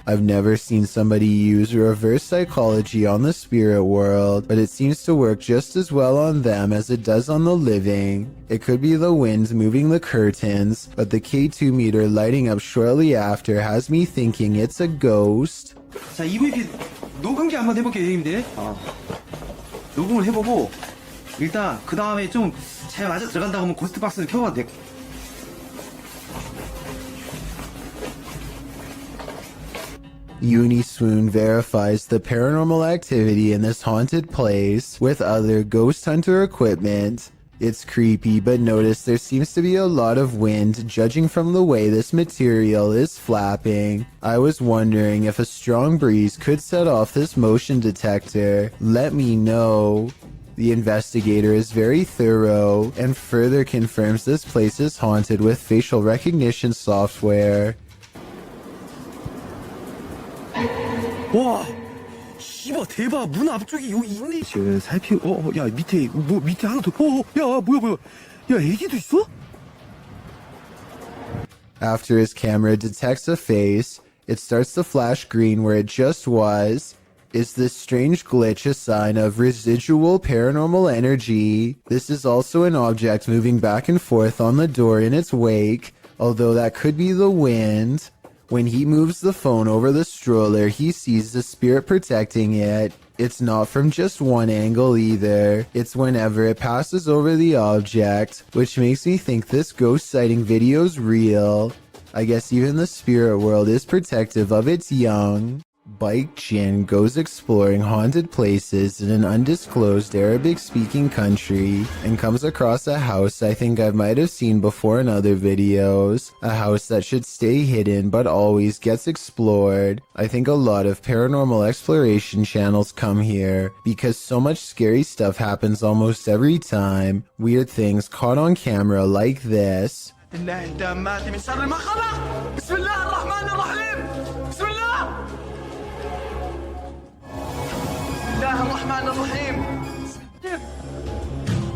I've never seen somebody use reverse psychology on the spirit world, but it seems to work just as well on them as it does on the living. It could be the wind moving the curtains, but the K2 meter lighting up shortly after has me thinking it's a ghost. 자, EVP 녹음기 한번 해볼게요, 형님들. 녹음을 해보고 일단 그 다음에 좀 잘 맞아 들어간다고 하면 고스트 박스를 켜봐도 돼. Uni Swoon verifies the paranormal activity in this haunted place with other ghost hunter equipment. It's creepy, but notice there seems to be a lot of wind judging from the way this material is flapping. I was wondering if a strong breeze could set off this motion detector. Let me know. The investigator is very thorough and further confirms this place is haunted with facial recognition software. 와, 씨발 대박. 문 앞쪽에 여기 있네. 지금 살피고 야 밑에 뭐 밑에 하나 더. 야 뭐야. 야 애기도 있어? After his camera detects a face, it starts to flash green where it just was. Is this strange glitch a sign of residual paranormal energy? This is also an object moving back and forth on the door in its wake, although that could be the wind. When he moves the phone over the stroller, he sees the spirit protecting it. It's not from just one angle either. It's whenever it passes over the object, which makes me think this ghost sighting video's real. I guess even the spirit world is protective of its young. Bike Jin goes exploring haunted places in an undisclosed Arabic-speaking country and comes across a house I think I might have seen before in other videos. A house that should stay hidden but always gets explored. I think a lot of paranormal exploration channels come here because so much scary stuff happens almost every time. Weird things caught on camera like this. الله الرحمن الرحيم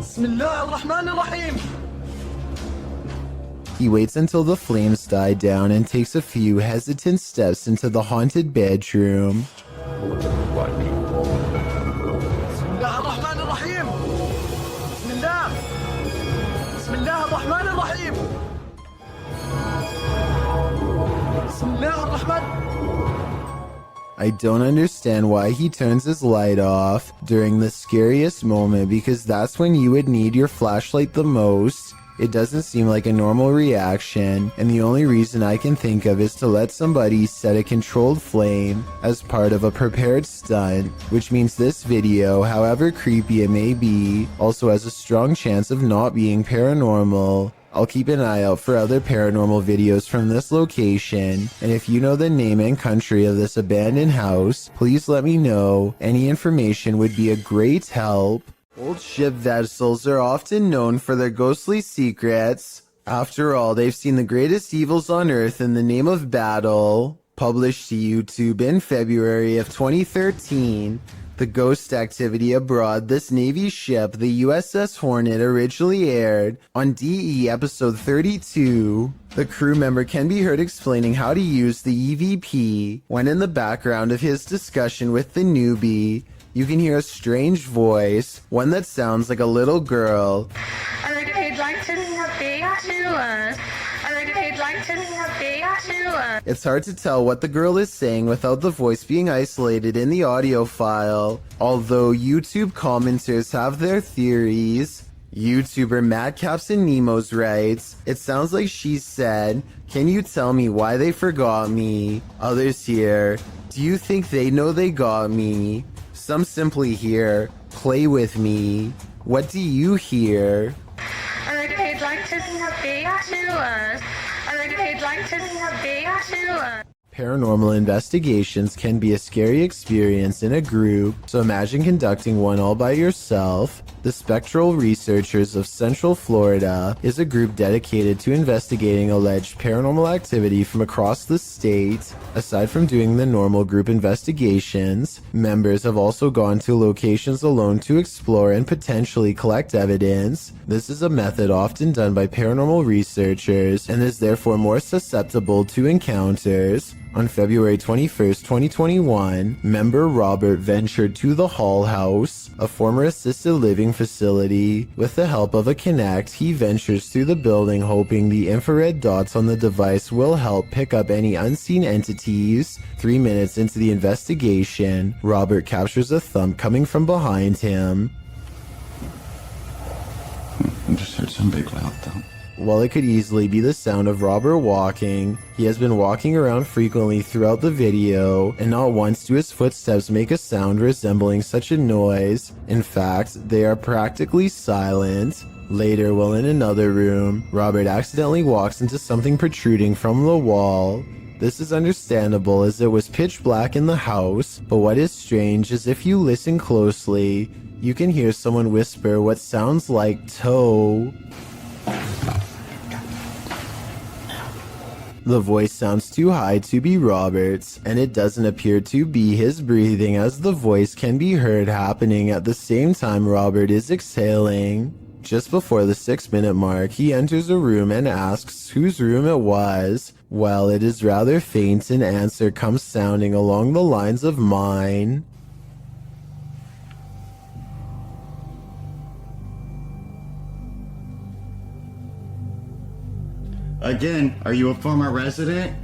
بسم الله الرحمن الرحيم. He waits until the flames die down and takes a few hesitant steps into the haunted bedroom. بسم الله الرحمن الرحيم. بسم الله. بسم الله الرحمن الرحيم. بسم الله الرحمن. I don't understand why he turns his light off during the scariest moment because that's when you would need your flashlight the most. It doesn't seem like a normal reaction, and the only reason I can think of is to let somebody set a controlled flame as part of a prepared stunt, which means this video, however creepy it may be, also has a strong chance of not being paranormal. I'll keep an eye out for other paranormal videos from this location, and if you know the name and country of this abandoned house, please let me know. Any information would be a great help. Old ship vessels are often known for their ghostly secrets. After all, they've seen the greatest evils on Earth in the name of battle. Published to YouTube in February of 2013, the ghost activity aboard this Navy ship, the USS Hornet, originally aired on DE episode 32. The crew member can be heard explaining how to use the EVP. When in the background of his discussion with the newbie, you can hear a strange voice, one that sounds like a little girl. It's hard to tell what the girl is saying without the voice being isolated in the audio file, although YouTube commenters have their theories. YouTuber Madcaps and Nemos writes, "It sounds like she said, 'Can you tell me why they forgot me?' Others here, 'Do you think they know they got me?' Some simply hear, 'Play with me.' What do you hear?" Paranormal investigations can be a scary experience in a group, so imagine conducting one all by yourself. The Spectral Researchers of Central Florida is a group dedicated to investigating alleged paranormal activity from across the state. Aside from doing the normal group investigations, members have also gone to locations alone to explore and potentially collect evidence. This is a method often done by paranormal researchers and is therefore more susceptible to encounters. On February 21st, 2021, member Robert ventured to the Hall House, a former assisted living facility. With the help of a Kinect, he ventures through the building hoping the infrared dots on the device will help pick up any unseen entities. 3 minutes into the investigation, Robert captures a thump coming from behind him. I just heard some big loud thump. While it could easily be the sound of Robert walking, he has been walking around frequently throughout the video, and not once do his footsteps make a sound resembling such a noise. In fact, they are practically silent. Later, while in another room, Robert accidentally walks into something protruding from the wall. This is understandable as it was pitch black in the house, but what is strange is if you listen closely, you can hear someone whisper what sounds like toe. The voice sounds too high to be Robert's, and it doesn't appear to be his breathing as the voice can be heard happening at the same time Robert is exhaling. Just before the 6-minute mark, he enters a room and asks whose room it was. Well, it is rather faint, an answer comes sounding along the lines of mine. Again, are you a former resident?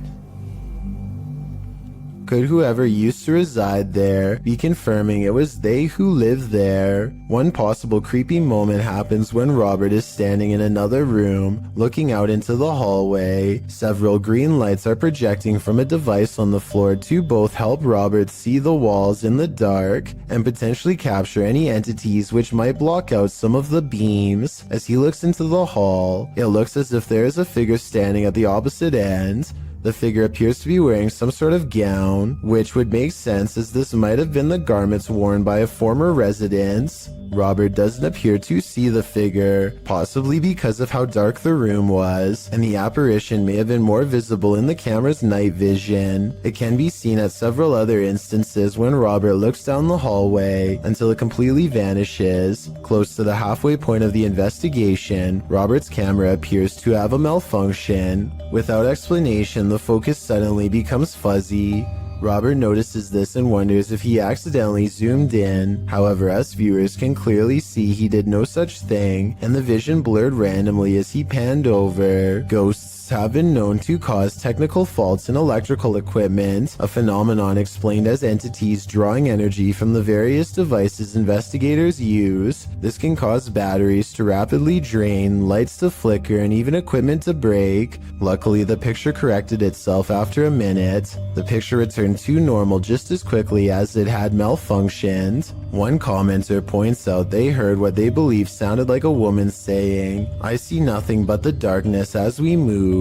Could whoever used to reside there be confirming it was they who lived there? One possible creepy moment happens when Robert is standing in another room, looking out into the hallway. Several green lights are projecting from a device on the floor to both help Robert see the walls in the dark and potentially capture any entities which might block out some of the beams. As he looks into the hall, it looks as if there is a figure standing at the opposite end. The figure appears to be wearing some sort of gown, which would make sense as this might have been the garments worn by a former resident. Robert doesn't appear to see the figure, possibly because of how dark the room was, and the apparition may have been more visible in the camera's night vision. It can be seen at several other instances when Robert looks down the hallway until it completely vanishes. Close to the halfway point of the investigation, Robert's camera appears to have a malfunction. Without explanation, the focus suddenly becomes fuzzy. Robert notices this and wonders if he accidentally zoomed in. However, us viewers can clearly see he did no such thing, and the vision blurred randomly as he panned over. Ghosts have been known to cause technical faults in electrical equipment, a phenomenon explained as entities drawing energy from the various devices investigators use. This can cause batteries to rapidly drain, lights to flicker, and even equipment to break. Luckily, the picture corrected itself after a minute. The picture returned to normal just as quickly as it had malfunctioned. One commenter points out they heard what they believe sounded like a woman saying, "I see nothing but the darkness as we move."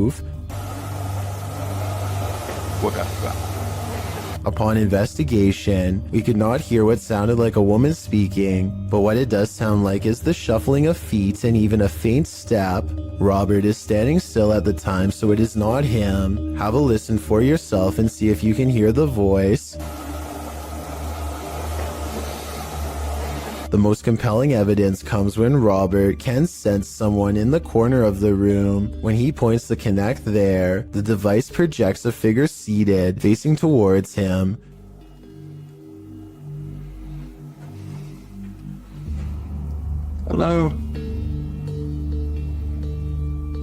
Upon investigation, we could not hear what sounded like a woman speaking, but what it does sound like is the shuffling of feet and even a faint step. Robert is standing still at the time, so it is not him. Have a listen for yourself and see if you can hear the voice. The most compelling evidence comes when Robert can sense someone in the corner of the room. When he points the Kinect there, the device projects a figure seated, facing towards him. Hello?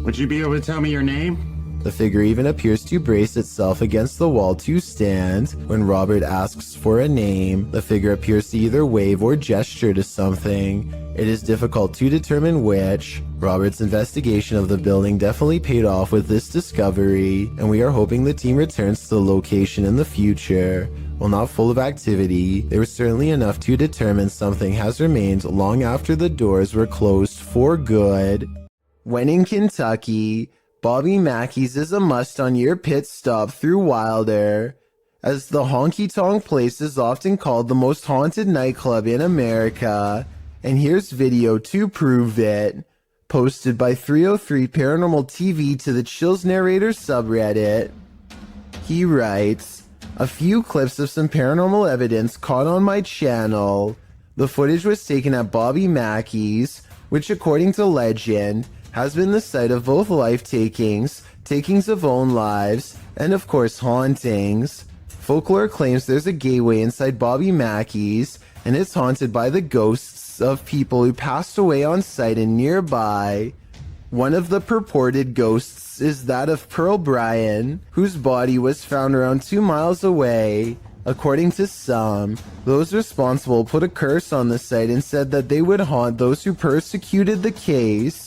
Would you be able to tell me your name? The figure even appears to brace itself against the wall to stand. When Robert asks for a name, the figure appears to either wave or gesture to something. It is difficult to determine which. Robert's investigation of the building definitely paid off with this discovery, and we are hoping the team returns to the location in the future. While not full of activity, there was certainly enough to determine something has remained long after the doors were closed for good. When in Kentucky, Bobby Mackey's is a must on your pit stop through Wilder, as the honky tonk place is often called the most haunted nightclub in America, and here's video to prove it, posted by 303 Paranormal TV to the Chills Narrator subreddit. He writes, a few clips of some paranormal evidence caught on my channel. The footage was taken at Bobby Mackey's, which according to legend, has been the site of both life-takings, takings of own lives, and of course hauntings. Folklore claims there's a gateway inside Bobby Mackey's, and it's haunted by the ghosts of people who passed away on site and nearby. One of the purported ghosts is that of Pearl Bryan, whose body was found around 2 miles away. According to some, those responsible put a curse on the site and said that they would haunt those who persecuted the case.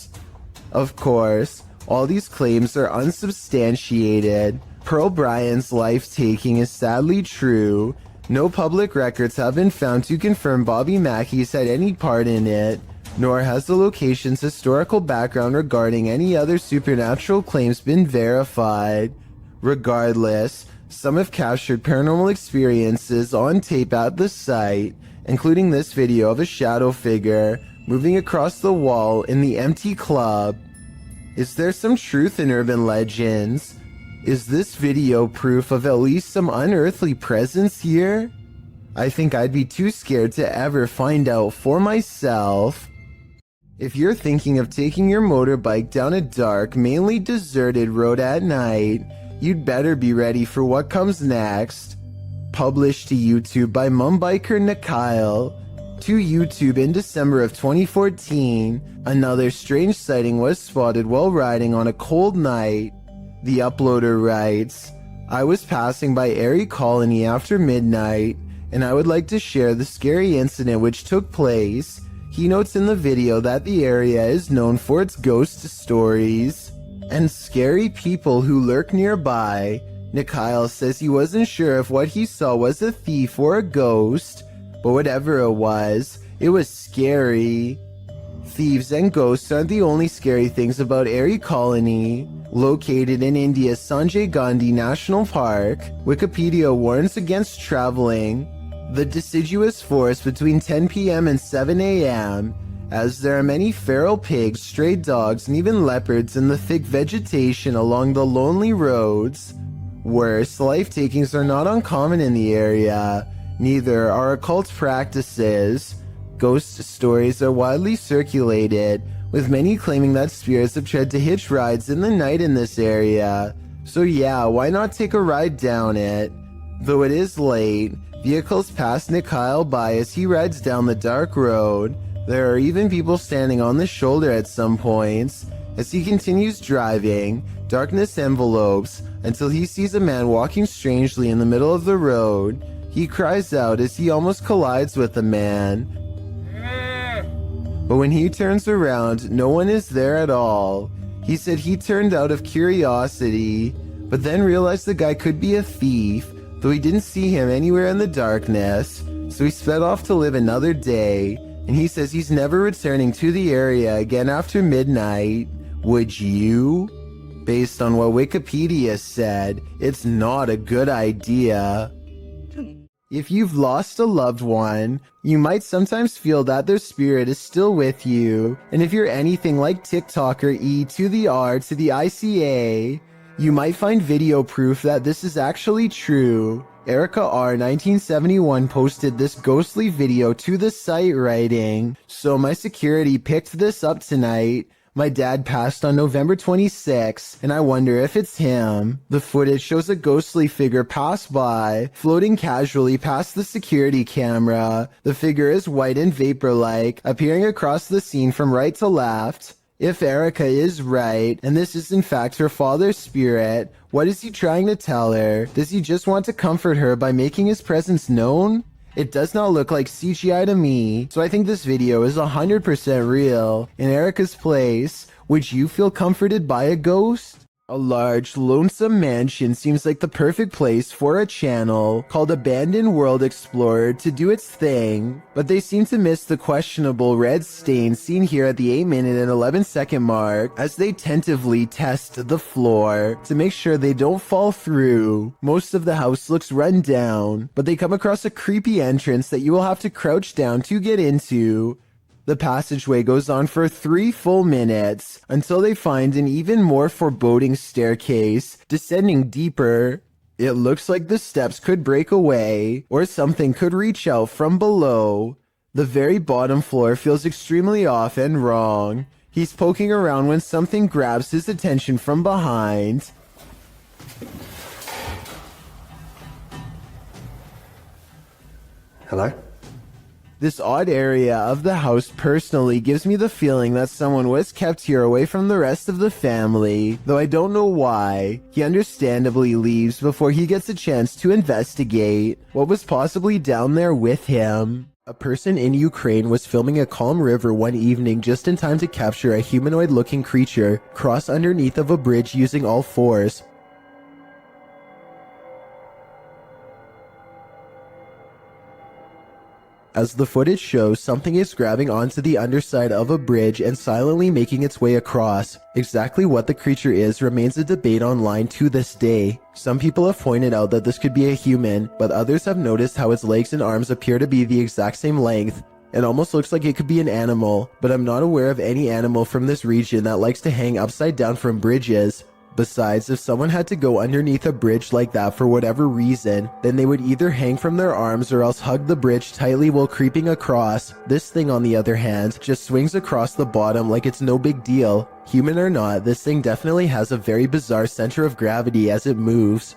Of course, all these claims are unsubstantiated. Pearl Bryan's life-taking is sadly true. No public records have been found to confirm Bobby Mackey's had any part in it, nor has the location's historical background regarding any other supernatural claims been verified. Regardless, some have captured paranormal experiences on tape at the site, including this video of a shadow figure moving across the wall in the empty club. Is there some truth in urban legends? Is this video proof of at least some unearthly presence here? I think I'd be too scared to ever find out for myself. If you're thinking of taking your motorbike down a dark, mainly deserted road at night, you'd better be ready for what comes next. Published to YouTube by Mumbiker Nikyle. To YouTube in December of 2014, another strange sighting was spotted while riding on a cold night. The uploader writes, I was passing by Erie Colony after midnight, and I would like to share the scary incident which took place. He notes in the video that the area is known for its ghost stories and scary people who lurk nearby. Nikyle says he wasn't sure if what he saw was a thief or a ghost, but whatever it was scary. Thieves and ghosts aren't the only scary things about Erie Colony. Located in India's Sanjay Gandhi National Park, Wikipedia warns against traveling the deciduous forest between 10 p.m. and 7 a.m., as there are many feral pigs, stray dogs, and even leopards in the thick vegetation along the lonely roads. Worse, life-takings are not uncommon in the area. Neither are occult practices. Ghost stories are widely circulated, with many claiming that spirits have tried to hitch rides in the night in this area. So yeah, why not take a ride down it? Though it is late, vehicles pass Nikyle by as he rides down the dark road. There are even people standing on the shoulder at some points. As he continues driving, darkness envelopes until he sees a man walking strangely in the middle of the road. He cries out as he almost collides with the man. But when he turns around, no one is there at all. He said he turned out of curiosity, but then realized the guy could be a thief, though he didn't see him anywhere in the darkness, so he sped off to live another day, and he says he's never returning to the area again after midnight. Would you? Based on what Wikipedia said, it's not a good idea. If you've lost a loved one, you might sometimes feel that their spirit is still with you, and if you're anything like TikToker E to the R to the ICA, you might find video proof that this is actually true. Erica R 1971 posted this ghostly video to the site writing, so my security picked this up tonight. My dad passed on November 26, and I wonder if it's him. The footage shows a ghostly figure pass by, floating casually past the security camera. The figure is white and vapor-like, appearing across the scene from right to left. If Erica is right, and this is in fact her father's spirit, what is he trying to tell her? Does he just want to comfort her by making his presence known? It does not look like CGI to me, so I think this video is 100% real. In Erica's place, would you feel comforted by a ghost? A large, lonesome mansion seems like the perfect place for a channel called Abandoned World Explorer to do its thing, but they seem to miss the questionable red stain seen here at the 8-minute and 11-second mark as they tentatively test the floor to make sure they don't fall through. Most of the house looks run down, but they come across a creepy entrance that you will have to crouch down to get into. The passageway goes on for 3 full minutes until they find an even more foreboding staircase descending deeper. It looks like the steps could break away or something could reach out from below. The very bottom floor feels extremely off and wrong. He's poking around when something grabs his attention from behind. Hello? This odd area of the house personally gives me the feeling that someone was kept here away from the rest of the family, though I don't know why. He understandably leaves before he gets a chance to investigate what was possibly down there with him. A person in Ukraine was filming a calm river one evening just in time to capture a humanoid-looking creature cross underneath of a bridge using all fours. As the footage shows, something is grabbing onto the underside of a bridge and silently making its way across. Exactly what the creature is remains a debate online to this day. Some people have pointed out that this could be a human, but others have noticed how its legs and arms appear to be the exact same length. It almost looks like it could be an animal, but I'm not aware of any animal from this region that likes to hang upside down from bridges. Besides, if someone had to go underneath a bridge like that for whatever reason, then they would either hang from their arms or else hug the bridge tightly while creeping across. This thing, on the other hand, just swings across the bottom like it's no big deal. Human or not, this thing definitely has a very bizarre center of gravity as it moves.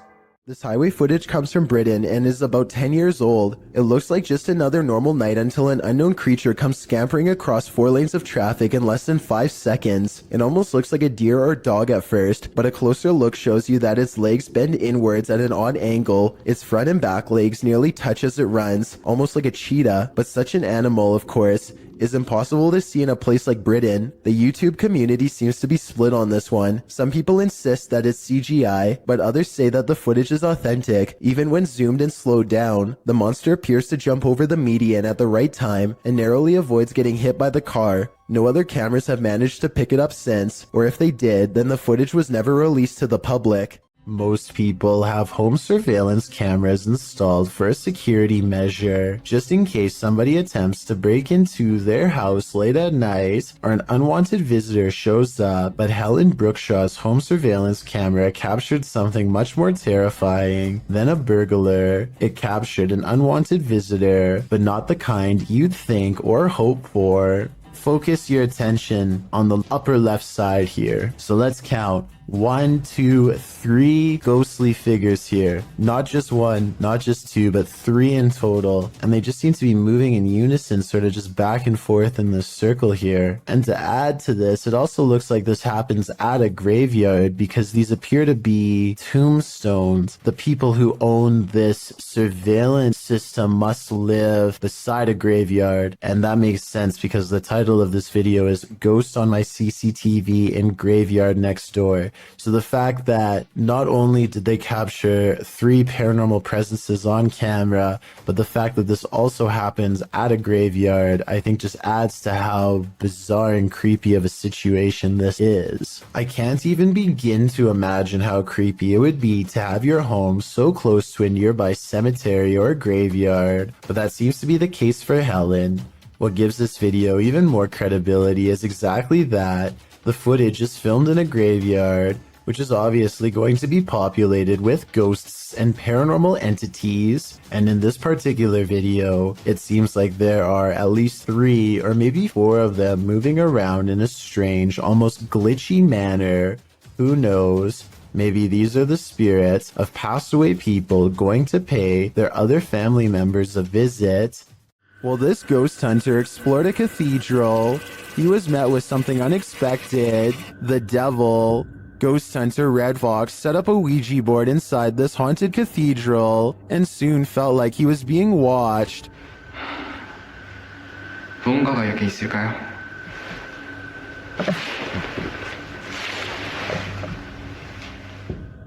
This highway footage comes from Britain and is about 10 years old. It looks like just another normal night until an unknown creature comes scampering across 4 lanes of traffic in less than 5 seconds. It almost looks like a deer or dog at first, but a closer look shows you that its legs bend inwards at an odd angle. Its front and back legs nearly touch as it runs, almost like a cheetah, but such an animal, of course, is impossible to see in a place like Britain. The YouTube community seems to be split on this one. Some people insist that it's CGI, but others say that the footage is authentic. Even when zoomed and slowed down, the monster appears to jump over the median at the right time and narrowly avoids getting hit by the car. No other cameras have managed to pick it up since, or if they did, then the footage was never released to the public. Most people have home surveillance cameras installed for a security measure, just in case somebody attempts to break into their house late at night or an unwanted visitor shows up. But Helen Brookshaw's home surveillance camera captured something much more terrifying than a burglar. It captured an unwanted visitor, but not the kind you'd think or hope for. Focus your attention on the upper left side here. So let's count. 1, 2, 3 ghostly figures here. Not just 1, not just 2, but 3 in total. And they just seem to be moving in unison, sort of just back and forth in this circle here. And to add to this, it also looks like this happens at a graveyard because these appear to be tombstones. The people who own this surveillance system must live beside a graveyard. And that makes sense because the title of this video is Ghost on My CCTV in Graveyard Next Door. So the fact that not only did they capture 3 paranormal presences on camera, but the fact that this also happens at a graveyard, I think just adds to how bizarre and creepy of a situation this is. I can't even begin to imagine how creepy it would be to have your home so close to a nearby cemetery or graveyard, but that seems to be the case for Helen. What gives this video even more credibility is exactly that. The footage is filmed in a graveyard, which is obviously going to be populated with ghosts and paranormal entities. And in this particular video, it seems like there are at least 3 or maybe 4 of them moving around in a strange, almost glitchy manner. Who knows? Maybe these are the spirits of passed away people going to pay their other family members a visit. Well, this ghost hunter explored a cathedral. He was met with something unexpected. The devil. Ghost hunter Red Fox set up a Ouija board inside this haunted cathedral and soon felt like he was being watched. 뭔가가 여기 있을까요?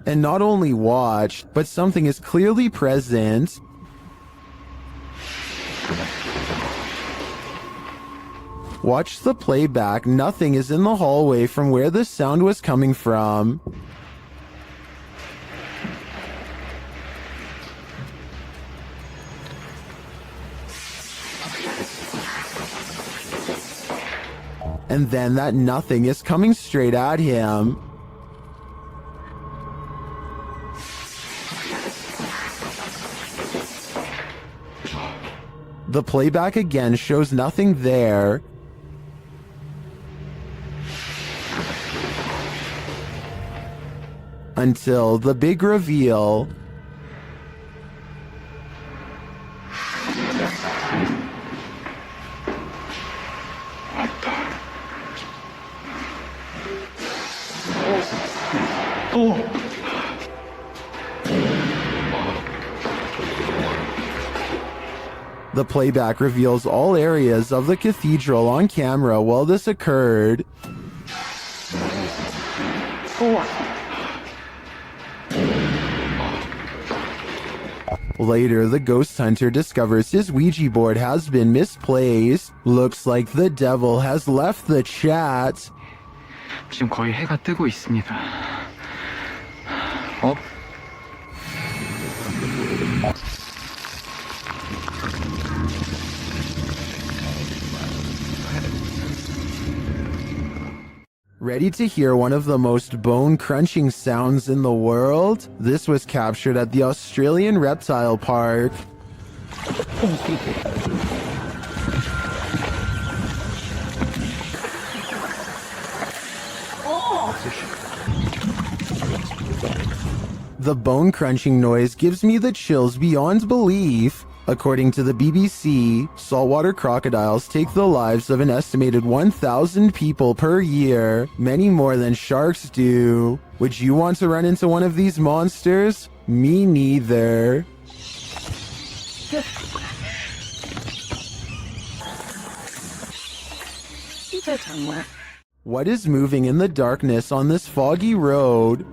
And not only watched, but something is clearly present. Watch the playback. Nothing is in the hallway from where the sound was coming from. And then that nothing is coming straight at him. The playback again shows nothing there. Until the big reveal. The playback reveals all areas of the cathedral on camera while this occurred. Later, the ghost hunter discovers his Ouija board has been misplaced. Looks like the devil has left the chat. 지금 거의 해가 뜨고 있습니다. Ready to hear one of the most bone-crunching sounds in the world? This was captured at the Australian Reptile Park. The bone-crunching noise gives me the chills beyond belief. According to the BBC, saltwater crocodiles take the lives of an estimated 1,000 people per year, many more than sharks do. Would you want to run into one of these monsters? Me neither. What is moving in the darkness on this foggy road?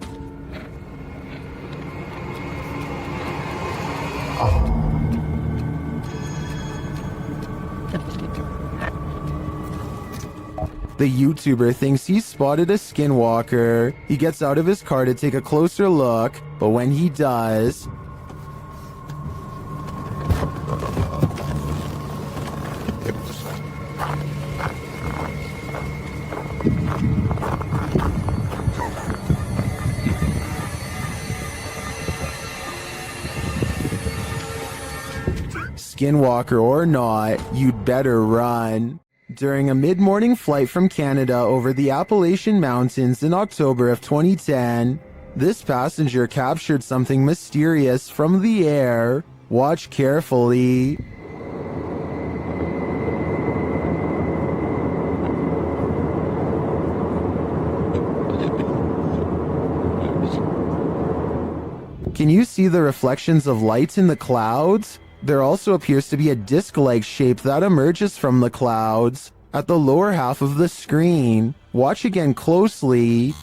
The YouTuber thinks he spotted a skinwalker. He gets out of his car to take a closer look, but when he does, skinwalker or not, you'd better run. During a mid-morning flight from Canada over the Appalachian Mountains in October of 2010, this passenger captured something mysterious from the air. Watch carefully. Can you see the reflections of light in the clouds? There also appears to be a disc-like shape that emerges from the clouds at the lower half of the screen. Watch again closely.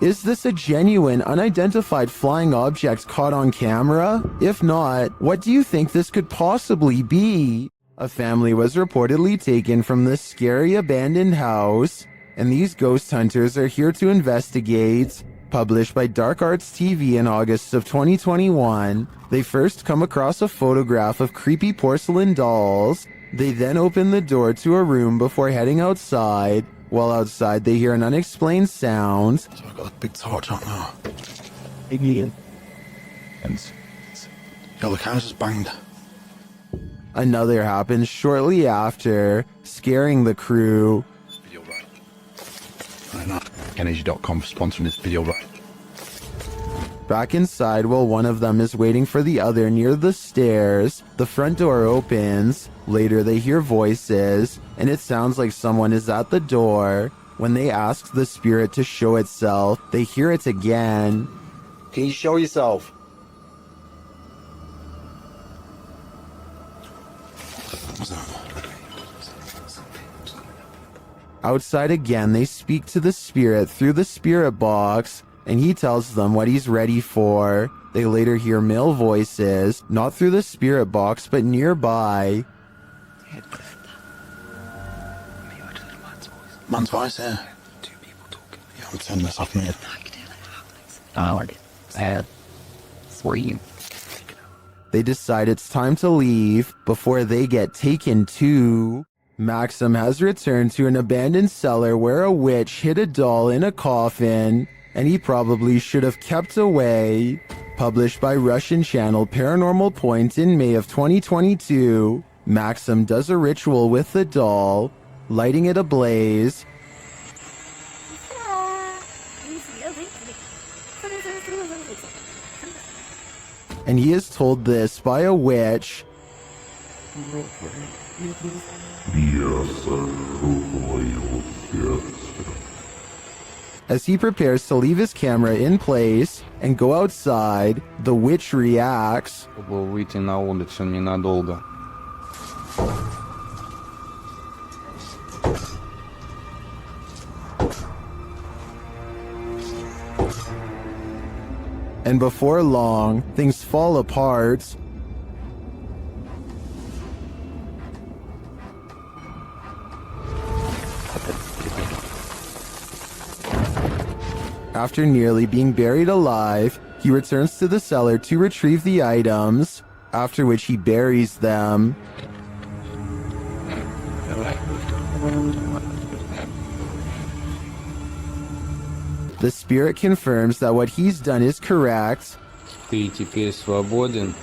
Is this a genuine, unidentified flying object caught on camera? If not, what do you think this could possibly be? A family was reportedly taken from this scary abandoned house, and these ghost hunters are here to investigate. Published by Dark Arts TV in August of 2021, they first come across a photograph of creepy porcelain dolls. They then open the door to a room before heading outside. While outside, they hear an unexplained sound. So I got a big torch on now. Alien. Yo, the house is banged. Another happens shortly after, scaring the crew. Energy.com for sponsoring this video, right? Back inside, while one of them is waiting for the other near the stairs, the front door opens. Later, they hear voices, and it sounds like someone is at the door. When they ask the spirit to show itself, they hear it again. Can you show yourself? Outside again, they speak to the spirit through the spirit box, and he tells them what he's ready for. They later hear male voices, not through the spirit box, but nearby. Man's voice, yeah. Two people talking. Yeah, I'm turning this off, mate. I like it. Bad. For you. They decide it's time to leave before they get taken to. Maxim has returned to an abandoned cellar where a witch hid a doll in a coffin, and he probably should have kept away. Published by Russian channel Paranormal Point in May of 2022, Maxim does a ritual with the doll, lighting it ablaze. And he is told this by a witch. As he prepares to leave his camera in place and go outside, the witch reacts. Выйти на улицу ненадолго. And before long, things fall apart. After nearly being buried alive, he returns to the cellar to retrieve the items, after which he buries them. The spirit confirms that what he's done is correct. Ты теперь свободен.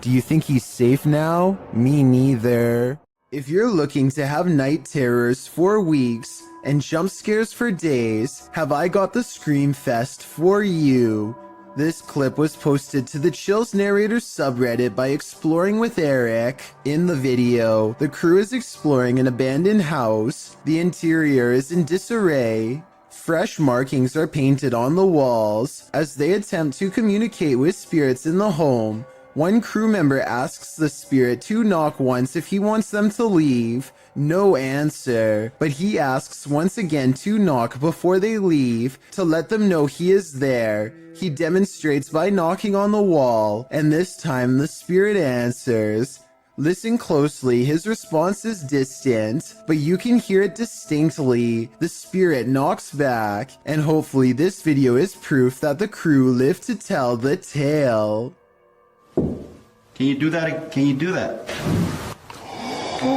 Do you think he's safe now? Me neither. If you're looking to have night terrors for weeks and jump scares for days, have I got the Scream Fest for you. This clip was posted to the Chills Narrator subreddit by Exploring with Eric. In the video, the crew is exploring an abandoned house. The interior is in disarray. Fresh markings are painted on the walls. As they attempt to communicate with spirits in the home, one crew member asks the spirit to knock once if he wants them to leave. No answer, but he asks once again to knock before they leave to let them know he is there. He demonstrates by knocking on the wall, and this time the spirit answers. Listen closely, his response is distant, but you can hear it distinctly. The spirit knocks back, and hopefully this video is proof that the crew lived to tell the tale. Can you do that? Can you do that?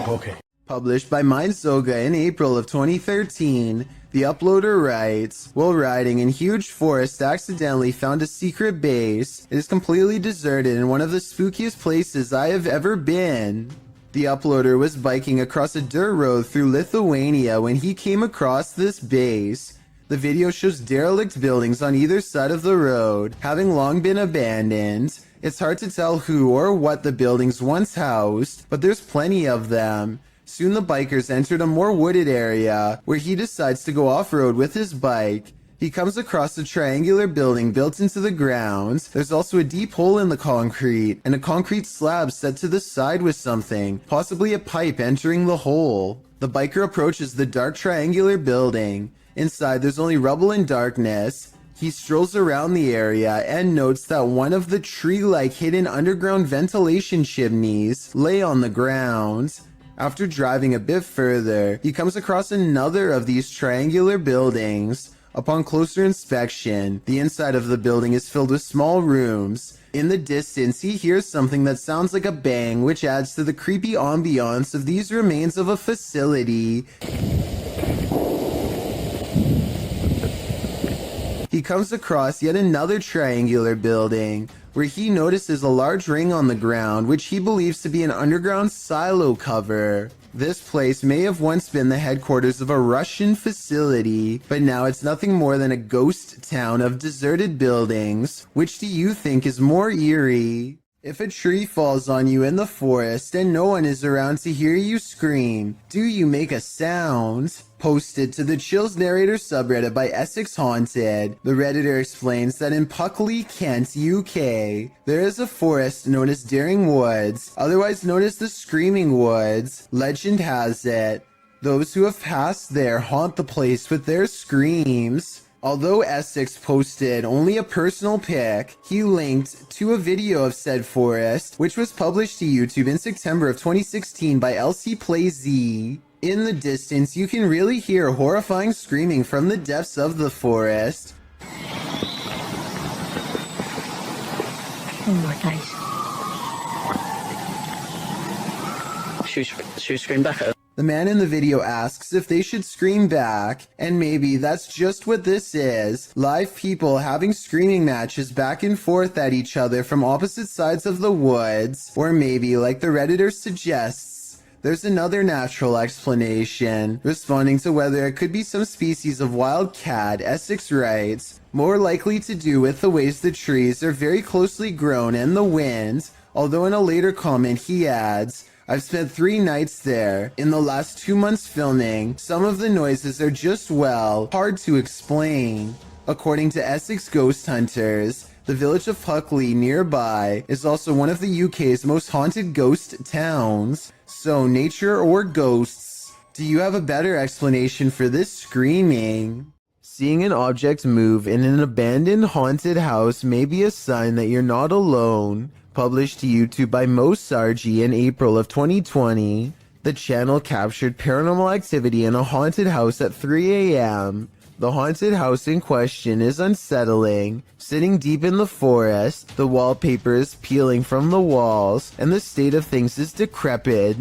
Okay. Published by Mindzoga in April of 2013, the uploader writes, while riding in huge forest, accidentally found a secret base. It is completely deserted in one of the spookiest places I have ever been. The uploader was biking across a dirt road through Lithuania when he came across this base. The video shows derelict buildings on either side of the road, having long been abandoned. It's hard to tell who or what the buildings once housed, but there's plenty of them. Soon the bikers entered a more wooded area, where he decides to go off-road with his bike. He comes across a triangular building built into the ground. There's also a deep hole in the concrete, and a concrete slab set to the side with something, possibly a pipe entering the hole. The biker approaches the dark triangular building. Inside there's only rubble and darkness. He strolls around the area and notes that one of the tree-like hidden underground ventilation chimneys lay on the ground. After driving a bit further, he comes across another of these triangular buildings. Upon closer inspection, the inside of the building is filled with small rooms. In the distance, he hears something that sounds like a bang, which adds to the creepy ambiance of these remains of a facility. He comes across yet another triangular building, where he notices a large ring on the ground, which he believes to be an underground silo cover. This place may have once been the headquarters of a Russian facility, but now it's nothing more than a ghost town of deserted buildings. Which do you think is more eerie? If a tree falls on you in the forest and no one is around to hear you scream, do you make a sound? Posted to the Chills Narrator subreddit by Essex Haunted, the Redditor explains that in Puckley, Kent, UK, there is a forest known as Daring Woods, otherwise known as the Screaming Woods. Legend has it, those who have passed there haunt the place with their screams. Although Essex posted only a personal pic, he linked to a video of said forest, which was published to YouTube in September of 2016 by LC Play Z. In the distance, you can really hear horrifying screaming from the depths of the forest. Oh my gosh. Should we scream back at her? The man in the video asks if they should scream back, and maybe that's just what this is. Live people having screaming matches back and forth at each other from opposite sides of the woods. Or maybe, like the Redditor suggests, there's another natural explanation. Responding to whether it could be some species of wild cat, Essex writes, more likely to do with the ways the trees are very closely grown and the wind, although in a later comment he adds, I've spent 3 nights there. In the last 2 months filming, some of the noises are just, well, hard to explain. According to Essex Ghost Hunters, the village of Puckley nearby is also one of the UK's most haunted ghost towns. So, nature or ghosts, do you have a better explanation for this screaming? Seeing an object move in an abandoned haunted house may be a sign that you're not alone. Published to YouTube by Mo Sargi in April of 2020, the channel captured paranormal activity in a haunted house at 3 a.m. The haunted house in question is unsettling. Sitting deep in the forest, the wallpaper is peeling from the walls, and the state of things is decrepit.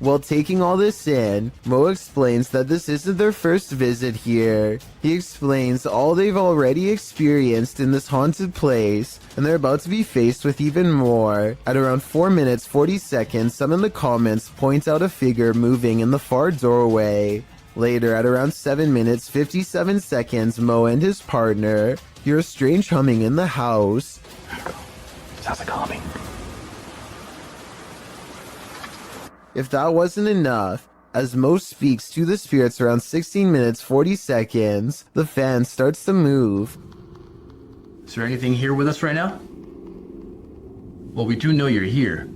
While taking all this in, Mo explains that this isn't their first visit here. He explains all they've already experienced in this haunted place, and they're about to be faced with even more. At around 4 minutes 40 seconds, some in the comments point out a figure moving in the far doorway. Later, at around 7 minutes 57 seconds, Mo and his partner hear a strange humming in the house. Sounds like humming. If that wasn't enough, as Mo speaks to the spirits around 16 minutes 40 seconds, the fan starts to move. Is there anything here with us right now? Well, we do know you're here.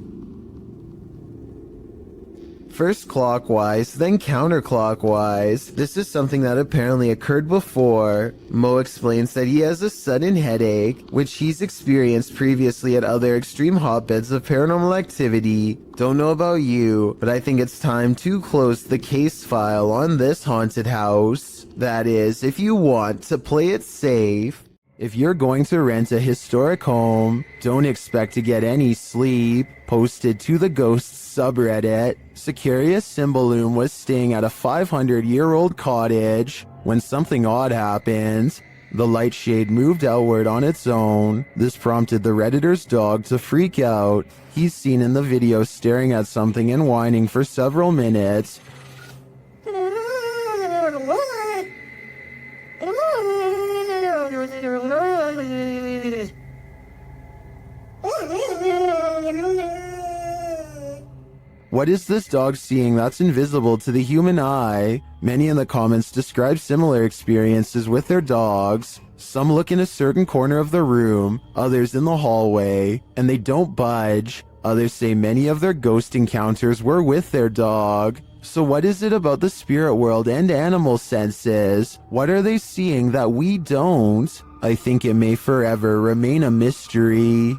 First clockwise, then counterclockwise. This is something that apparently occurred before. Mo explains that he has a sudden headache, which he's experienced previously at other extreme hotbeds of paranormal activity. Don't know about you, but I think it's time to close the case file on this haunted house. That is, if you want to play it safe. If you're going to rent a historic home, don't expect to get any sleep. Posted to the Ghosts subreddit, Securius Cymbalum was staying at a 500-year-old cottage when something odd happened. The light shade moved outward on its own. This prompted the Redditor's dog to freak out. He's seen in the video staring at something and whining for several minutes. What is this dog seeing that's invisible to the human eye? Many in the comments describe similar experiences with their dogs. Some look in a certain corner of the room, others in the hallway, and they don't budge. Others say many of their ghost encounters were with their dog. So what is it about the spirit world and animal senses? What are they seeing that we don't? I think it may forever remain a mystery.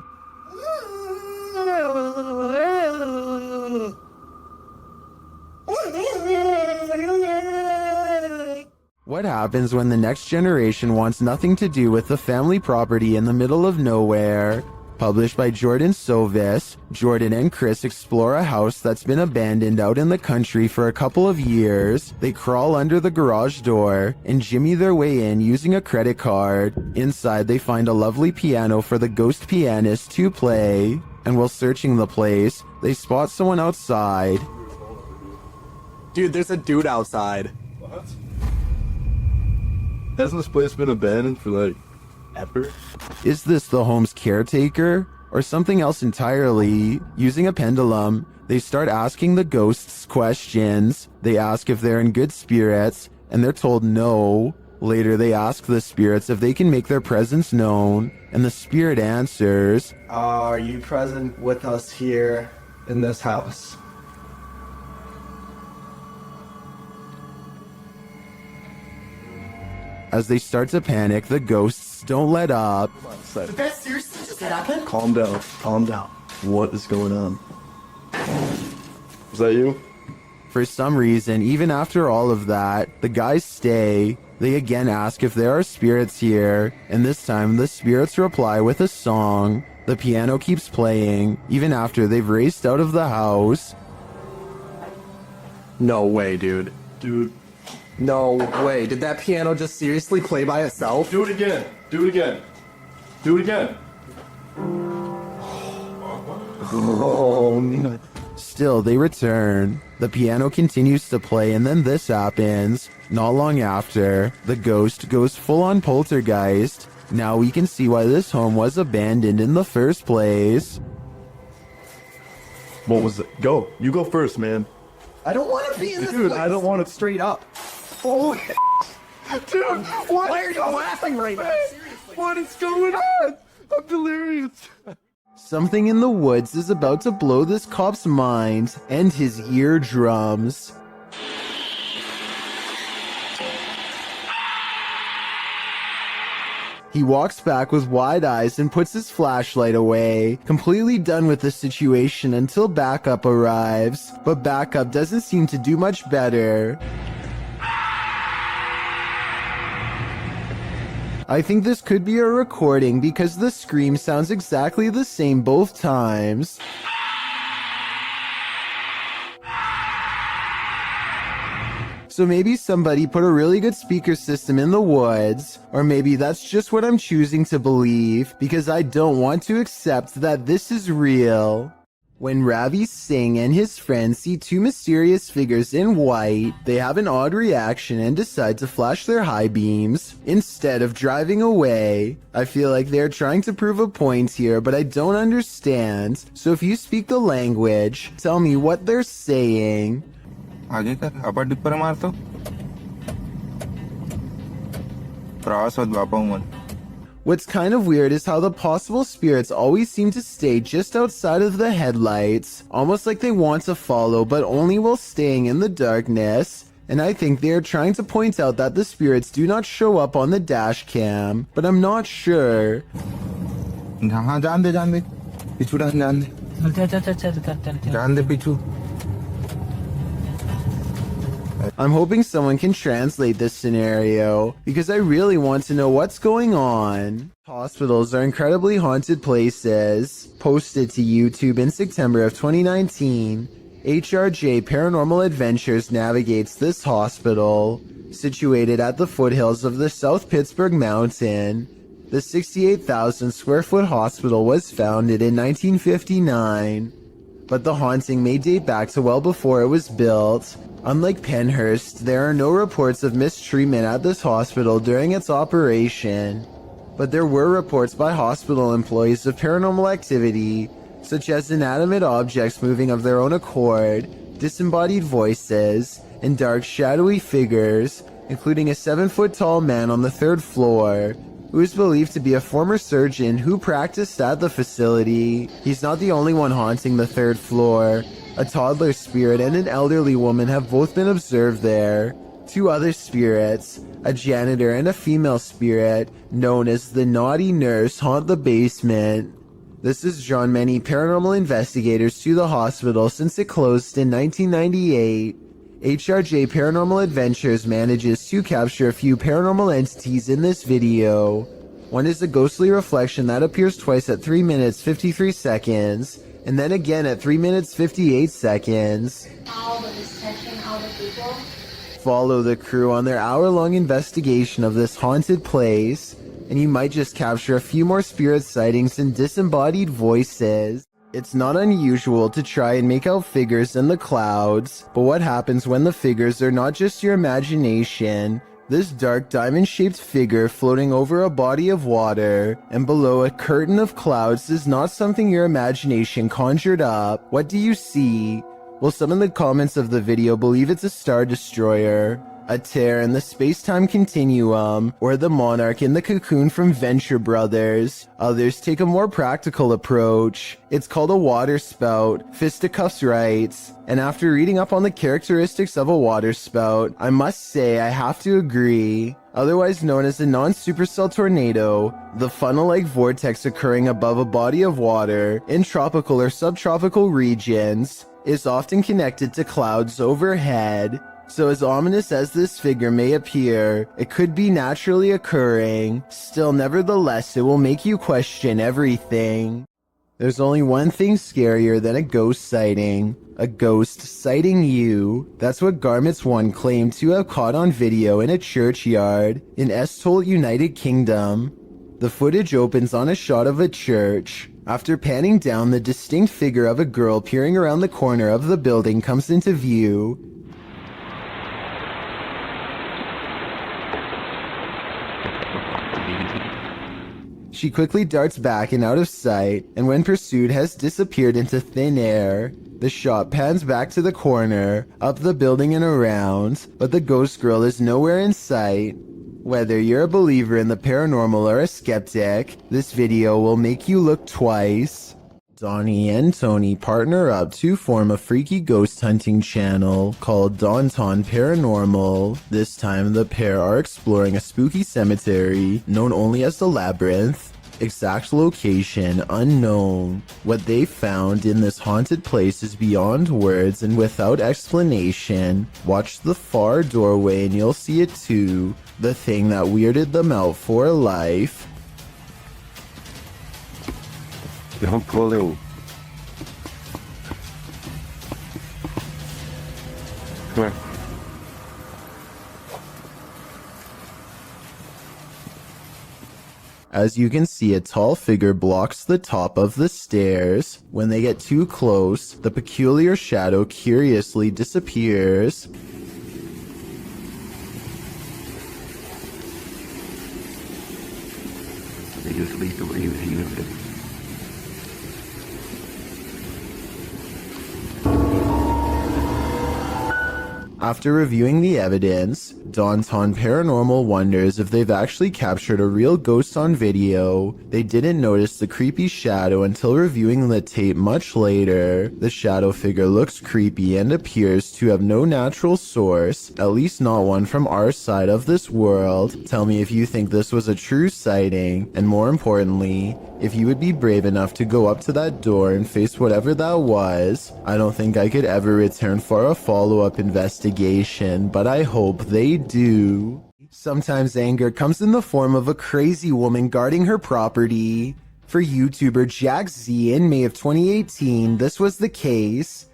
What happens when the next generation wants nothing to do with the family property in the middle of nowhere? Published by Jordan Sovis, Jordan and Chris explore a house that's been abandoned out in the country for a couple of years. They crawl under the garage door and jimmy their way in using a credit card. Inside, they find a lovely piano for the ghost pianist to play. And while searching the place, they spot someone outside. Dude, there's a dude outside. What? Hasn't this place been abandoned for like ever? Is this the home's caretaker? or something else entirely. Using a pendulum, they start asking the ghosts questions. They ask if they're in good spirits, and they're told no. Later, they ask the spirits if they can make their presence known, and the spirit answers, Are you present with us here in this house? As they start to panic, the ghosts don't let up. Did that seriously just happen? Calm down. Calm down. What is going on? Is that you? For some reason, even after all of that, the guys stay. They again ask if there are spirits here, and this time the spirits reply with a song. The piano keeps playing, even after they've raced out of the house. No way, dude. Dude. No way. Did that piano just seriously play by itself? Do it again. Do it again. Do it again. Oh, no. Still, they return. The piano continues to play, and then this happens. Not long after, the ghost goes full-on poltergeist. Now we can see why this home was abandoned in the first place. What was it? Go. You go first, man. I don't want to be in this Dude, place. I don't want to. Straight up. Holy dude, why are you laughing right now? What is going on? I'm delirious. Something in the woods is about to blow this cop's mind and his eardrums. He walks back with wide eyes and puts his flashlight away, completely done with the situation until backup arrives. But backup doesn't seem to do much better. I think this could be a recording because the scream sounds exactly the same both times. So maybe somebody put a really good speaker system in the woods, or maybe that's just what I'm choosing to believe because I don't want to accept that this is real. When Ravi Singh and his friends see two mysterious figures in white, they have an odd reaction and decide to flash their high beams instead of driving away. I feel like they're trying to prove a point here, but I don't understand. So if you speak the language, tell me what they're saying. आगे कर अपन tipper मार तो प्रवास मत बापा मन. What's kind of weird is how the possible spirits always seem to stay just outside of the headlights, almost like they want to follow but only while staying in the darkness. And I think they are trying to point out that the spirits do not show up on the dash cam, but I'm not sure. हाँ जान दे पिछू जान दे पिछू. I'm hoping someone can translate this scenario, because I really want to know what's going on. Hospitals are incredibly haunted places. Posted to YouTube in September of 2019, HRJ Paranormal Adventures navigates this hospital. Situated at the foothills of the South Pittsburgh Mountain, the 68,000 square foot hospital was founded in 1959. But the haunting may date back to well before it was built. Unlike Penhurst, there are no reports of mistreatment at this hospital during its operation. But there were reports by hospital employees of paranormal activity, such as inanimate objects moving of their own accord, disembodied voices, and dark shadowy figures, including a 7-foot-tall man on the 3rd floor, who is believed to be a former surgeon who practiced at the facility. He's not the only one haunting the 3rd floor. A toddler spirit and an elderly woman have both been observed there. 2 other spirits, a janitor and a female spirit, known as the Naughty Nurse, haunt the basement. This has drawn many paranormal investigators to the hospital since it closed in 1998. HRJ Paranormal Adventures manages to capture a few paranormal entities in this video. One is a ghostly reflection that appears twice at 3 minutes 53 seconds, and then again at 3 minutes 58 seconds. Follow the crew on their hour-long investigation of this haunted place, and you might just capture a few more spirit sightings and disembodied voices. It's not unusual to try and make out figures in the clouds, but what happens when the figures are not just your imagination, This dark diamond-shaped figure floating over a body of water and below a curtain of clouds is not something your imagination conjured up. What do you see? Well, some in the comments of the video believe it's a star destroyer, a tear in the space-time continuum, or the monarch in the cocoon from Venture Brothers. Others take a more practical approach. It's called a water spout, Fisticuffs writes. And after reading up on the characteristics of a water spout, I must say I have to agree. Otherwise known as a non-supercell tornado, the funnel-like vortex occurring above a body of water in tropical or subtropical regions is often connected to clouds overhead. So as ominous as this figure may appear, it could be naturally occurring. Still, nevertheless, it will make you question everything. There's only one thing scarier than a ghost sighting. A ghost sighting you. That's what Garments 1 claimed to have caught on video in a churchyard in Estholt, United Kingdom. The footage opens on a shot of a church. After panning down, the distinct figure of a girl peering around the corner of the building comes into view. She quickly darts back and out of sight, and when pursued has disappeared into thin air. The shot pans back to the corner, up the building and around, but the ghost girl is nowhere in sight. Whether you're a believer in the paranormal or a skeptic, this video will make you look twice. Donnie and Tony partner up to form a freaky ghost hunting channel called Daunton Paranormal. This time the pair are exploring a spooky cemetery known only as the Labyrinth. Exact location unknown. What they found in this haunted place is beyond words and without explanation. Watch the far doorway and you'll see it too. The thing that weirded them out for life. Don't pull in. Come here. As you can see, a tall figure blocks the top of the stairs. When they get too close, the peculiar shadow curiously disappears. They just leave the way you leave it. After reviewing the evidence, Daunton Paranormal wonders if they've actually captured a real ghost on video. They didn't notice the creepy shadow until reviewing the tape much later. The shadow figure looks creepy and appears to have no natural source, at least not one from our side of this world. Tell me if you think this was a true sighting, and more importantly, if you would be brave enough to go up to that door and face whatever that was. I don't think I could ever return for a follow-up investigation, but I hope they do. Sometimes anger comes in the form of a crazy woman guarding her property. For YouTuber Jack Z in May of 2018, this was the case.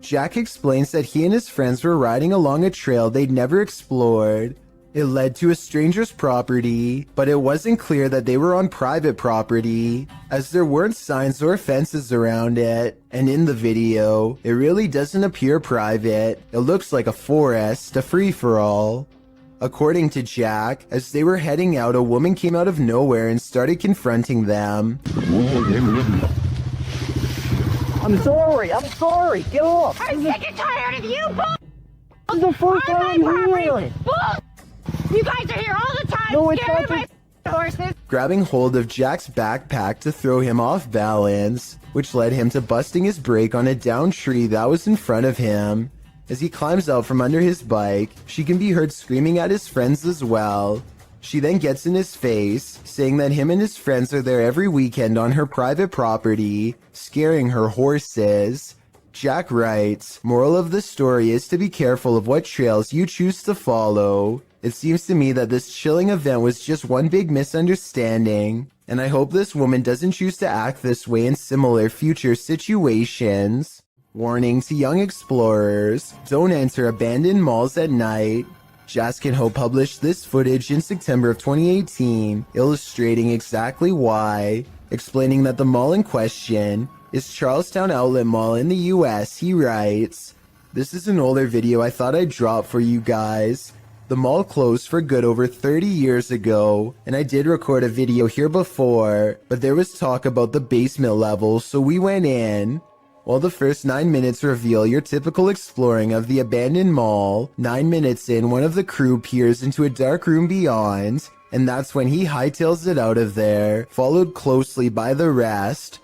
Jack explains that he and his friends were riding along a trail they'd never explored. It led to a stranger's property, but it wasn't clear that they were on private property, as there weren't signs or fences around it. And in the video, it really doesn't appear private. It looks like a forest, a free-for-all. According to Jack, as they were heading out, a woman came out of nowhere and started confronting them. I'm sorry, get off! I'm sick and tired of you, bull! The first time here! Bull! You guys are here all the time, No, it's scaring not my horses! Grabbing hold of Jack's backpack to throw him off balance, which led him to busting his brake on a downed tree that was in front of him. As he climbs out from under his bike, she can be heard screaming at his friends as well. She then gets in his face, saying that him and his friends are there every weekend on her private property, scaring her horses. Jack writes, "Moral of the story is to be careful of what trails you choose to follow. It seems to me that this chilling event was just one big misunderstanding, and I hope this woman doesn't choose to act this way in similar future situations." Warning to young explorers, don't enter abandoned malls at night. Jaskin Ho published this footage in September of 2018, illustrating exactly why. Explaining that the mall in question is Charlestown Outlet Mall in the US, he writes, "This is an older video I thought I'd drop for you guys. The mall closed for good over 30 years ago, and I did record a video here before, but there was talk about the basement level, so we went in. While the first 9 minutes reveal your typical exploring of the abandoned mall, 9 minutes in, one of the crew peers into a dark room beyond, and that's when he hightails it out of there, followed closely by the rest.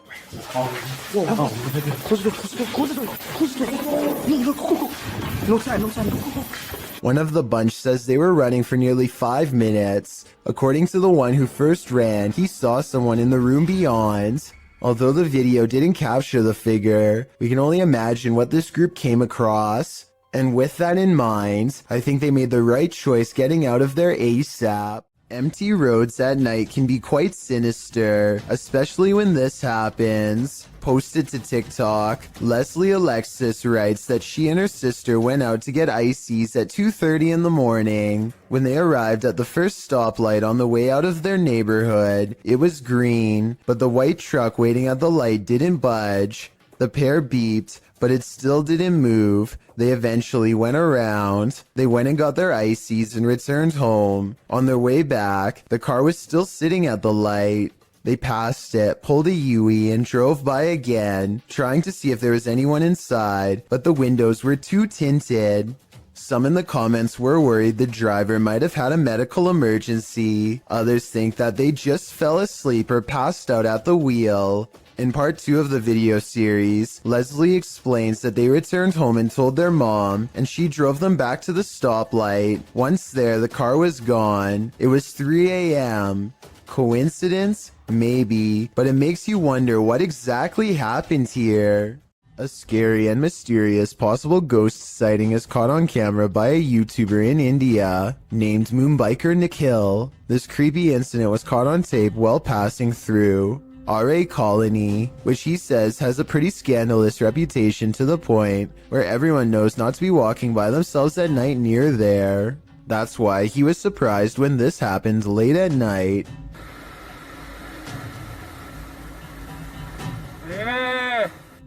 One of the bunch says they were running for nearly 5 minutes. According to the one who first ran, he saw someone in the room beyond. Although the video didn't capture the figure, we can only imagine what this group came across. And with that in mind, I think they made the right choice getting out of there ASAP. Empty roads at night can be quite sinister, especially when this happens. Posted to TikTok, Leslie Alexis writes that she and her sister went out to get ices at 2:30 in the morning. When they arrived at the first stoplight on the way out of their neighborhood, it was green, but the white truck waiting at the light didn't budge. The pair beeped, but it still didn't move. They eventually went around. They went and got their ices and returned home. On their way back, the car was still sitting at the light. They passed it, pulled a U-turn, and drove by again, trying to see if there was anyone inside, but the windows were too tinted. Some in the comments were worried the driver might have had a medical emergency. Others think that they just fell asleep or passed out at the wheel. In part 2 of the video series, Leslie explains that they returned home and told their mom, and she drove them back to the stoplight. Once there, the car was gone. It was 3 a.m. Coincidence? Maybe, but it makes you wonder what exactly happened here. A scary and mysterious possible ghost sighting is caught on camera by a YouTuber in India named Moonbiker Nikhil. This creepy incident was caught on tape while passing through RA Colony, which he says has a pretty scandalous reputation to the point where everyone knows not to be walking by themselves at night near there. That's why he was surprised when this happened late at night.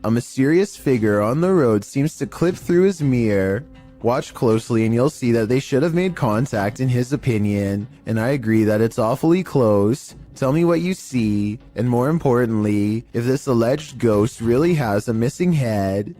A mysterious figure on the road seems to clip through his mirror. Watch closely and you'll see that they should have made contact in his opinion, and I agree that it's awfully close. Tell me what you see, and more importantly, if this alleged ghost really has a missing head.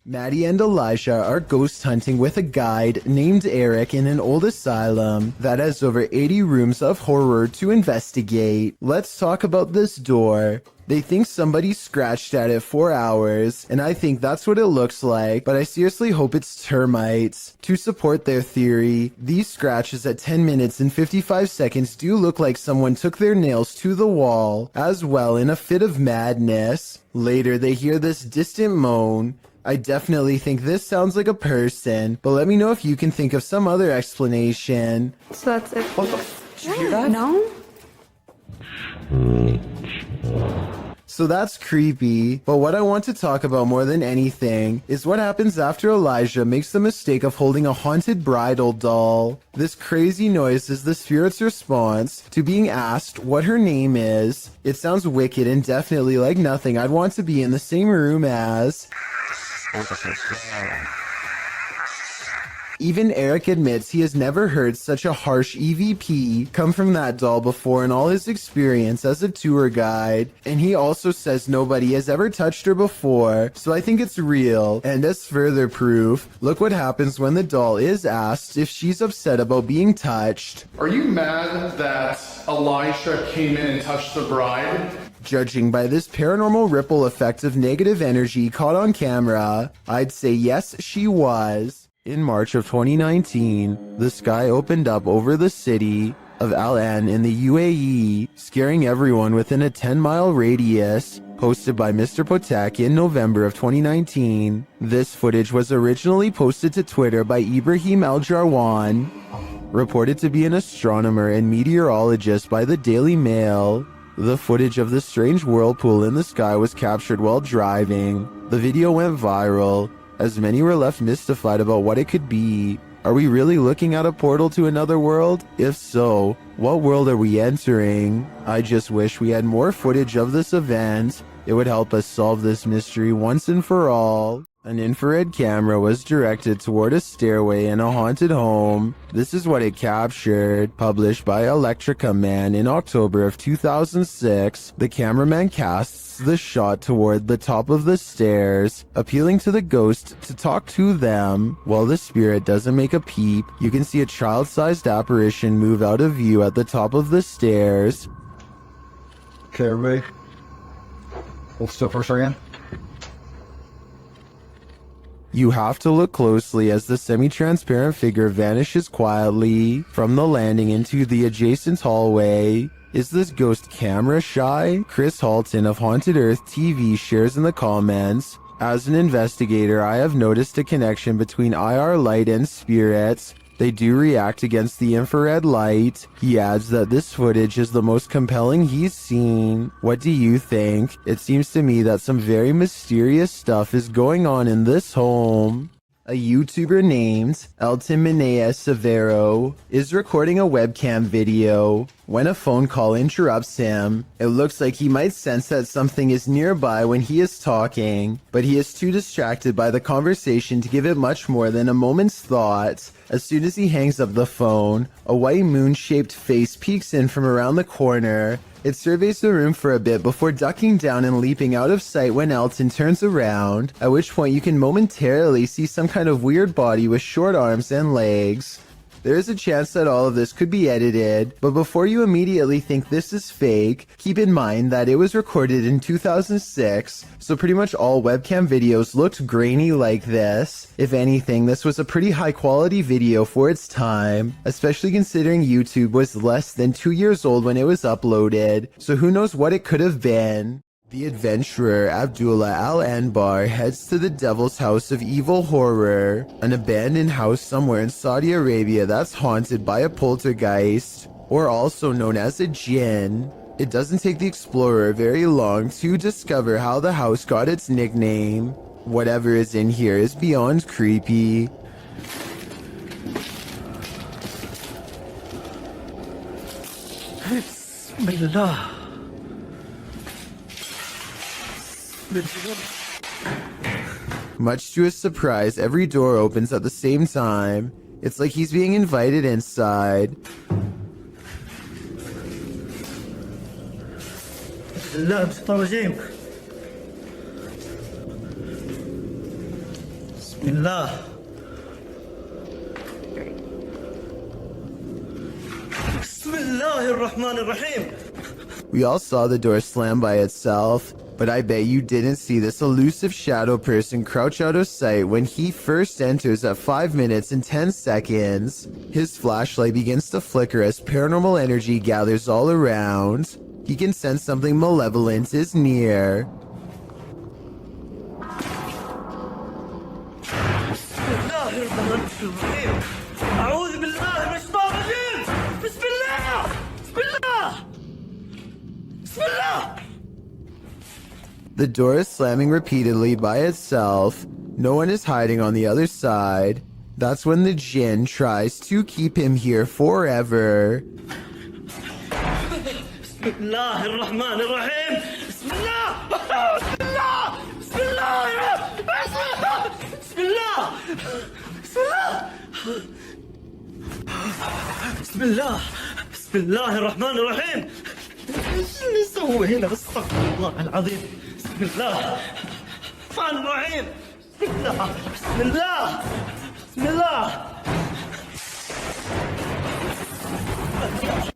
Maddie and Elijah are ghost hunting with a guide named Eric in an old asylum that has over 80 rooms of horror to investigate. Let's talk about this door. They think somebody scratched at it for hours, and I think that's what it looks like, but I seriously hope it's termites. To support their theory, these scratches at 10 minutes and 55 seconds do look like someone took their nails to the wall, as well in a fit of madness. Later, they hear this distant moan. I definitely think this sounds like a person, but let me know if you can think of some other explanation. So that's it. What the did you hear that? No? So that's creepy, but what I want to talk about more than anything is what happens after Elijah makes the mistake of holding a haunted bridal doll. This crazy noise is the spirit's response to being asked what her name is. It sounds wicked and definitely like nothing I'd want to be in the same room as. Even Eric admits he has never heard such a harsh EVP come from that doll before in all his experience as a tour guide, and he also says nobody has ever touched her before, so I think it's real. And as further proof, look what happens when the doll is asked if she's upset about being touched. Are you mad that Elisha came in and touched the bride? Judging by this paranormal ripple effect of negative energy caught on camera, I'd say yes, she was. In March of 2019, the sky opened up over the city of Al Ain in the UAE, scaring everyone within a 10-mile radius. Posted by Mr. Potak in November of 2019. This footage was originally posted to Twitter by Ibrahim Al-Jarwan, reported to be an astronomer and meteorologist by the Daily Mail. The footage of the strange whirlpool in the sky was captured while driving. The video went viral, as many were left mystified about what it could be. Are we really looking at a portal to another world? If so, what world are we entering? I just wish we had more footage of this event. It would help us solve this mystery once and for all. An infrared camera was directed toward a stairway in a haunted home. This is what it captured, published by Electrica Man in October of 2006. The cameraman casts the shot toward the top of the stairs, appealing to the ghost to talk to them. While the spirit doesn't make a peep, you can see a child-sized apparition move out of view at the top of the stairs. Okay, everybody. Hold still for a second. You have to look closely as the semi-transparent figure vanishes quietly from the landing into the adjacent hallway. Is this ghost camera shy? Chris Halton of Haunted Earth TV shares in the comments, "As an investigator, I have noticed a connection between IR light and spirits. They do react against the infrared light." He adds that this footage is the most compelling he's seen. What do you think? It seems to me that some very mysterious stuff is going on in this home. A YouTuber named Elton Meneas Severo is recording a webcam video. When a phone call interrupts him, it looks like he might sense that something is nearby when he is talking, but he is too distracted by the conversation to give it much more than a moment's thought. As soon as he hangs up the phone, a white moon-shaped face peeks in from around the corner. It surveys the room for a bit before ducking down and leaping out of sight when Elton turns around, at which point you can momentarily see some kind of weird body with short arms and legs. There is a chance that all of this could be edited, but before you immediately think this is fake, keep in mind that it was recorded in 2006, so pretty much all webcam videos looked grainy like this. If anything, this was a pretty high quality video for its time, especially considering YouTube was less than 2 years old when it was uploaded, so who knows what it could have been. The adventurer Abdullah Al-Anbar heads to the Devil's House of Evil Horror, an abandoned house somewhere in Saudi Arabia that's haunted by a poltergeist, or also known as a jinn. It doesn't take the explorer very long to discover how the house got its nickname. Whatever is in here is beyond creepy. Bismillah. Much to his surprise, every door opens at the same time. It's like he's being invited inside. لا بسم الله بسم الله بسم الله الرحمن الرحيم. We all saw the door slam by itself, but I bet you didn't see this elusive shadow person crouch out of sight when he first enters at 5 minutes and 10 seconds. His flashlight begins to flicker as paranormal energy gathers all around. He can sense something malevolent is near. The door is slamming repeatedly by itself. No one is hiding on the other side. That's when the jinn tries to keep him here forever. بسم الله الرحمن الرحيم بسم الله بسم الله بسم الله بسم الله بسم الله بسم الله بسم الله الرحمن الرحيم ايش اللي يسوي هنا استغفر الله العظيم بسم الله الرحمن الرحيم بسم الله بسم الله بسم الله.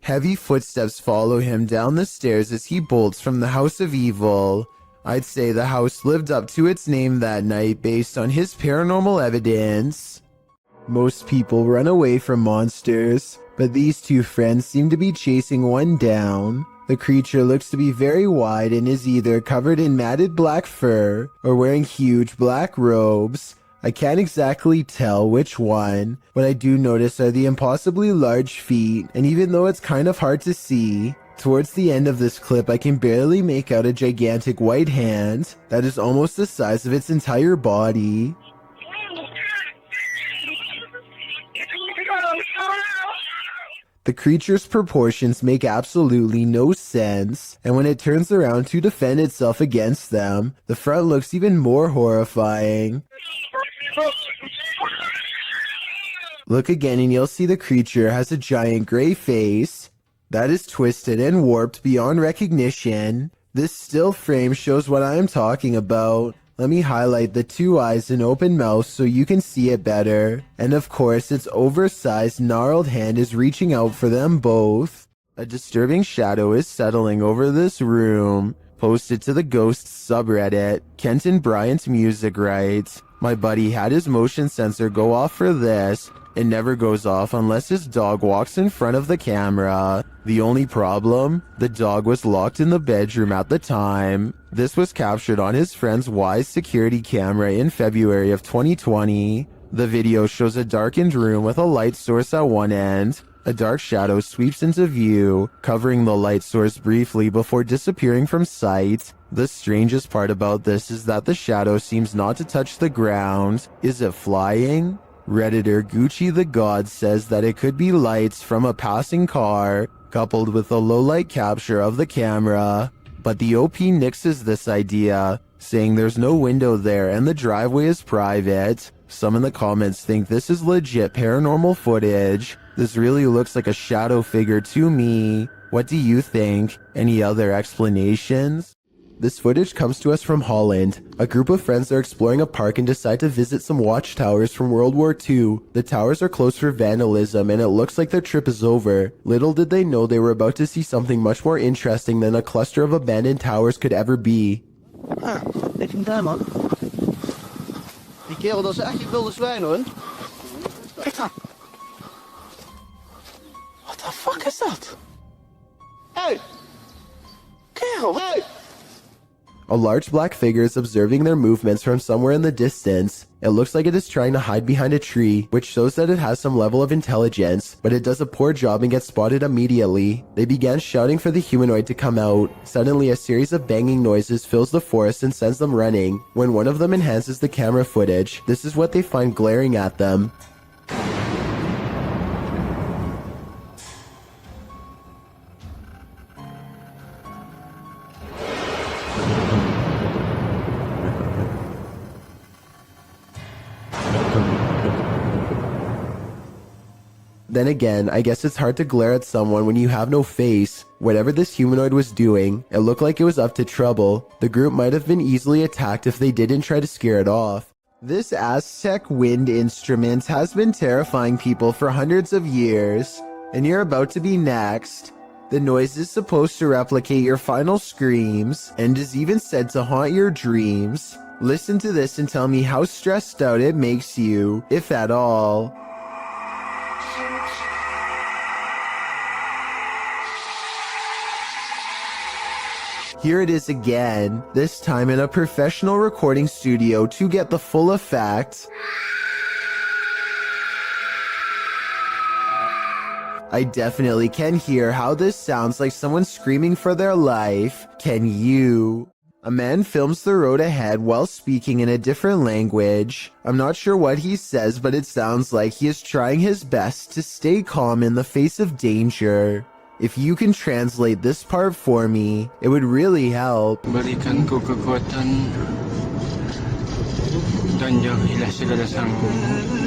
Heavy footsteps follow him down the stairs as he bolts from the House of Evil. I'd say the house lived up to its name that night based on his paranormal evidence. Most people run away from monsters, but these two friends seem to be chasing one down. The creature looks to be very wide and is either covered in matted black fur or wearing huge black robes. I can't exactly tell which one. What I do notice are the impossibly large feet, and even though it's kind of hard to see, towards the end of this clip I can barely make out a gigantic white hand that is almost the size of its entire body. The creature's proportions make absolutely no sense, and when it turns around to defend itself against them, the front looks even more horrifying. Look again and you'll see the creature has a giant gray face that is twisted and warped beyond recognition. This still frame shows what I am talking about. Let me highlight the two eyes and open mouth so you can see it better. And of course, its oversized, gnarled hand is reaching out for them both. A disturbing shadow is settling over this room. Posted to the Ghosts subreddit, Kenton Bryant's music writes, "My buddy had his motion sensor go off for this. It never goes off unless his dog walks in front of the camera. The only problem? The dog was locked in the bedroom at the time." This was captured on his friend's Wise security camera in February of 2020. The video shows a darkened room with a light source at one end. A dark shadow sweeps into view, covering the light source briefly before disappearing from sight. The strangest part about this is that the shadow seems not to touch the ground. Is it flying? Redditor Gucci the God says that it could be lights from a passing car, coupled with a low-light capture of the camera. But the OP nixes this idea, saying there's no window there and the driveway is private. Some in the comments think this is legit paranormal footage. This really looks like a shadow figure to me. What do you think? Any other explanations? This footage comes to us from Holland. A group of friends are exploring a park and decide to visit some watchtowers from World War II. The towers are closed for vandalism and it looks like their trip is over. Little did they know they were about to see something much more interesting than a cluster of abandoned towers could ever be. Ah, ik vind daar man. Die kerel, dat is echt je wilde zwijn hoor. Kijk dan. What the fuck is dat? Hey! Kerel, hey! A large black figure is observing their movements from somewhere in the distance. It looks like it is trying to hide behind a tree, which shows that it has some level of intelligence, but it does a poor job and gets spotted immediately. They began shouting for the humanoid to come out. Suddenly, a series of banging noises fills the forest and sends them running. When one of them enhances the camera footage, this is what they find glaring at them. Then again, I guess it's hard to glare at someone when you have no face. Whatever this humanoid was doing, it looked like it was up to trouble. The group might have been easily attacked if they didn't try to scare it off. This Aztec wind instrument has been terrifying people for hundreds of years, and you're about to be next. The noise is supposed to replicate your final screams, and is even said to haunt your dreams. Listen to this and tell me how stressed out it makes you, if at all. Here it is again, this time in a professional recording studio to get the full effect. I definitely can hear how this sounds like someone screaming for their life. Can you? A man films the road ahead while speaking in a different language. I'm not sure what he says, but it sounds like he is trying his best to stay calm in the face of danger. If you can translate this part for me, it would really help. Berikan ku kekuatan dan jauhilah segala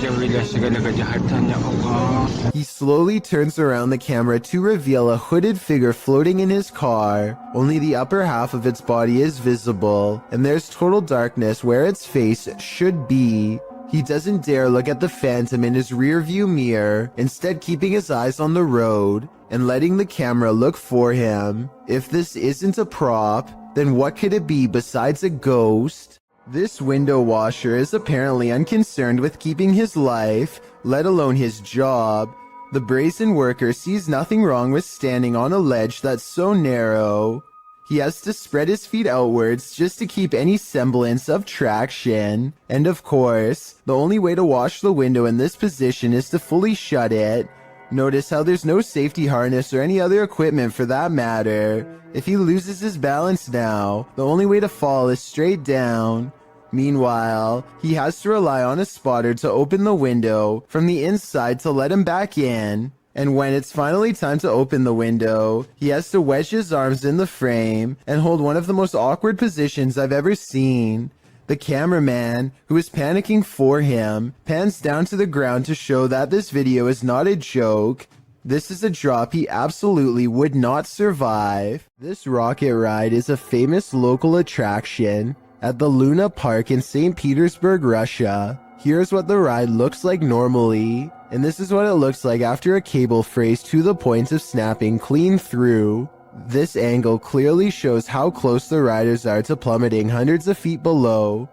jauhilah segala kejahatan ya Allah. He slowly turns around the camera to reveal a hooded figure floating in his car. Only the upper half of its body is visible, and there's total darkness where its face should be. He doesn't dare look at the phantom in his rearview mirror, instead keeping his eyes on the road and letting the camera look for him. If this isn't a prop, then what could it be besides a ghost? This window washer is apparently unconcerned with keeping his life, let alone his job. The brazen worker sees nothing wrong with standing on a ledge that's so narrow. He has to spread his feet outwards just to keep any semblance of traction. And of course, the only way to wash the window in this position is to fully shut it. Notice how there's no safety harness or any other equipment for that matter. If he loses his balance now, the only way to fall is straight down. Meanwhile, he has to rely on a spotter to open the window from the inside to let him back in. And when it's finally time to open the window, he has to wedge his arms in the frame and hold one of the most awkward positions I've ever seen. The cameraman, who is panicking for him, pans down to the ground to show that this video is not a joke. This is a drop he absolutely would not survive. This rocket ride is a famous local attraction at the Luna Park in St. Petersburg, Russia. Here's what the ride looks like normally, and this is what it looks like after a cable frays to the point of snapping clean through. This angle clearly shows how close the riders are to plummeting hundreds of feet below.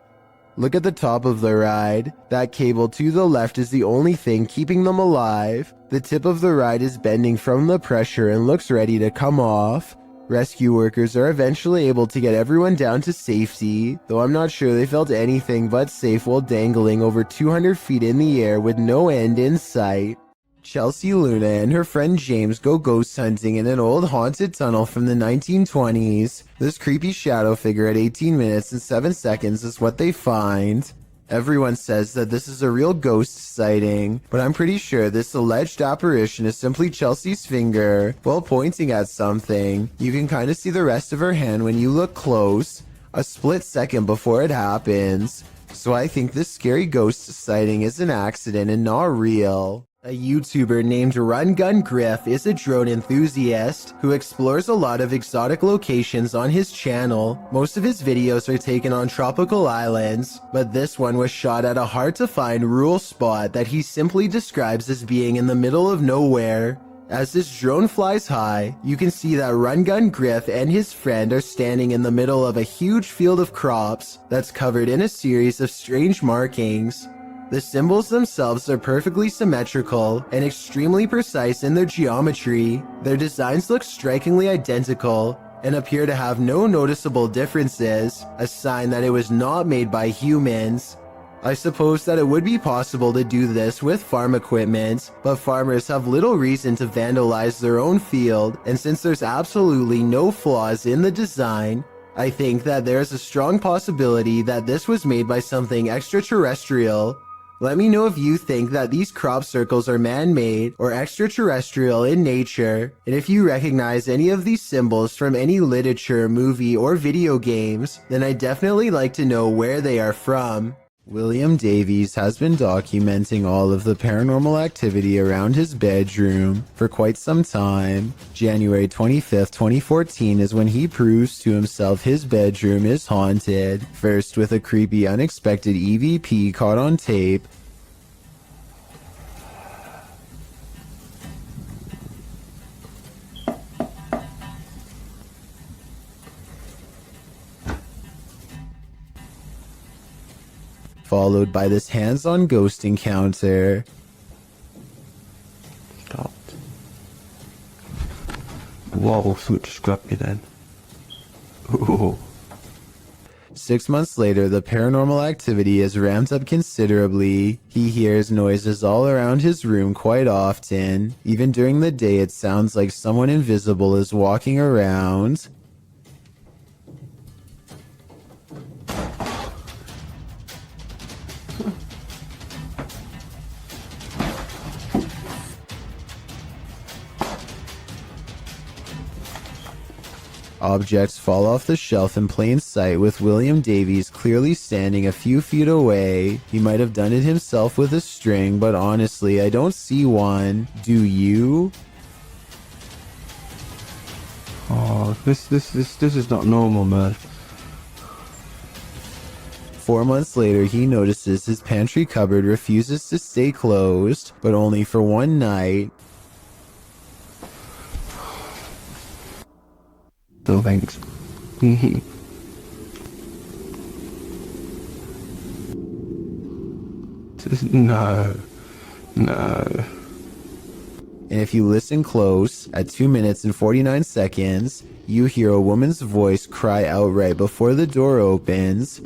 Look at the top of the ride. That cable to the left is the only thing keeping them alive. The tip of the ride is bending from the pressure and looks ready to come off. Rescue workers are eventually able to get everyone down to safety, though I'm not sure they felt anything but safe while dangling over 200 feet in the air with no end in sight. Chelsea Luna and her friend James go ghost hunting in an old haunted tunnel from the 1920s. This creepy shadow figure at 18 minutes and 7 seconds is what they find. Everyone says that this is a real ghost sighting, but I'm pretty sure this alleged apparition is simply Chelsea's finger while pointing at something. You can kind of see the rest of her hand when you look close, a split second before it happens. So I think this scary ghost sighting is an accident and not real. A YouTuber named Run Gun Griff is a drone enthusiast who explores a lot of exotic locations on his channel. Most of his videos are taken on tropical islands, but this one was shot at a hard-to-find rural spot that he simply describes as being in the middle of nowhere. As this drone flies high, you can see that Run Gun Griff and his friend are standing in the middle of a huge field of crops that's covered in a series of strange markings. The symbols themselves are perfectly symmetrical and extremely precise in their geometry. Their designs look strikingly identical and appear to have no noticeable differences, a sign that it was not made by humans. I suppose that it would be possible to do this with farm equipment, but farmers have little reason to vandalize their own field, and since there's absolutely no flaws in the design, I think that there's a strong possibility that this was made by something extraterrestrial. Let me know if you think that these crop circles are man-made or extraterrestrial in nature, and if you recognize any of these symbols from any literature, movie, or video games, then I'd definitely like to know where they are from. William Davies has been documenting all of the paranormal activity around his bedroom for quite some time. January 25th, 2014 is when he proves to himself his bedroom is haunted, first with a creepy unexpected EVP caught on tape, followed by this hands-on ghost encounter. Stopped. Whoa, someone just grabbed me then. Ooh. 6 months later, the paranormal activity is ramped up considerably. He hears noises all around his room quite often. Even during the day, it sounds like someone invisible is walking around. Objects fall off the shelf in plain sight with William Davies clearly standing a few feet away. He might have done it himself with a string, but honestly, I don't see one. Do you? Oh, this is not normal, man. 4 months later, he notices his pantry cupboard refuses to stay closed, but only for one night. So thanks. No. And if you listen close, at 2 minutes and 49 seconds, you hear a woman's voice cry out right before the door opens.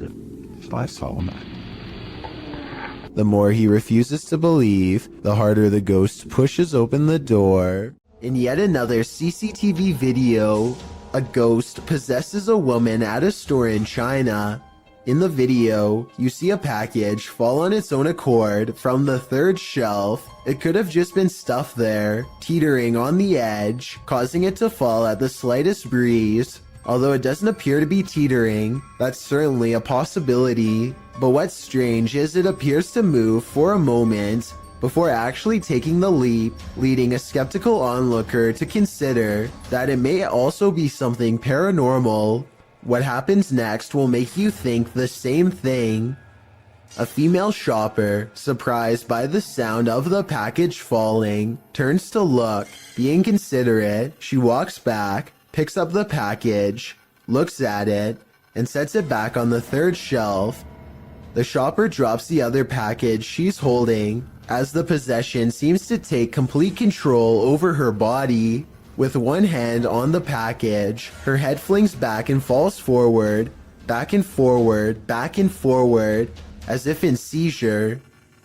The more he refuses to believe, the harder the ghost pushes open the door. In yet another CCTV video, a ghost possesses a woman at a store in China. In the video, you see a package fall on its own accord from the third shelf. It could have just been stuff there, teetering on the edge, causing it to fall at the slightest breeze. Although it doesn't appear to be teetering, that's certainly a possibility. But what's strange is it appears to move for a moment before actually taking the leap, leading a skeptical onlooker to consider that it may also be something paranormal. What happens next will make you think the same thing. A female shopper, surprised by the sound of the package falling, turns to look. Being considerate, she walks back, picks up the package, looks at it, and sets it back on the third shelf. The shopper drops the other package she's holding as the possession seems to take complete control over her body. With one hand on the package, her head flings back and falls forward, back and forward, back and forward, as if in seizure.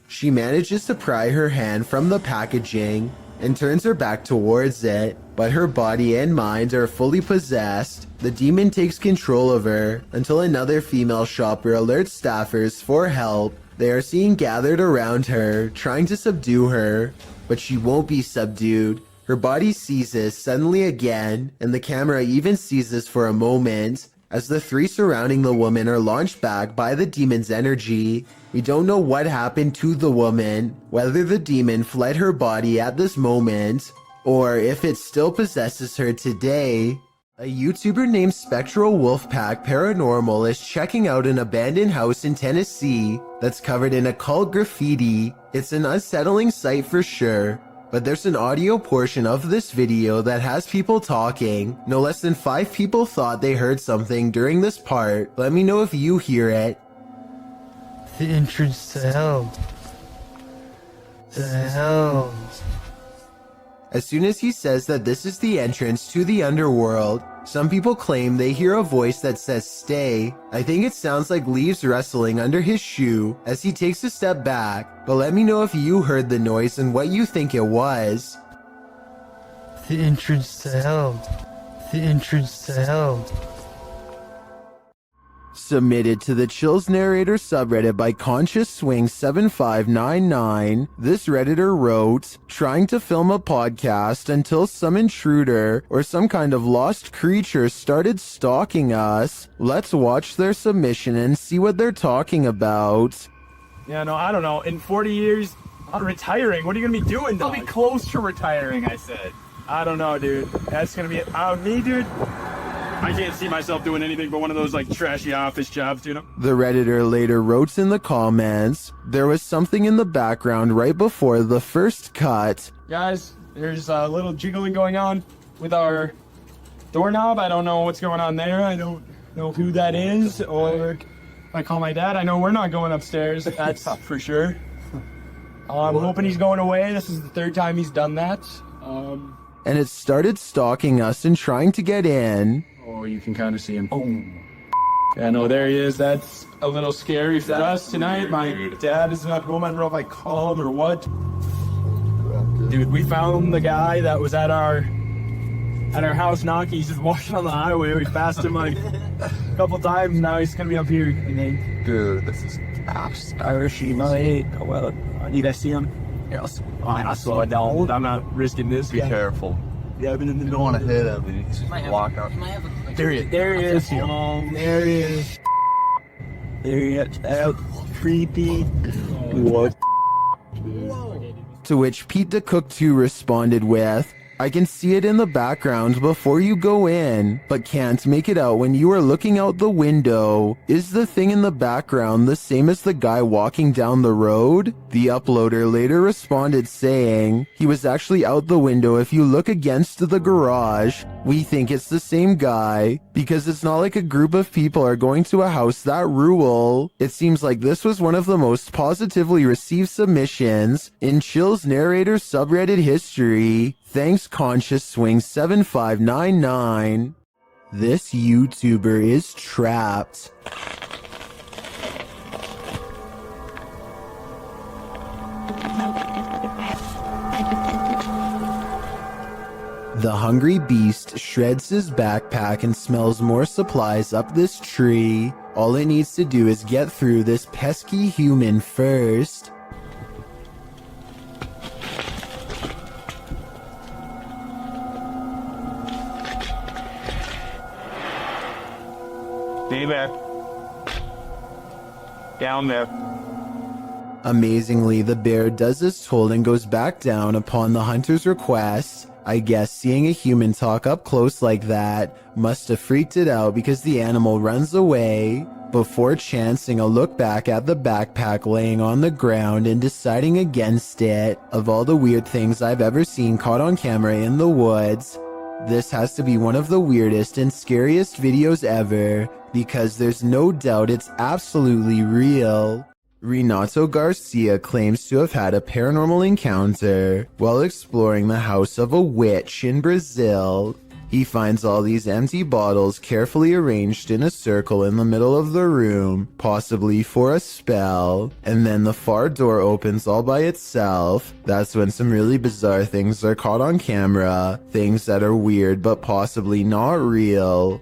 She manages to pry her hand from the packaging and turns her back towards it, but her body and mind are fully possessed. The demon takes control of her until another female shopper alerts staffers for help. They are seen gathered around her, trying to subdue her, but she won't be subdued. Her body seizes suddenly again, and the camera even seizes for a moment, as the three surrounding the woman are launched back by the demon's energy. We don't know what happened to the woman, whether the demon fled her body at this moment, or if it still possesses her today. A YouTuber named Spectral Wolfpack Paranormal is checking out an abandoned house in Tennessee that's covered in occult graffiti. It's an unsettling sight for sure, but there's an audio portion of this video that has people talking. No less than 5 people thought they heard something during this part. Let me know if you hear it. The entrance to hell. The hell. As soon as he says that this is the entrance to the underworld, some people claim they hear a voice that says stay. I think it sounds like leaves rustling under his shoe as he takes a step back, but let me know if you heard the noise and what you think it was. The entrance to hell. The entrance to hell. Submitted to the Chills Narrator subreddit by Conscious Swing 7599, this Redditor wrote, trying to film a podcast until some intruder or some kind of lost creature started stalking us. Let's watch their submission and see what they're talking about. Yeah, no, I don't know. In 40 years, I'm retiring. What are you going to be doing, dog? I'll be close to retiring, I said. I don't know, dude. That's going to be it. Me, dude. I can't see myself doing anything but one of those, like, trashy office jobs, you know? The Redditor later wrote in the comments, there was something in the background right before the first cut. Guys, there's a little jiggling going on with our doorknob. I don't know what's going on there. I don't know who that is, or if I call my dad, I know we're not going upstairs. That's for sure. I'm hoping he's going away. This is the 3rd time he's done that. And it started stalking us and trying to get in. Oh, you can kind of see him. Oh. Yeah, no, there he is. That's a little scary for us tonight. My dad is not home. I don't know if I call him or what. Dude, we found the guy that was at our house knocking. He's just walking on the highway. We passed him like a couple times. Now he's gonna be up here. Dude, this is Irish. Well, did I see him? Here, I'll slow it down. I'm not risking this. Be careful. Yeah, I've been in the You don't want to hit him. He's just walk out. There he is. There he is. There he is. There he is. Creepy. What? To which Pete the Cook 2 responded with, I can see it in the background before you go in, but can't make it out when you are looking out the window. Is the thing in the background the same as the guy walking down the road? The uploader later responded saying, he was actually out the window if you look against the garage. We think it's the same guy, because it's not like a group of people are going to a house that rule. It seems like this was one of the most positively received submissions in Chill's Narrator subreddit history. Thanks Conscious Swing 7599. This YouTuber is trapped. The hungry beast shreds his backpack and smells more supplies up this tree. All it needs to do is get through this pesky human first. Stay back. Down there. Amazingly, the bear does as told and goes back down upon the hunter's request. I guess seeing a human talk up close like that must have freaked it out because the animal runs away before chancing a look back at the backpack laying on the ground and deciding against it. Of all the weird things I've ever seen caught on camera in the woods, this has to be one of the weirdest and scariest videos ever because there's no doubt it's absolutely real. Renato Garcia claims to have had a paranormal encounter while exploring the house of a witch in Brazil. He finds all these empty bottles carefully arranged in a circle in the middle of the room, possibly for a spell, and then the far door opens all by itself. That's when some really bizarre things are caught on camera, things that are weird but possibly not real.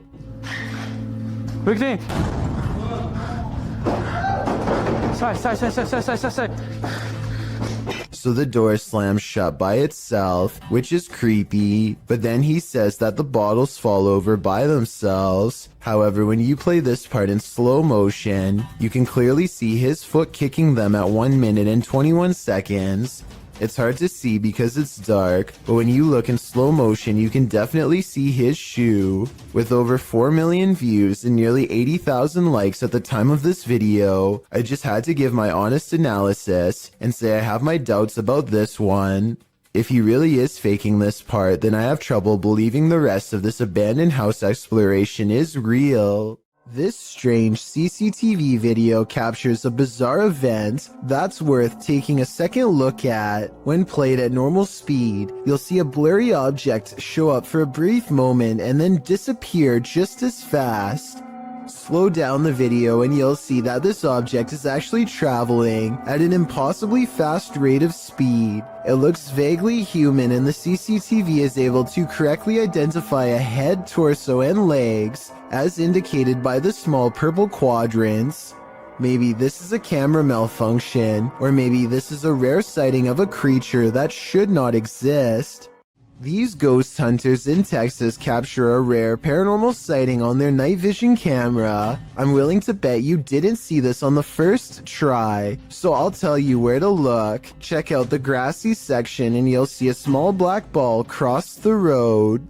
Big thing. Side. So the door slams shut by itself, which is creepy, but then he says that the bottles fall over by themselves. However, when you play this part in slow motion, you can clearly see his foot kicking them at 1 minute and 21 seconds. It's hard to see because it's dark, but when you look in slow motion, you can definitely see his shoe. With over 4 million views and nearly 80,000 likes at the time of this video, I just had to give my honest analysis and say I have my doubts about this one. If he really is faking this part, then I have trouble believing the rest of this abandoned house exploration is real. This strange CCTV video captures a bizarre event that's worth taking a second look at. When played at normal speed, you'll see a blurry object show up for a brief moment and then disappear just as fast. Slow down the video and you'll see that this object is actually traveling at an impossibly fast rate of speed. It looks vaguely human and the CCTV is able to correctly identify a head, torso, and legs as indicated by the small purple quadrants. Maybe this is a camera malfunction, or maybe this is a rare sighting of a creature that should not exist. These ghost hunters in Texas capture a rare paranormal sighting on their night vision camera. I'm willing to bet you didn't see this on the first try, so I'll tell you where to look. Check out the grassy section and you'll see a small black ball cross the road.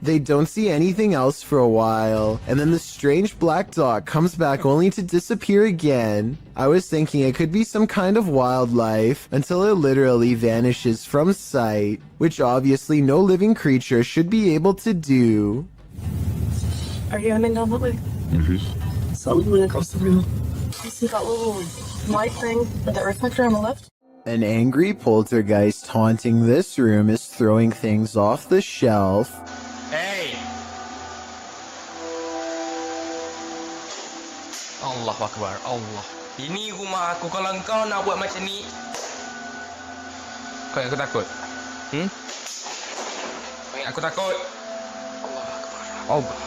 They don't see anything else for a while, and then the strange black dot comes back only to disappear again. I was thinking it could be some kind of wildlife until it literally vanishes from sight, which obviously no living creature should be able to do. Are you aiming down that way? Mm-hmm. So we went across the room. You see that little light thing with that reflector on the left? An angry poltergeist haunting this room is throwing things off the shelf. Hey! Allah Akbar, Allah. Ini rumah aku, kalau engkau nak buat macam ni, kau ingat aku takut? Kau ingat aku takut? Allah Akbar, Allah.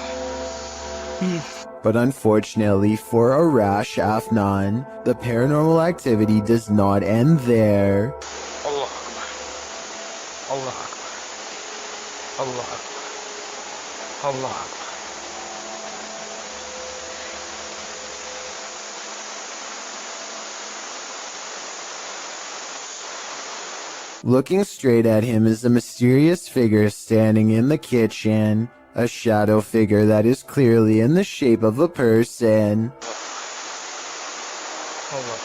But unfortunately for Arash Afnan, the paranormal activity does not end there. Allah Akbar. Allah Akbar. Allah Akbar. Allah Akbar. Looking straight at him is a mysterious figure standing in the kitchen. A shadow figure that is clearly in the shape of a person. Allah.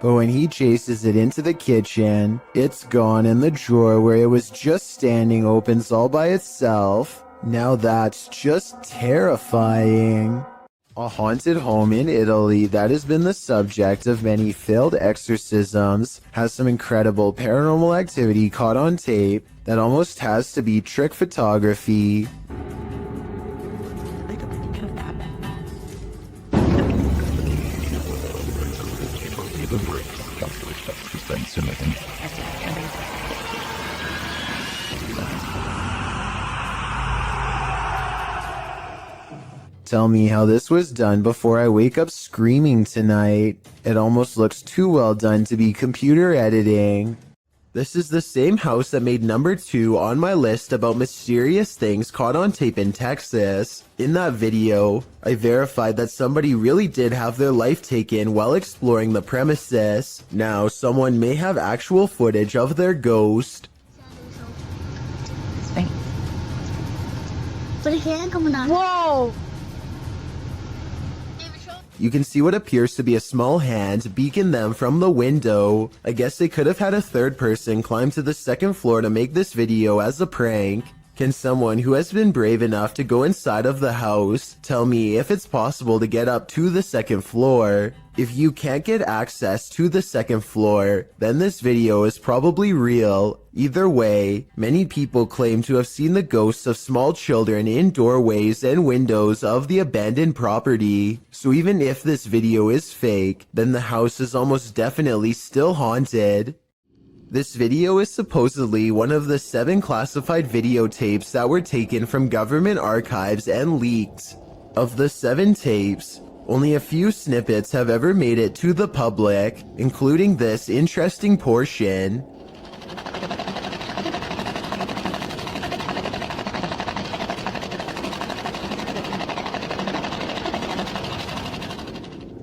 But when he chases it into the kitchen, it's gone and the drawer where it was just standing opens all by itself. Now that's just terrifying. A haunted home in Italy that has been the subject of many failed exorcisms has some incredible paranormal activity caught on tape that almost has to be trick photography. Tell me how this was done before I wake up screaming tonight. It almost looks too well done to be computer editing. This is the same house that made number 2 on my list about mysterious things caught on tape in Texas. In that video, I verified that somebody really did have their life taken while exploring the premises. Now, someone may have actual footage of their ghost. Whoa! You can see what appears to be a small hand beacon them from the window. I guess they could have had a third person climb to the second floor to make this video as a prank. Can someone who has been brave enough to go inside of the house tell me if it's possible to get up to the second floor? If you can't get access to the second floor, then this video is probably real. Either way, many people claim to have seen the ghosts of small children in doorways and windows of the abandoned property. So even if this video is fake, then the house is almost definitely still haunted. This video is supposedly one of the 7 classified videotapes that were taken from government archives and leaked. Of the 7 tapes, only a few snippets have ever made it to the public, including this interesting portion.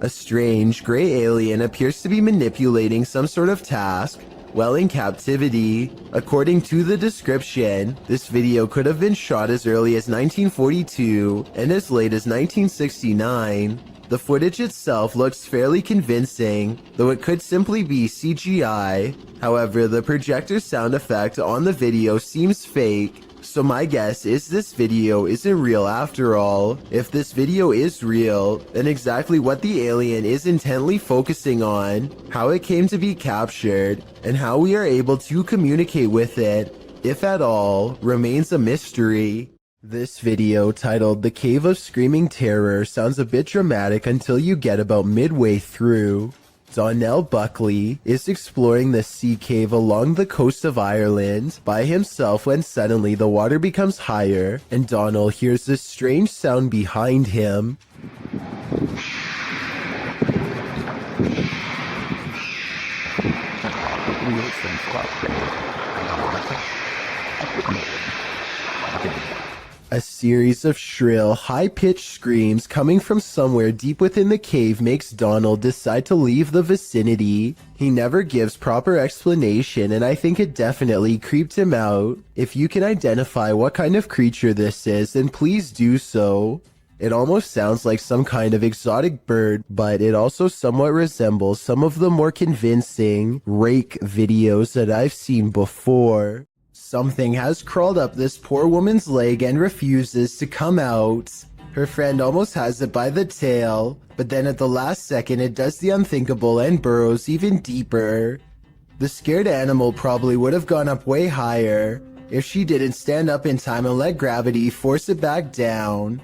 A strange gray alien appears to be manipulating some sort of task while in captivity. According to the description, this video could have been shot as early as 1942 and as late as 1969. The footage itself looks fairly convincing, though it could simply be CGI. However, the projector sound effect on the video seems fake, so my guess is this video isn't real after all. If this video is real, then exactly what the alien is intently focusing on, how it came to be captured, and how we are able to communicate with it, if at all, remains a mystery. This video, titled The Cave of Screaming Terror, sounds a bit dramatic until you get about midway through. Donnell Buckley is exploring the sea cave along the coast of Ireland by himself when suddenly the water becomes higher and Donnell hears this strange sound behind him. A series of shrill, high-pitched screams coming from somewhere deep within the cave makes Donald decide to leave the vicinity. He never gives proper explanation, and I think it definitely creeped him out. If you can identify what kind of creature this is, then please do so. It almost sounds like some kind of exotic bird, but it also somewhat resembles some of the more convincing rake videos that I've seen before. Something has crawled up this poor woman's leg and refuses to come out. Her friend almost has it by the tail, but then at the last second it does the unthinkable and burrows even deeper. The scared animal probably would have gone up way higher if she didn't stand up in time and let gravity force it back down.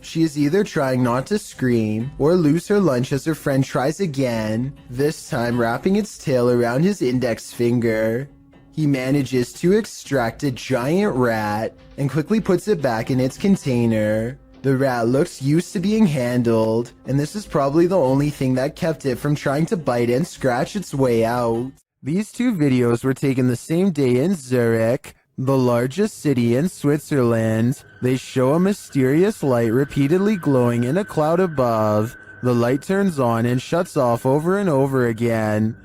She is either trying not to scream or lose her lunch as her friend tries again, this time wrapping its tail around his index finger. He manages to extract a giant rat and quickly puts it back in its container. The rat looks used to being handled, and this is probably the only thing that kept it from trying to bite and scratch its way out. These two videos were taken the same day in Zurich, the largest city in Switzerland. They show a mysterious light repeatedly glowing in a cloud above. The light turns on and shuts off over and over again.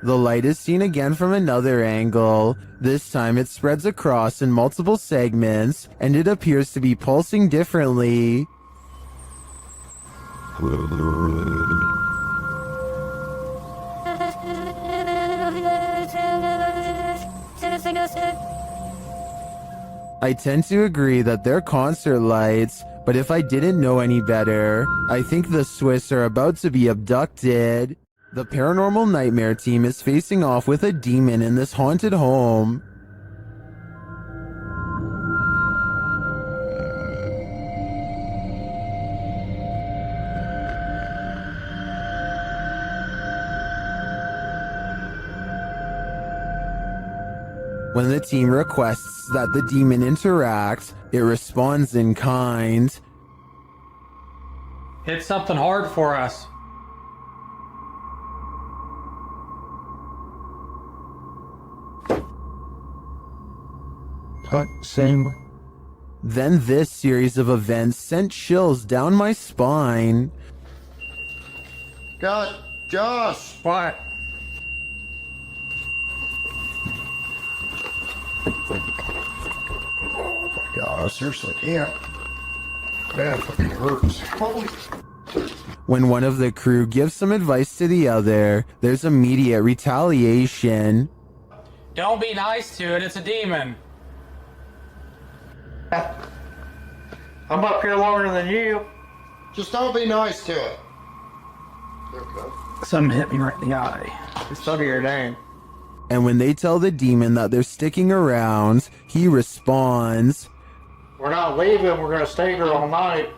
The light is seen again from another angle. This time it spreads across in multiple segments, and it appears to be pulsing differently. I tend to agree that they're concert lights, but if I didn't know any better, I think the Swiss are about to be abducted. The paranormal nightmare team is facing off with a demon in this haunted home. When the team requests that the demon interact, it responds in kind. Hit something hard for us. Same. Then this series of events sent chills down my spine. God, Josh! What? God, seriously, damn. Man, it fucking hurts. Holy. When one of the crew gives some advice to the other, there's immediate retaliation. Don't be nice to it, it's a demon. I'm up here longer than you. Just don't be nice to it. Something hit me right in the eye. It's under your name. And when they tell the demon that they're sticking around, he responds, We're not leaving, we're gonna stay here all night.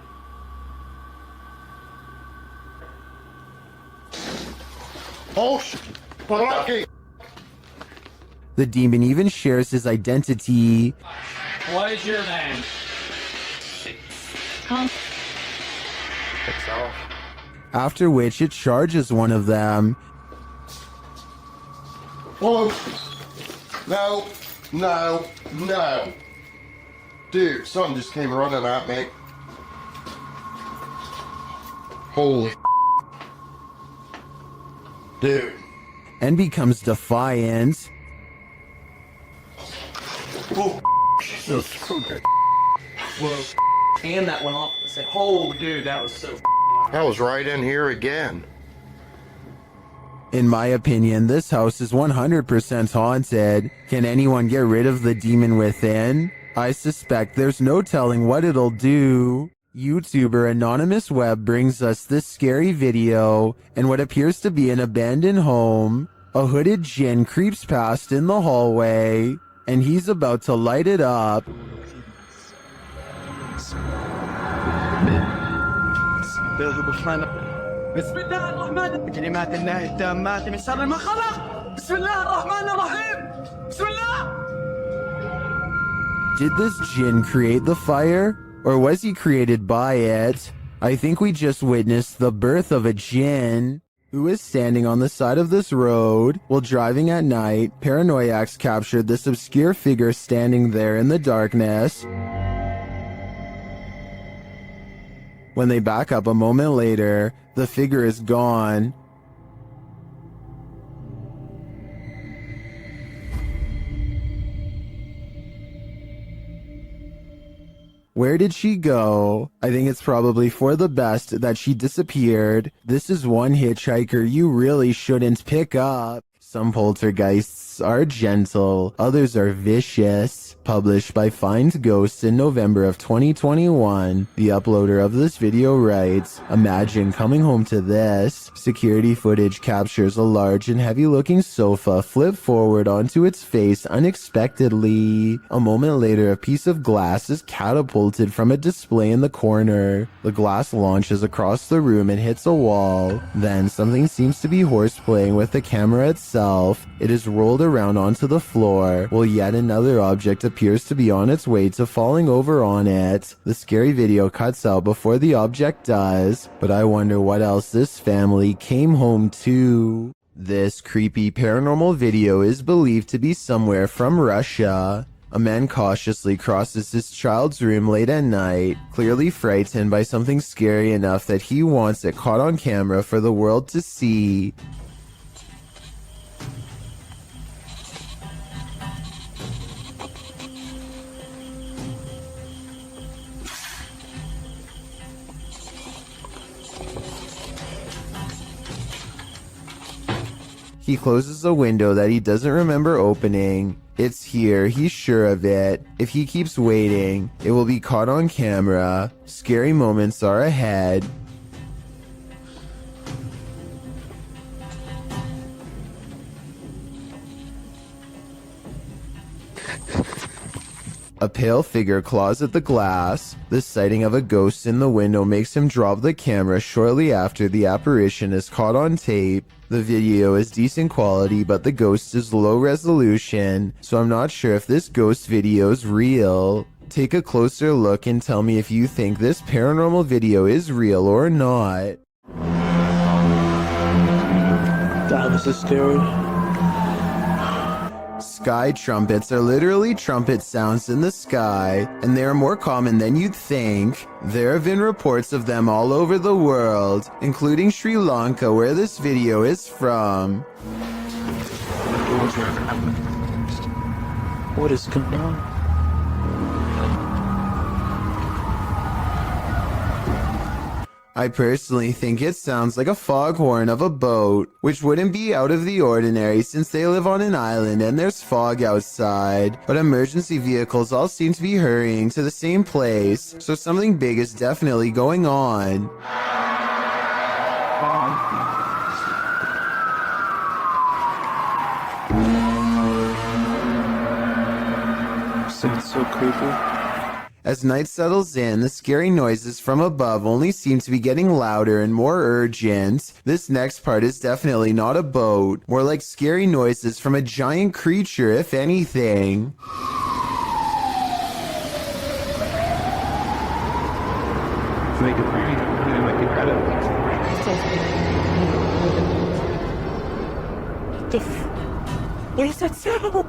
Oh, shit. Lucky. The demon even shares his identity. What is your name? After which it charges one of them. Oh, no, no, no. Dude, something just came running at me. Holy dude. And becomes defiant. Oh, That's so good. Whoa. And that went off and said, oh, dude, that was so that was right in here again. In my opinion, this house is 100% haunted. Can anyone get rid of the demon within? I suspect there's no telling what it'll do. YouTuber Anonymous Web brings us this scary video in what appears to be an abandoned home. A hooded djinn creeps past in the hallway, and he's about to light it up. بسم الله الرحمن بكلمات الله التامات من شر ما خلق بسم الله الرحمن الرحيم بسم الله. Did this djinn create the fire, or was he created by it? I think we just witnessed the birth of a djinn. Who is standing on the side of this road while driving at night. Paranoiacs captured this obscure figure standing there in the darkness. When they back up a moment later, the figure is gone. Where did she go? I think it's probably for the best that she disappeared. This is one hitchhiker you really shouldn't pick up. Some poltergeists are gentle, others are vicious. Published by Find Ghosts in November of 2021. The uploader of this video writes, imagine coming home to this. Security footage captures a large and heavy-looking sofa flip forward onto its face unexpectedly. A moment later, a piece of glass is catapulted from a display in the corner. The glass launches across the room and hits a wall. Then something seems to be horseplaying with the camera itself. It is rolled around onto the floor, while yet another object appears to be on its way to falling over on it. The scary video cuts out before the object does, but I wonder what else this family came home to. This creepy paranormal video is believed to be somewhere from Russia. A man cautiously crosses his child's room late at night, clearly frightened by something scary enough that he wants it caught on camera for the world to see. He closes a window that he doesn't remember opening. It's here, he's sure of it. If he keeps waiting, it will be caught on camera. Scary moments are ahead. A pale figure claws at the glass. The sighting of a ghost in the window makes him drop the camera shortly after the apparition is caught on tape. The video is decent quality, but the ghost is low resolution, so I'm not sure if this ghost video is real. Take a closer look and tell me if you think this paranormal video is real or not. That was a scary. Sky trumpets are literally trumpet sounds in the sky, and they are more common than you'd think. There have been reports of them all over the world, including Sri Lanka, where this video is from. What is going on? I personally think it sounds like a foghorn of a boat, which wouldn't be out of the ordinary since they live on an island and there's fog outside, but emergency vehicles all seem to be hurrying to the same place, so something big is definitely going on. It's so creepy. As night settles in, the scary noises from above only seem to be getting louder and more urgent. This next part is definitely not a boat, more like scary noises from a giant creature, if anything. What is that sound?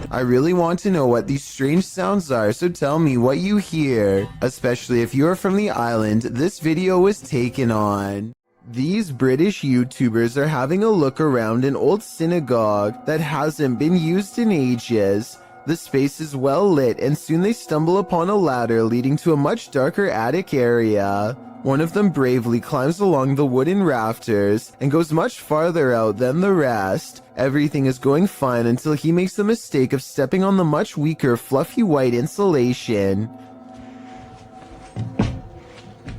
I really want to know what these strange sounds are, so tell me what you hear. Especially if you're from the island this video was taken on. These British YouTubers are having a look around an old synagogue that hasn't been used in ages. The space is well lit, and soon they stumble upon a ladder leading to a much darker attic area. One of them bravely climbs along the wooden rafters and goes much farther out than the rest. Everything is going fine until he makes the mistake of stepping on the much weaker fluffy white insulation.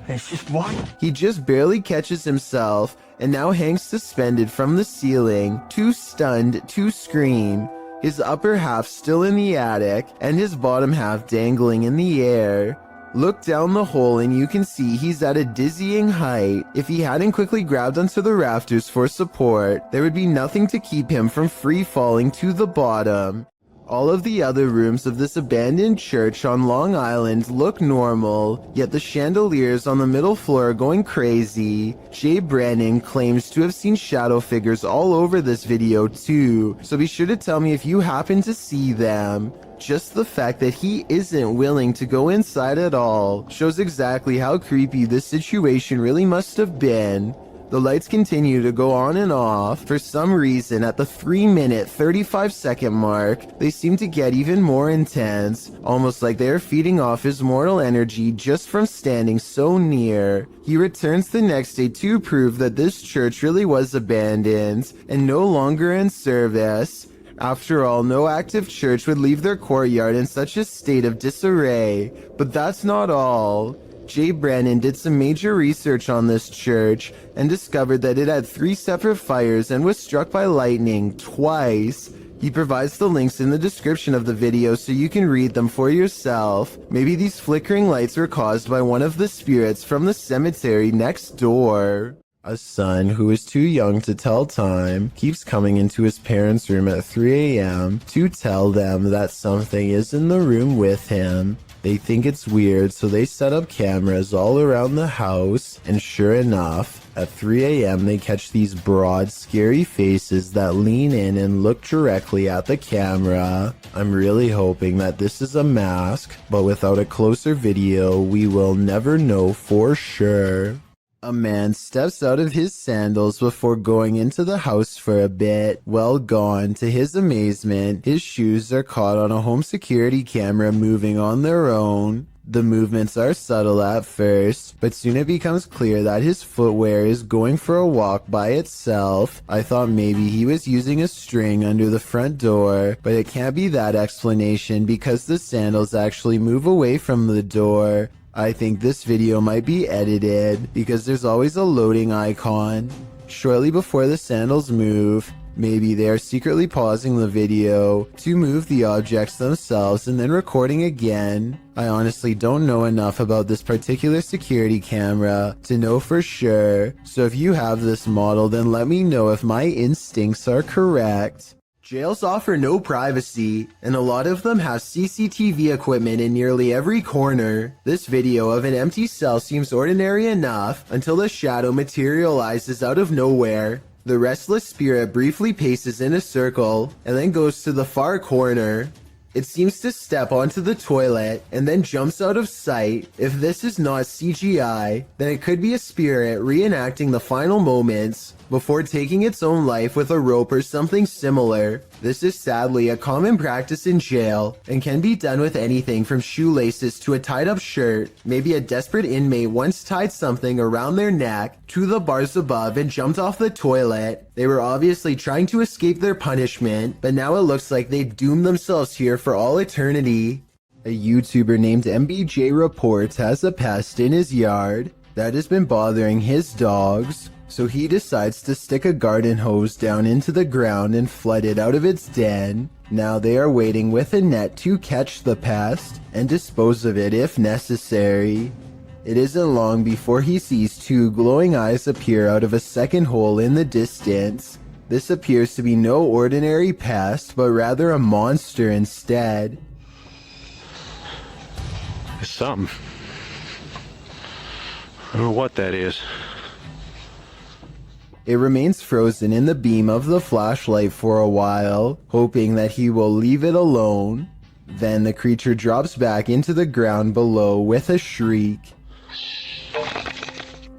It's just what? He just barely catches himself and now hangs suspended from the ceiling, too stunned to scream. His upper half still in the attic and his bottom half dangling in the air. Look down the hole and you can see he's at a dizzying height. If he hadn't quickly grabbed onto the rafters for support, there would be nothing to keep him from free falling to the bottom. All of the other rooms of this abandoned church on Long Island look normal, yet the chandeliers on the middle floor are going crazy. Jay Brannon claims to have seen shadow figures all over this video too, so be sure to tell me if you happen to see them. Just the fact that he isn't willing to go inside at all shows exactly how creepy this situation really must have been. The lights continue to go on and off. For some reason, at the 3-minute, 35-second mark, they seem to get even more intense, almost like they are feeding off his mortal energy just from standing so near. He returns the next day to prove that this church really was abandoned and no longer in service. After all, no active church would leave their courtyard in such a state of disarray. But that's not all. Jay Brannon did some major research on this church and discovered that it had 3 separate fires and was struck by lightning twice. He provides the links in the description of the video so you can read them for yourself. Maybe these flickering lights were caused by one of the spirits from the cemetery next door. A son who is too young to tell time keeps coming into his parents' room at 3 a.m. to tell them that something is in the room with him. They think it's weird, so they set up cameras all around the house, and sure enough, at 3 a.m. they catch these broad, scary faces that lean in and look directly at the camera. I'm really hoping that this is a mask, but without a closer video, we will never know for sure. A man steps out of his sandals before going into the house for a bit. Well gone, to his amazement, his shoes are caught on a home security camera moving on their own. The movements are subtle at first, but soon it becomes clear that his footwear is going for a walk by itself. I thought maybe he was using a string under the front door, but it can't be that explanation because the sandals actually move away from the door. I think this video might be edited because there's always a loading icon. Shortly before the sandals move, Maybe they are secretly pausing the video to move the objects themselves and then recording again. I honestly don't know enough about this particular security camera to know for sure, so if you have this model, then let me know if my instincts are correct. Jails offer no privacy, and a lot of them have CCTV equipment in nearly every corner. This video of an empty cell seems ordinary enough until the shadow materializes out of nowhere. The restless spirit briefly paces in a circle and then goes to the far corner. It seems to step onto the toilet and then jumps out of sight. If this is not CGI, then it could be a spirit reenacting the final moments before taking its own life with a rope or something similar. This is sadly a common practice in jail and can be done with anything from shoelaces to a tied up shirt. Maybe a desperate inmate once tied something around their neck to the bars above and jumped off the toilet. They were obviously trying to escape their punishment, but now it looks like they doomed themselves here for all eternity. A YouTuber named MBJ Reports has a pest in his yard that has been bothering his dogs. So he decides to stick a garden hose down into the ground and flood it out of its den. Now they are waiting with a net to catch the pest and dispose of it if necessary. It isn't long before he sees two glowing eyes appear out of a second hole in the distance. This appears to be no ordinary pest, but rather a monster instead. It's something. I don't know what that is. It remains frozen in the beam of the flashlight for a while, hoping that he will leave it alone. Then the creature drops back into the ground below with a shriek.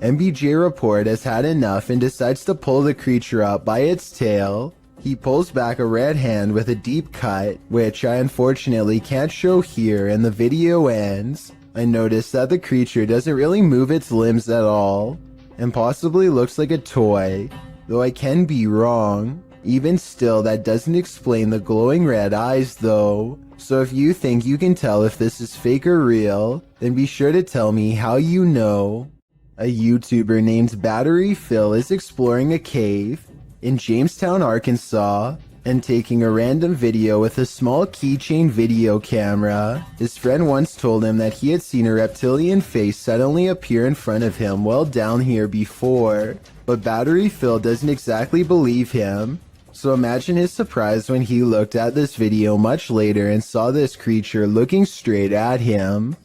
MBJ Report has had enough and decides to pull the creature up by its tail. He pulls back a red hand with a deep cut, which I unfortunately can't show here, and the video ends. I notice that the creature doesn't really move its limbs at all, and possibly looks like a toy, though I can be wrong. Even still, that doesn't explain the glowing red eyes though. So if you think you can tell if this is fake or real, then be sure to tell me how you know. A YouTuber named Battery Phil is exploring a cave in Jamestown, Arkansas, and taking a random video with a small keychain video camera. His friend once told him that he had seen a reptilian face suddenly appear in front of him while down here before, but Battery Phil doesn't exactly believe him. So imagine his surprise when he looked at this video much later and saw this creature looking straight at him.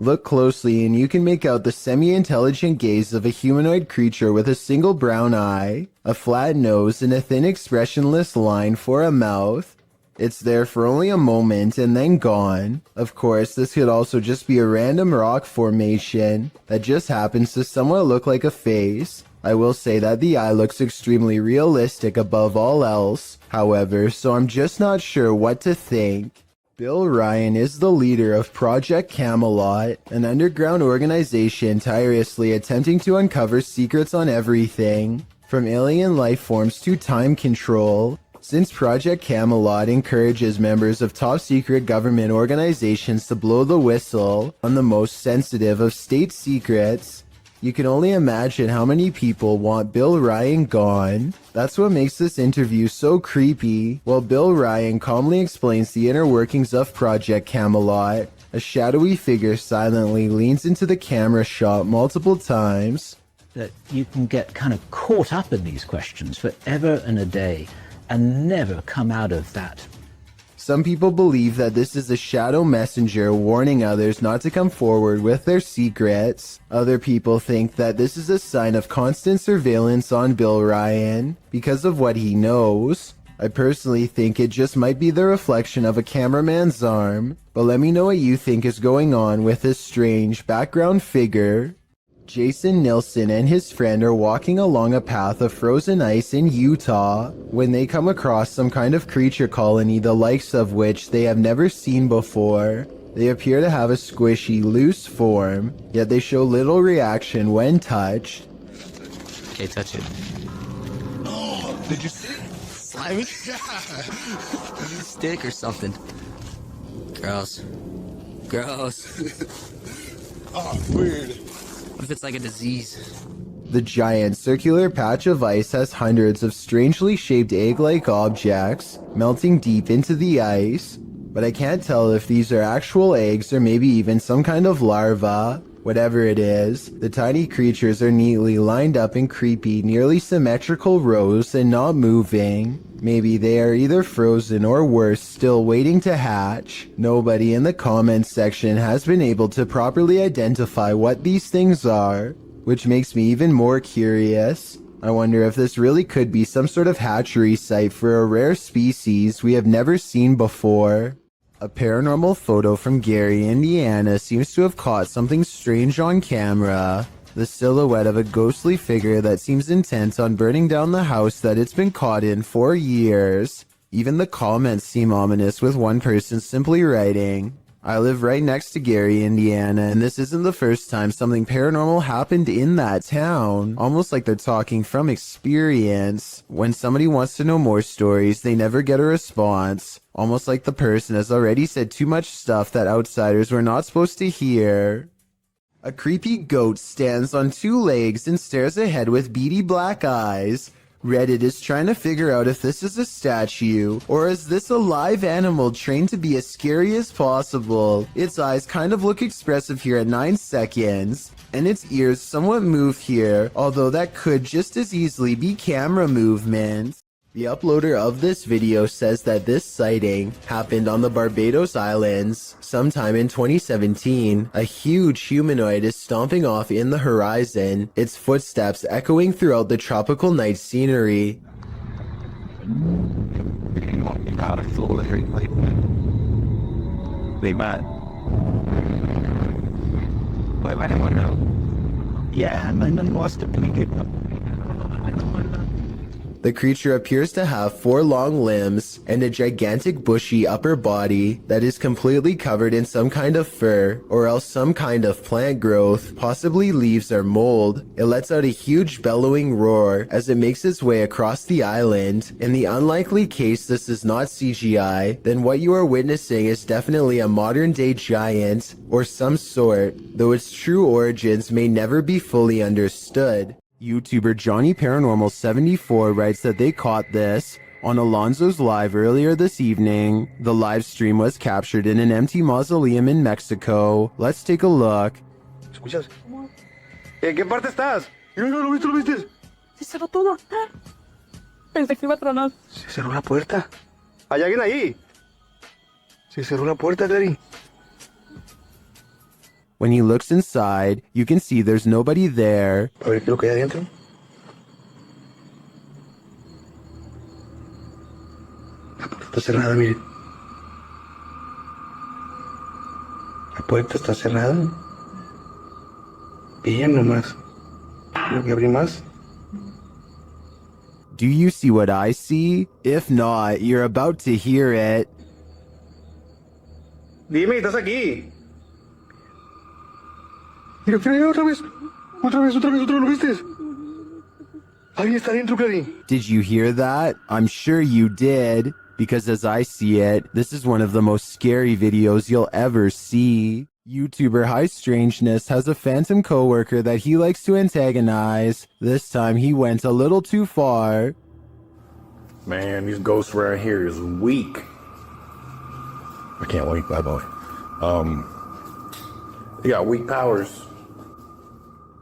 Look closely and you can make out the semi-intelligent gaze of a humanoid creature with a single brown eye, a flat nose, and a thin expressionless line for a mouth. It's there for only a moment and then gone. Of course, this could also just be a random rock formation that just happens to somewhat look like a face. I will say that the eye looks extremely realistic above all else, however, so I'm just not sure what to think. Bill Ryan is the leader of Project Camelot, an underground organization tirelessly attempting to uncover secrets on everything, from alien life forms to time control. Since Project Camelot encourages members of top-secret government organizations to blow the whistle on the most sensitive of state secrets, you can only imagine how many people want Bill Ryan gone. That's what makes this interview so creepy. While Bill Ryan calmly explains the inner workings of Project Camelot, a shadowy figure silently leans into the camera shot multiple times. That you can get kind of caught up in these questions forever and a day and never come out of that. Some people believe that this is a shadow messenger warning others not to come forward with their secrets. Other people think that this is a sign of constant surveillance on Bill Ryan because of what he knows. I personally think it just might be the reflection of a cameraman's arm, but let me know what you think is going on with this strange background figure. Jason Nilsson and his friend are walking along a path of frozen ice in Utah when they come across some kind of creature colony the likes of which they have never seen before. They appear to have a squishy, loose form, yet they show little reaction when touched. Okay, touch it. Oh, did you see it? Slimy? Stick or something. Gross. Gross. Oh, weird. What if it's like a disease? The giant circular patch of ice has hundreds of strangely shaped egg-like objects melting deep into the ice, but I can't tell if these are actual eggs or maybe even some kind of larva. Whatever it is, the tiny creatures are neatly lined up in creepy, nearly symmetrical rows and not moving. Maybe they are either frozen or worse, still waiting to hatch. Nobody in the comments section has been able to properly identify what these things are, which makes me even more curious. I wonder if this really could be some sort of hatchery site for a rare species we have never seen before. A paranormal photo from Gary, Indiana seems to have caught something strange on camera. The silhouette of a ghostly figure that seems intent on burning down the house that it's been caught in for years. Even the comments seem ominous, with one person simply writing, "I live right next to Gary, Indiana, and this isn't the first time something paranormal happened in that town." Almost like they're talking from experience. When somebody wants to know more stories, they never get a response. Almost like the person has already said too much stuff that outsiders were not supposed to hear. A creepy goat stands on two legs and stares ahead with beady black eyes. Reddit is trying to figure out if this is a statue, or is this a live animal trained to be as scary as possible. Its eyes kind of look expressive here at 9 seconds, and its ears somewhat move here, although that could just as easily be camera movement. The uploader of this video says that this sighting happened on the Barbados Islands sometime in 2017. A huge humanoid is stomping off in the horizon, its footsteps echoing throughout the tropical night scenery. The creature appears to have 4 long limbs and a gigantic bushy upper body that is completely covered in some kind of fur or else some kind of plant growth, possibly leaves or mold. It lets out a huge bellowing roar as it makes its way across the island. In the unlikely case this is not CGI, then what you are witnessing is definitely a modern day giant or some sort, though its true origins may never be fully understood. YouTuber Johnny Paranormal 74 writes that they caught this on Alonzo's live earlier this evening. The live stream was captured in an empty mausoleum in Mexico. Let's take a look. ¿Escuchas? ¿En qué parte estás? ¿Lo viste? ¿Lo viste? Se cerró todo. Pensé que iba a tronar. Se cerró la puerta. ¿Hay alguien ahí? Se cerró la puerta, Gary. When he looks inside, you can see there's nobody there. A ver qué es lo que hay adentro. La puerta está cerrada, miren. La puerta está cerrada. Bien nomás. ¿Tengo que abrir más? Do you see what I see? If not, you're about to hear it. Dime, estás aquí. Mira, otra vez. ¿Lo viste? Alguien está dentro, Clary. Did you hear that? I'm sure you did, because as I see it, this is one of the most scary videos you'll ever see. YouTuber High Strangeness has a phantom coworker that he likes to antagonize. This time he went a little too far. Man, these ghosts around here is weak. I can't wait, by the way. They got weak powers.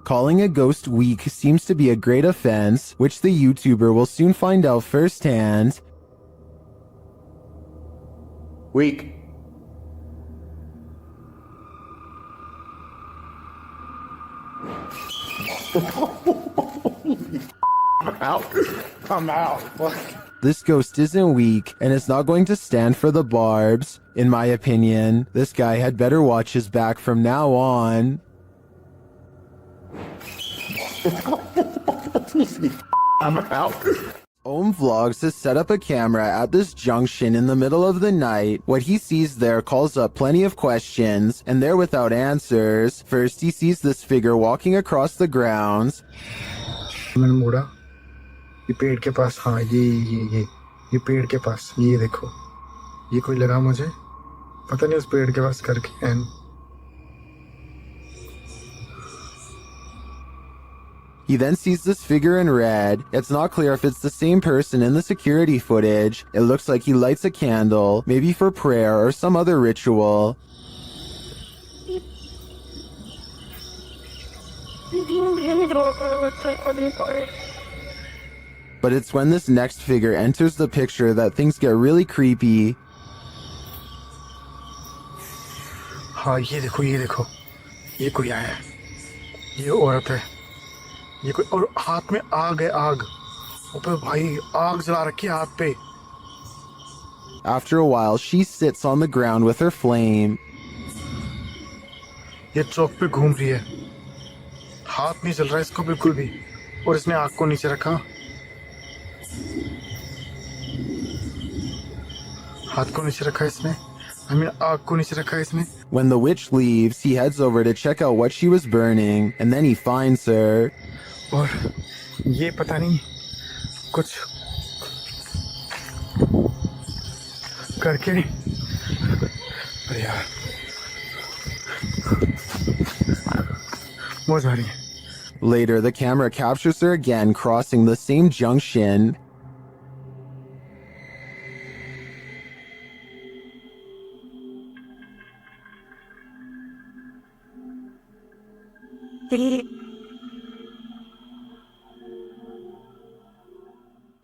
Calling a ghost weak seems to be a great offense, which the YouTuber will soon find out firsthand. Weak. I'm out. This ghost isn't weak, and it's not going to stand for the barbs. In my opinion, this guy had better watch his back from now on. I'm out. Ohm Vlogs has set up a camera at this junction in the middle of the night. What he sees there calls up plenty of questions, and they're without answers. First, he sees this figure walking across the grounds. मैंने मुड़ा ये पेड़ के पास हाँ ये पेड़ के पास ये देखो ये कोई लगा मुझे पता नहीं उस पेड़ के पास करके and He then sees this figure in red. It's not clear if it's the same person in the security footage. It looks like he lights a candle, maybe for prayer or some other ritual. But it's when this next figure enters the picture that things get really creepy. हाँ ये देखो ये कोई आया है, ये औरत है, ये कोई, और हाथ में आग है, आग ऊपर भाई आग जला रखी है हाथ पे. After a while, she sits on the ground with her flame. ये चौक पे घूम रही है, हाथ नहीं जल रहा है इसको बिल्कुल भी, और इसने आग को नीचे रखा, हाथ को नीचे रखा इसने, आग को नीचे रखा इसने. When the witch leaves, he heads over to check out what she was burning, and then he finds her. और ये पता नहीं कुछ करके, अरे यार वो जा रही है. Later, the camera captures her again crossing the same junction.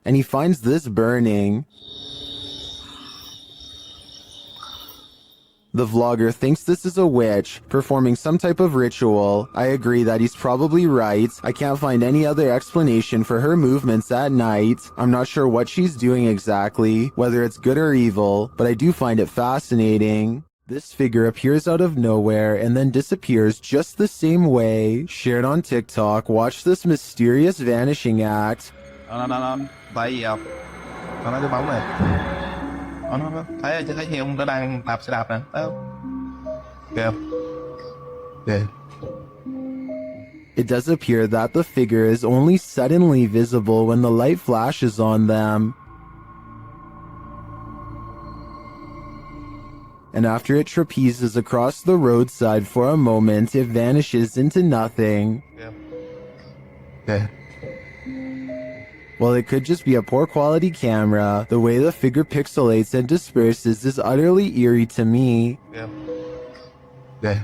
And he finds this burning. The vlogger thinks this is a witch performing some type of ritual. I agree that he's probably right. I can't find any other explanation for her movements at night. I'm not sure what she's doing exactly, whether it's good or evil, but I do find it fascinating. This figure appears out of nowhere and then disappears just the same way. Shared on TikTok, watch this mysterious vanishing act. Tại vì nó nói cái bóng này, nó thấy gì ông nó đang đạp xe đạp nè, thấy không? Kìa, kìa. It does appear that the figure is only suddenly visible when the light flashes on them. And after it trapezes across the roadside for a moment, it vanishes into nothing. Yeah. While it could just be a poor quality camera, the way the figure pixelates and disperses is utterly eerie to me. Yeah.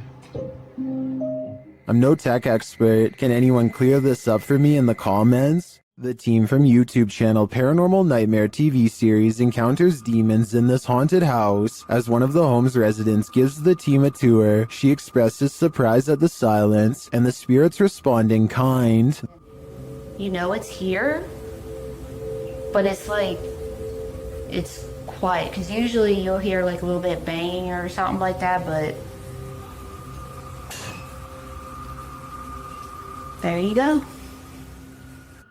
I'm no tech expert. Can anyone clear this up for me in the comments? The team from YouTube channel Paranormal Nightmare TV series encounters demons in this haunted house. As one of the home's residents gives the team a tour, she expresses surprise at the silence, and the spirits respond in kind. You know it's here, but it's like, it's quiet, because usually you'll hear like a little bit banging or something like that, but there you go.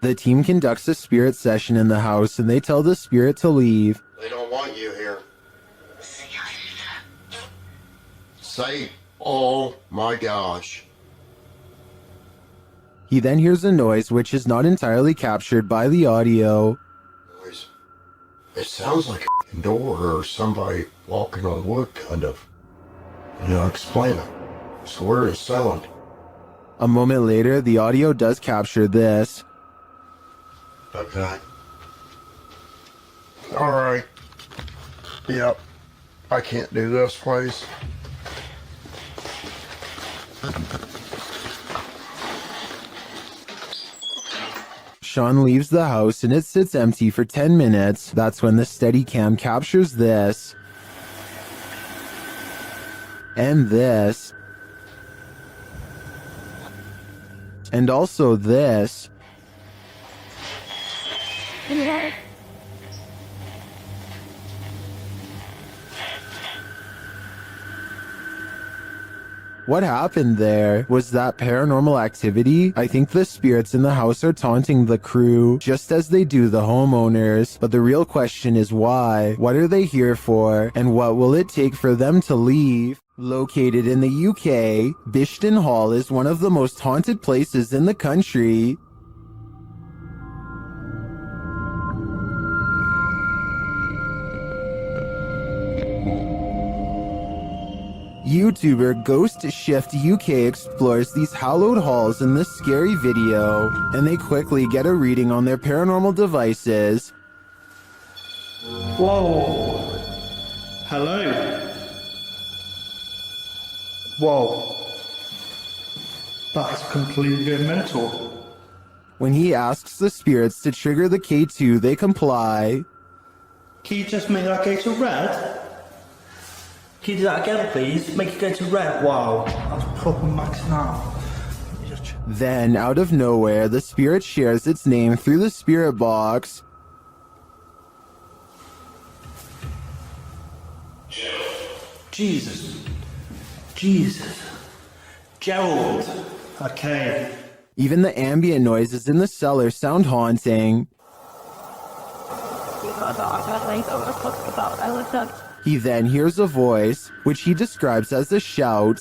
The team conducts a spirit session in the house and they tell the spirit to leave. They don't want you here. Say, oh my gosh. He then hears a noise which is not entirely captured by the audio. It sounds like a door or somebody walking on wood, kind of. Explain it. So where is sound? A moment later, the audio does capture this. Okay. Alright. Yep. I can't do this, please. Sean leaves the house and it sits empty for 10 minutes. That's when the Steadicam captures this. And this. And also this. What happened there? Was that paranormal activity? I think the spirits in the house are taunting the crew, just as they do the homeowners. But the real question is why? What are they here for? And what will it take for them to leave? Located in the UK, Bishton Hall is one of the most haunted places in the country. YouTuber Ghost Shift UK explores these hallowed halls in this scary video, and they quickly get a reading on their paranormal devices. Whoa. Hello. Whoa. That's completely mental. When he asks the spirits to trigger the K2, they comply. Can you just make that go to red? Can you do that again, please? Make it go to red. Wow. That's proper maxing out. Then, out of nowhere, the spirit shares its name through the spirit box. Jesus. Gerald. Okay. Even the ambient noises in the cellar sound haunting. He then hears a voice, which he describes as a shout.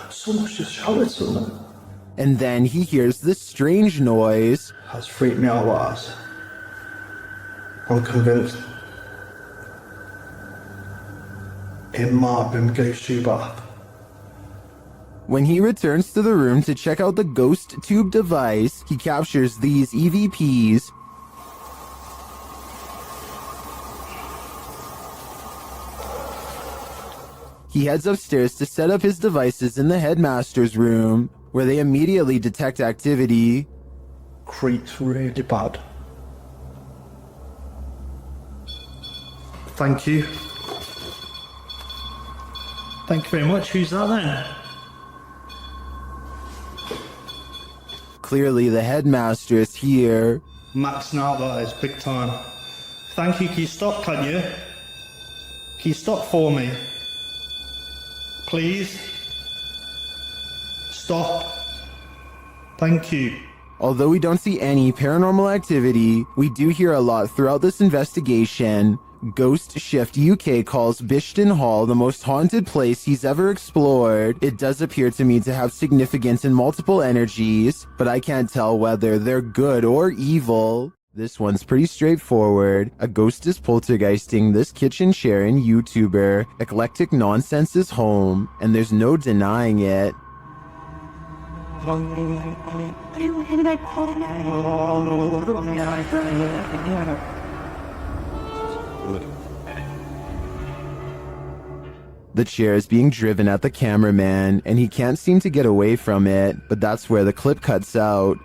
Someone's just shouted something. And then he hears this strange noise. That's freaked me out, Lars. I'm convinced it might have been Ghost Tube app. When he returns to the room to check out the Ghost Tube device, he captures these EVPs. He heads upstairs to set up his devices in the headmaster's room, where they immediately detect activity. Creeps really bad. Thank you. Thank you very much. Who's that then? Clearly the headmaster is here. Maxing out, that is big time. Thank you. Can you stop, can you? Can you stop for me? Please? Stop. Thank you. Although we don't see any paranormal activity, we do hear a lot throughout this investigation. Ghost Shift UK calls Bishton Hall the most haunted place he's ever explored. It does appear to me to have significance in multiple energies, but I can't tell whether they're good or evil. This one's pretty straightforward. A ghost is poltergeisting this kitchen chair in YouTuber. Eclectic Nonsense is home, and there's no denying it. The chair is being driven at the cameraman, and he can't seem to get away from it, but that's where the clip cuts out.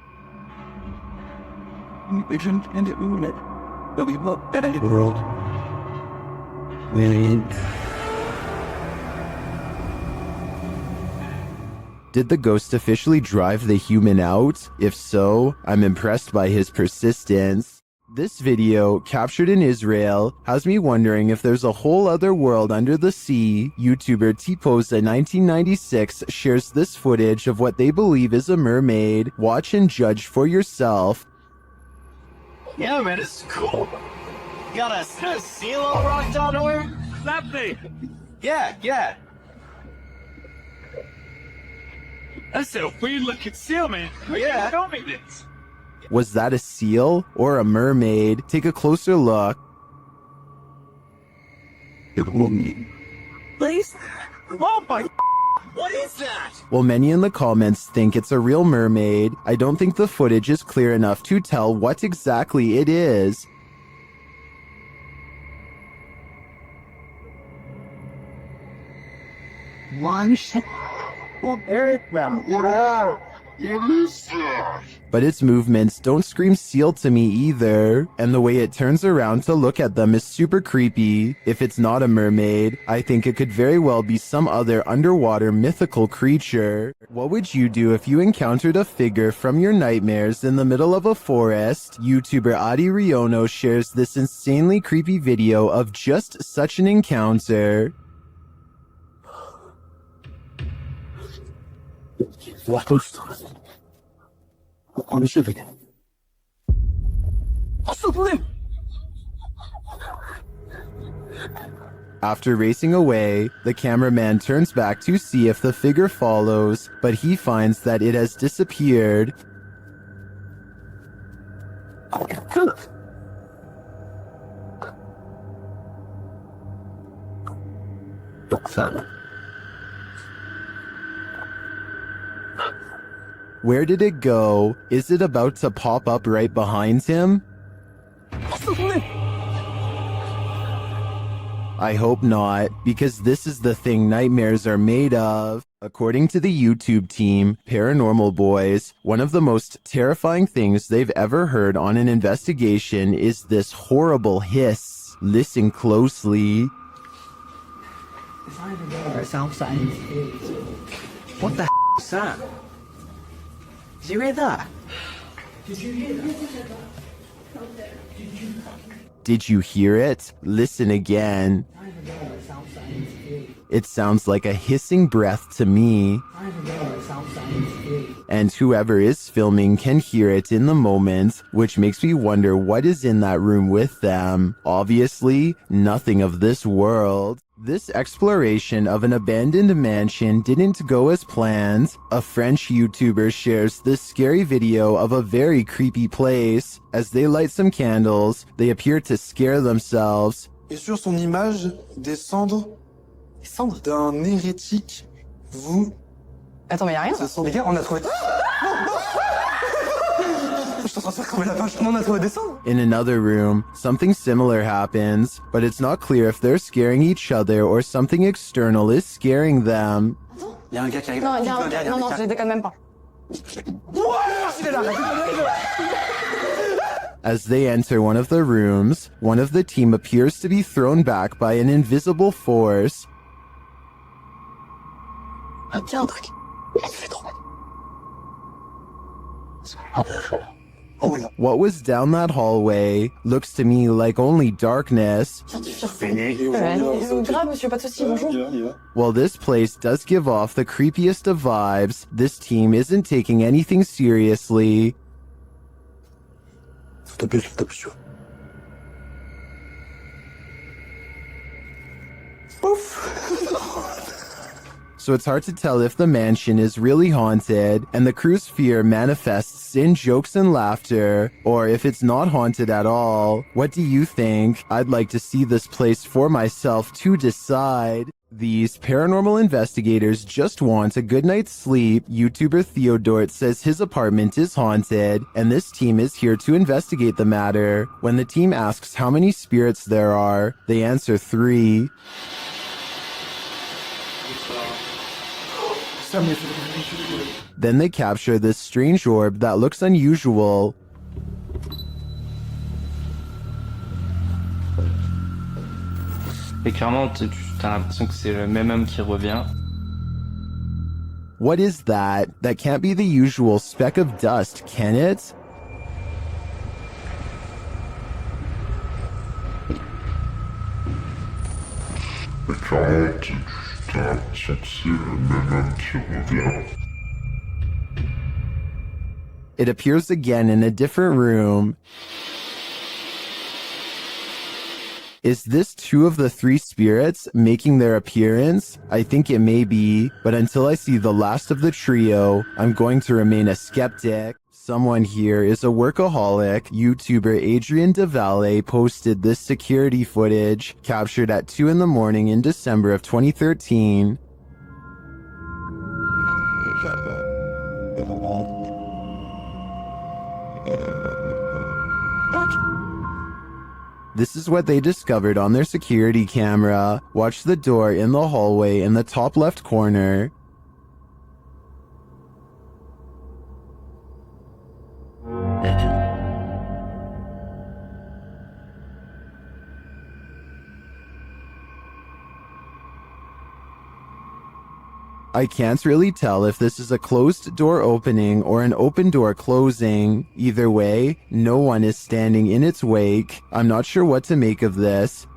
Did the ghost officially drive the human out? If so, I'm impressed by his persistence. This video, captured in Israel, has me wondering if there's a whole other world under the sea. YouTuber Tpoza1996 shares this footage of what they believe is a mermaid. Watch and judge for yourself. Yeah, man, it's cool. You got a seal all rocked out nowhere? That thing. Yeah. That's a weird looking seal, man. Yeah. Show me this. Was that a seal or a mermaid? Take a closer look. Please? Oh my, what is that? While many in the comments think it's a real mermaid, I don't think the footage is clear enough to tell what exactly it is. But its movements don't scream seal to me either, and the way it turns around to look at them is super creepy. If it's not a mermaid, I think it could very well be some other underwater mythical creature. What would you do if you encountered a figure from your nightmares in the middle of a forest? YouTuber Adi Riono shares this insanely creepy video of just such an encounter. After racing away, the cameraman turns back to see if the figure follows, but he finds that it has disappeared. Where did it go? Is it about to pop up right behind him? I hope not, because this is the thing nightmares are made of. According to the YouTube team, Paranormal Boys, one of the most terrifying things they've ever heard on an investigation is this horrible hiss. Listen closely. It's outside. What the is that? Did you hear that? Did you hear that? Did you hear it? Listen again. It sounds like a hissing breath to me. And whoever is filming can hear it in the moment, which makes me wonder what is in that room with them. Obviously, nothing of this world. This exploration of an abandoned mansion didn't go as planned. A French YouTuber shares this scary video of a very creepy place. As they light some candles, they appear to scare themselves. Et sur son image, des cendres d'un hérétique. Vous. Attends, mais y'a rien. Les gars, on a trouvé. Je suis en train de faire crever la vache. On a trouvé des cendres. In another room, something similar happens, but it's not clear if they're scaring each other or something external is scaring them. Y'a un gars qui arrive. Non, non, je les déconne même pas. As they enter one of the rooms, one of the team appears to be thrown back by an invisible force. Ah, tiens, un truc. Elle fait trop mal. What was down that hallway looks to me like only darkness. Grave, monsieur, pas de soucis, bonjour. While this place does give off the creepiest of vibes, this team isn't taking anything seriously. So it's hard to tell if the mansion is really haunted and the crew's fear manifests in jokes and laughter, or if it's not haunted at all. What do you think? I'd like to see this place for myself to decide. These paranormal investigators just want a good night's sleep. YouTuber Theodort says his apartment is haunted, and this team is here to investigate the matter. When the team asks how many spirits there are, they answer 3. Then they capture this strange orb that looks unusual. Et clairement, t'as l'impression que c'est le même homme qui revient. What is that? That can't be the usual speck of dust, can it? It appears again in a different room. Is this 2 of the 3 spirits making their appearance? I think it may be, but until I see the last of the trio, I'm going to remain a skeptic. Someone here is a workaholic. YouTuber Adrian DeValle posted this security footage, captured at 2 in the morning in December of 2013. This is what they discovered on their security camera. Watch the door in the hallway in the top left corner. I can't really tell if this is a closed door opening or an open door closing. Either way, no one is standing in its wake. I'm not sure what to make of this.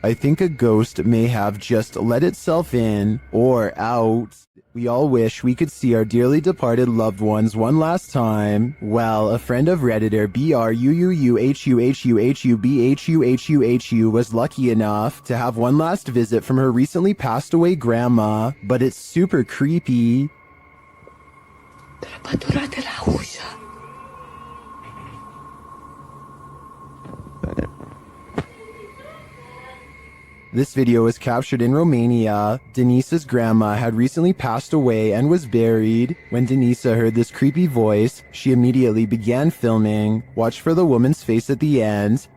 I think a ghost may have just let itself in or out. We all wish we could see our dearly departed loved ones one last time. Well, a friend of Redditor BRUUUHUHUHUBHUHUHU was lucky enough to have one last visit from her recently passed away grandma, but it's super creepy. This video was captured in Romania. Denise's grandma had recently passed away and was buried. When Denisa heard this creepy voice, she immediately began filming. Watch for the woman's face at the end.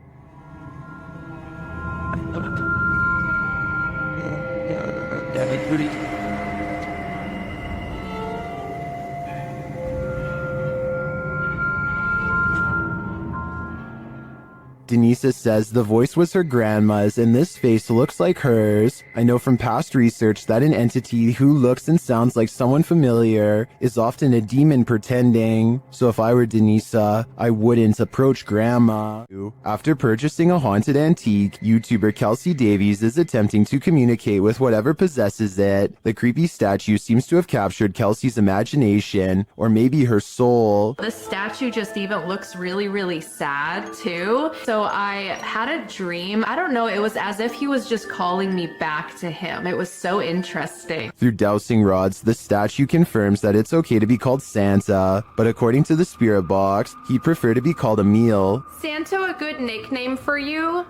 Denisa says the voice was her grandma's and this face looks like hers. I know from past research that an entity who looks and sounds like someone familiar is often a demon pretending. So if I were Denisa, I wouldn't approach grandma. After purchasing a haunted antique, YouTuber Kelsey Davies is attempting to communicate with whatever possesses it. The creepy statue seems to have captured Kelsey's imagination, or maybe her soul. The statue just even looks really, really sad too. So I had a dream. I don't know, it was as if he was just calling me back to him. It was so interesting. Through dowsing rods, the statue confirms that it's okay to be called Santa, but according to the spirit box, he'd prefer to be called Emil. Santa a good nickname for you?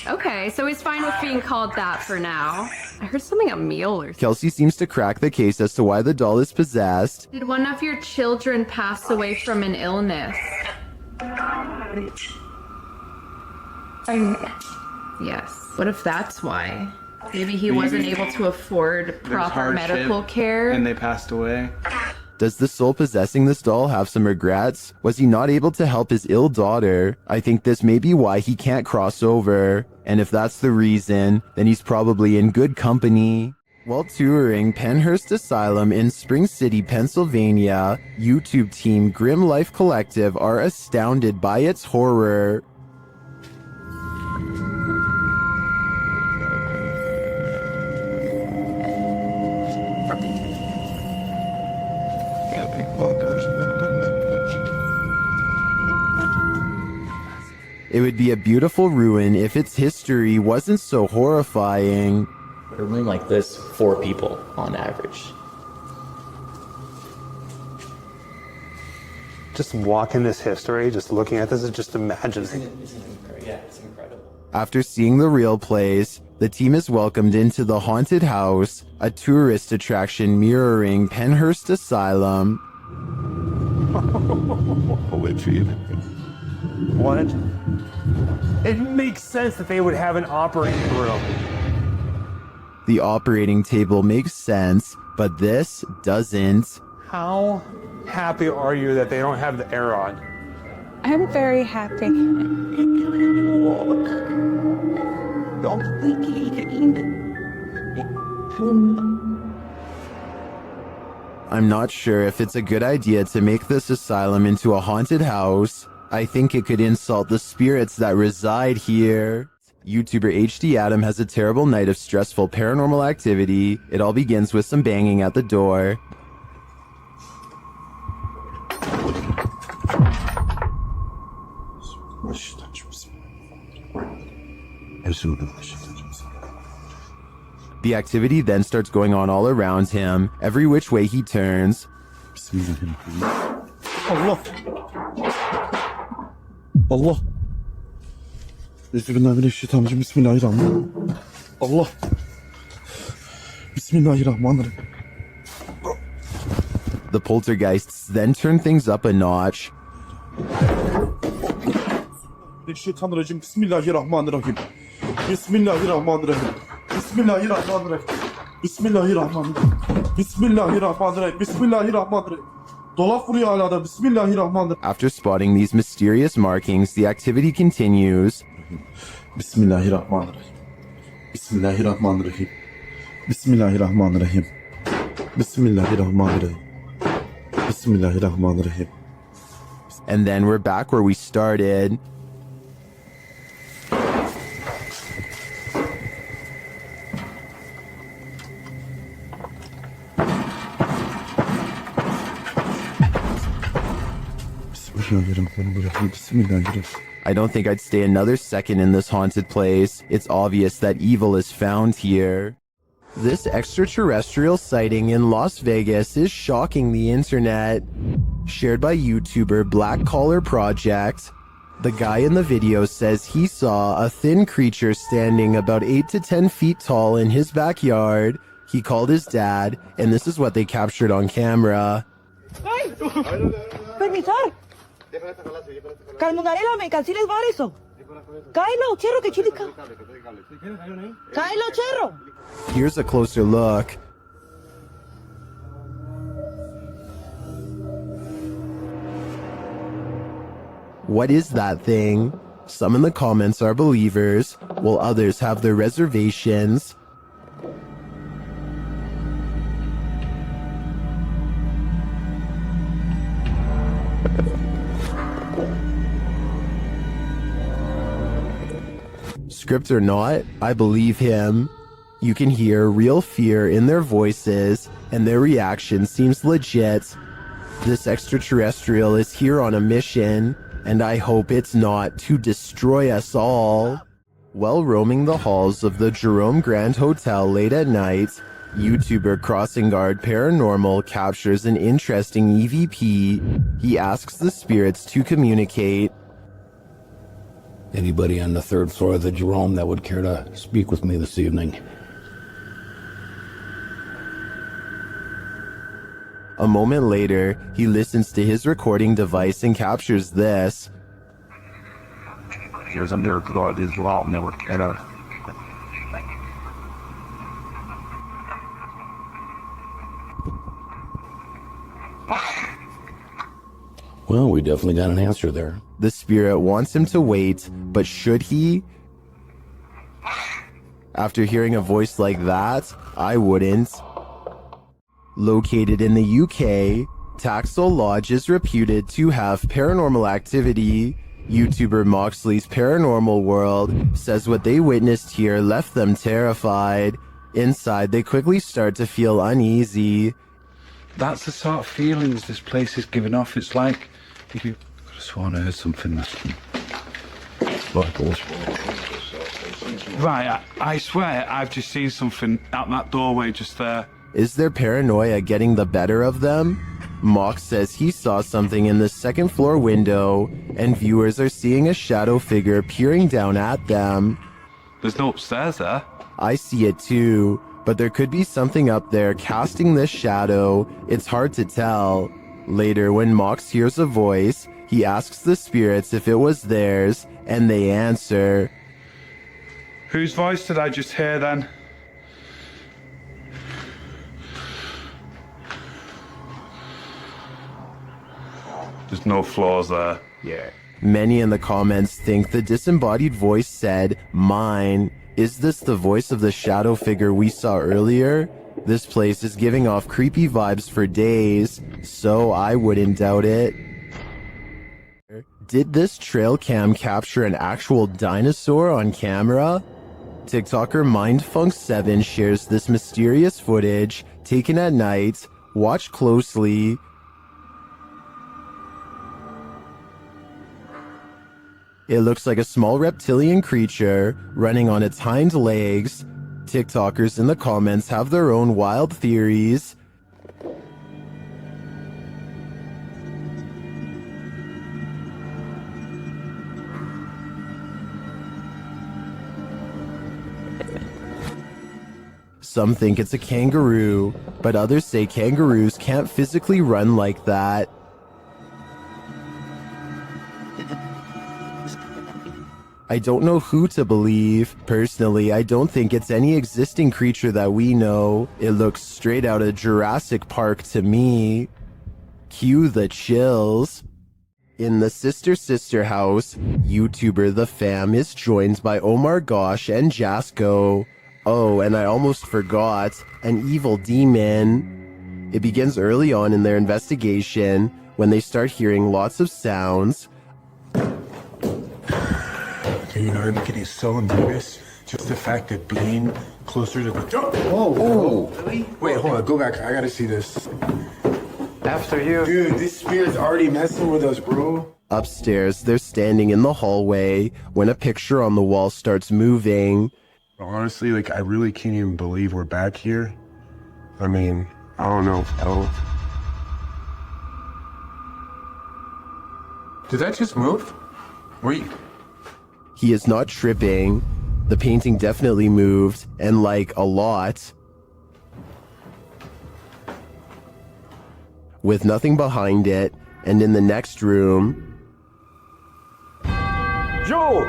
Okay, so he's fine with being called that for now. I heard something Emil or something. Kelsey seems to crack the case as to why the doll is possessed. Did one of your children pass away from an illness? Yes. What if that's why? Maybe he wasn't able to afford proper medical care. And they passed away. Does the soul possessing this doll have some regrets? Was he not able to help his ill daughter? I think this may be why he can't cross over. And if that's the reason, then he's probably in good company. While touring Penhurst Asylum in Spring City, Pennsylvania, YouTube team Grim Life Collective are astounded by its horror. It would be a beautiful ruin if its history wasn't so horrifying. A room like this, 4 people on average. Just walking this history, just looking at this, is just imagining. Yeah, it's incredible. After seeing the real place, the team is welcomed into the haunted house, a tourist attraction mirroring Penhurst Asylum. What? It makes sense that they would have an operating room. The operating table makes sense, but this doesn't. How happy are you that they don't have the air on? I'm very happy. I'm not sure if it's a good idea to make this asylum into a haunted house. I think it could insult the spirits that reside here. YouTuber HD Adam has a terrible night of stressful paranormal activity. It all begins with some banging at the door. The activity then starts going on all around him, every which way he turns. Allah. Allah. Bismillahirrahmanirrahim. Bismillahirrahmanirrahim. Allah. Bismillahirrahmanirrahim. The poltergeists then turn things up a notch. Bismillahirrahmanirrahim. Bismillahirrahmanirrahim. Bismillahirrahmanirrahim. Bismillahirrahmanirrahim. Bismillahirrahmanirrahim. Bismillahirrahmanirrahim. Dolap vuruyor hala da. Bismillahirrahmanirrahim. After spotting these mysterious markings, the activity continues. Bismillahirrahmanirrahim. Bismillahirrahmanirrahim. Bismillahirrahmanirrahim. Bismillahirrahmanirrahim. Bismillahirrahmanirrahim. And then we're back where we started. I don't think I'd stay another second in this haunted place. It's obvious that evil is found here. This extraterrestrial sighting in Las Vegas is shocking the internet. Shared by YouTuber Black Collar Project. The guy in the video says he saw a thin creature standing about 8 to 10 feet tall in his backyard. He called his dad, and this is what they captured on camera. Permisar. Calmonarela me canceles variso. Kylo, cherro que chilica. Kylo, cherro. Here's a closer look. What is that thing? Some in the comments are believers, while others have their reservations. Script or not, I believe him. You can hear real fear in their voices, and their reaction seems legit. This extraterrestrial is here on a mission, and I hope it's not to destroy us all. While roaming the halls of the Jerome Grand Hotel late at night, YouTuber Crossing Guard Paranormal captures an interesting EVP. He asks the spirits to communicate. Anybody on the third floor of the Jerome that would care to speak with me this evening? A moment later, he listens to his recording device and captures this. Here's a miracle God is wrong never better. Well, we definitely got an answer there. The spirit wants him to wait, but should he? After hearing a voice like that, I wouldn't. Located in the UK, Taxel Lodge is reputed to have paranormal activity. YouTuber Moxley's Paranormal World says what they witnessed here left them terrified. Inside, they quickly start to feel uneasy. That's the sort of feelings this place is giving off. It's like if you could have sworn I heard something. Right, I swear I've just seen something out that doorway just there. Is their paranoia getting the better of them? Mox says he saw something in the second floor window, and viewers are seeing a shadow figure peering down at them. There's no upstairs there. I see it too, but there could be something up there casting this shadow. It's hard to tell. Later, when Mox hears a voice, he asks the spirits if it was theirs, and they answer. Whose voice did I just hear then? There's no flaws there. Yeah. Many in the comments think the disembodied voice said, "Mine." Is this the voice of the shadow figure we saw earlier? This place is giving off creepy vibes for days, so I wouldn't doubt it. Did this trail cam capture an actual dinosaur on camera? TikToker Mindfunk7 shares this mysterious footage taken at night. Watch closely. It looks like a small reptilian creature running on its hind legs. TikTokers in the comments have their own wild theories. Some think it's a kangaroo, but others say kangaroos can't physically run like that. I don't know who to believe. Personally, I don't think it's any existing creature that we know. It looks straight out of Jurassic Park to me. Cue the chills. In the Sister house, YouTuber The Fam is joined by Omar Gosh and Jasko. Oh, and I almost forgot, an evil demon. It begins early on in their investigation when they start hearing lots of sounds. You know, I'm getting so nervous. Just the fact of being closer to the door. Whoa. Really? Wait, hold on. Go back. I gotta see this. After you. Dude, this spirit's already messing with us, bro. Upstairs, they're standing in the hallway when a picture on the wall starts moving. Honestly, like, I really can't even believe we're back here. I mean, I don't know. Did that just move? Wait. He is not tripping. The painting definitely moved, and like a lot. With nothing behind it, and in the next room... Dude!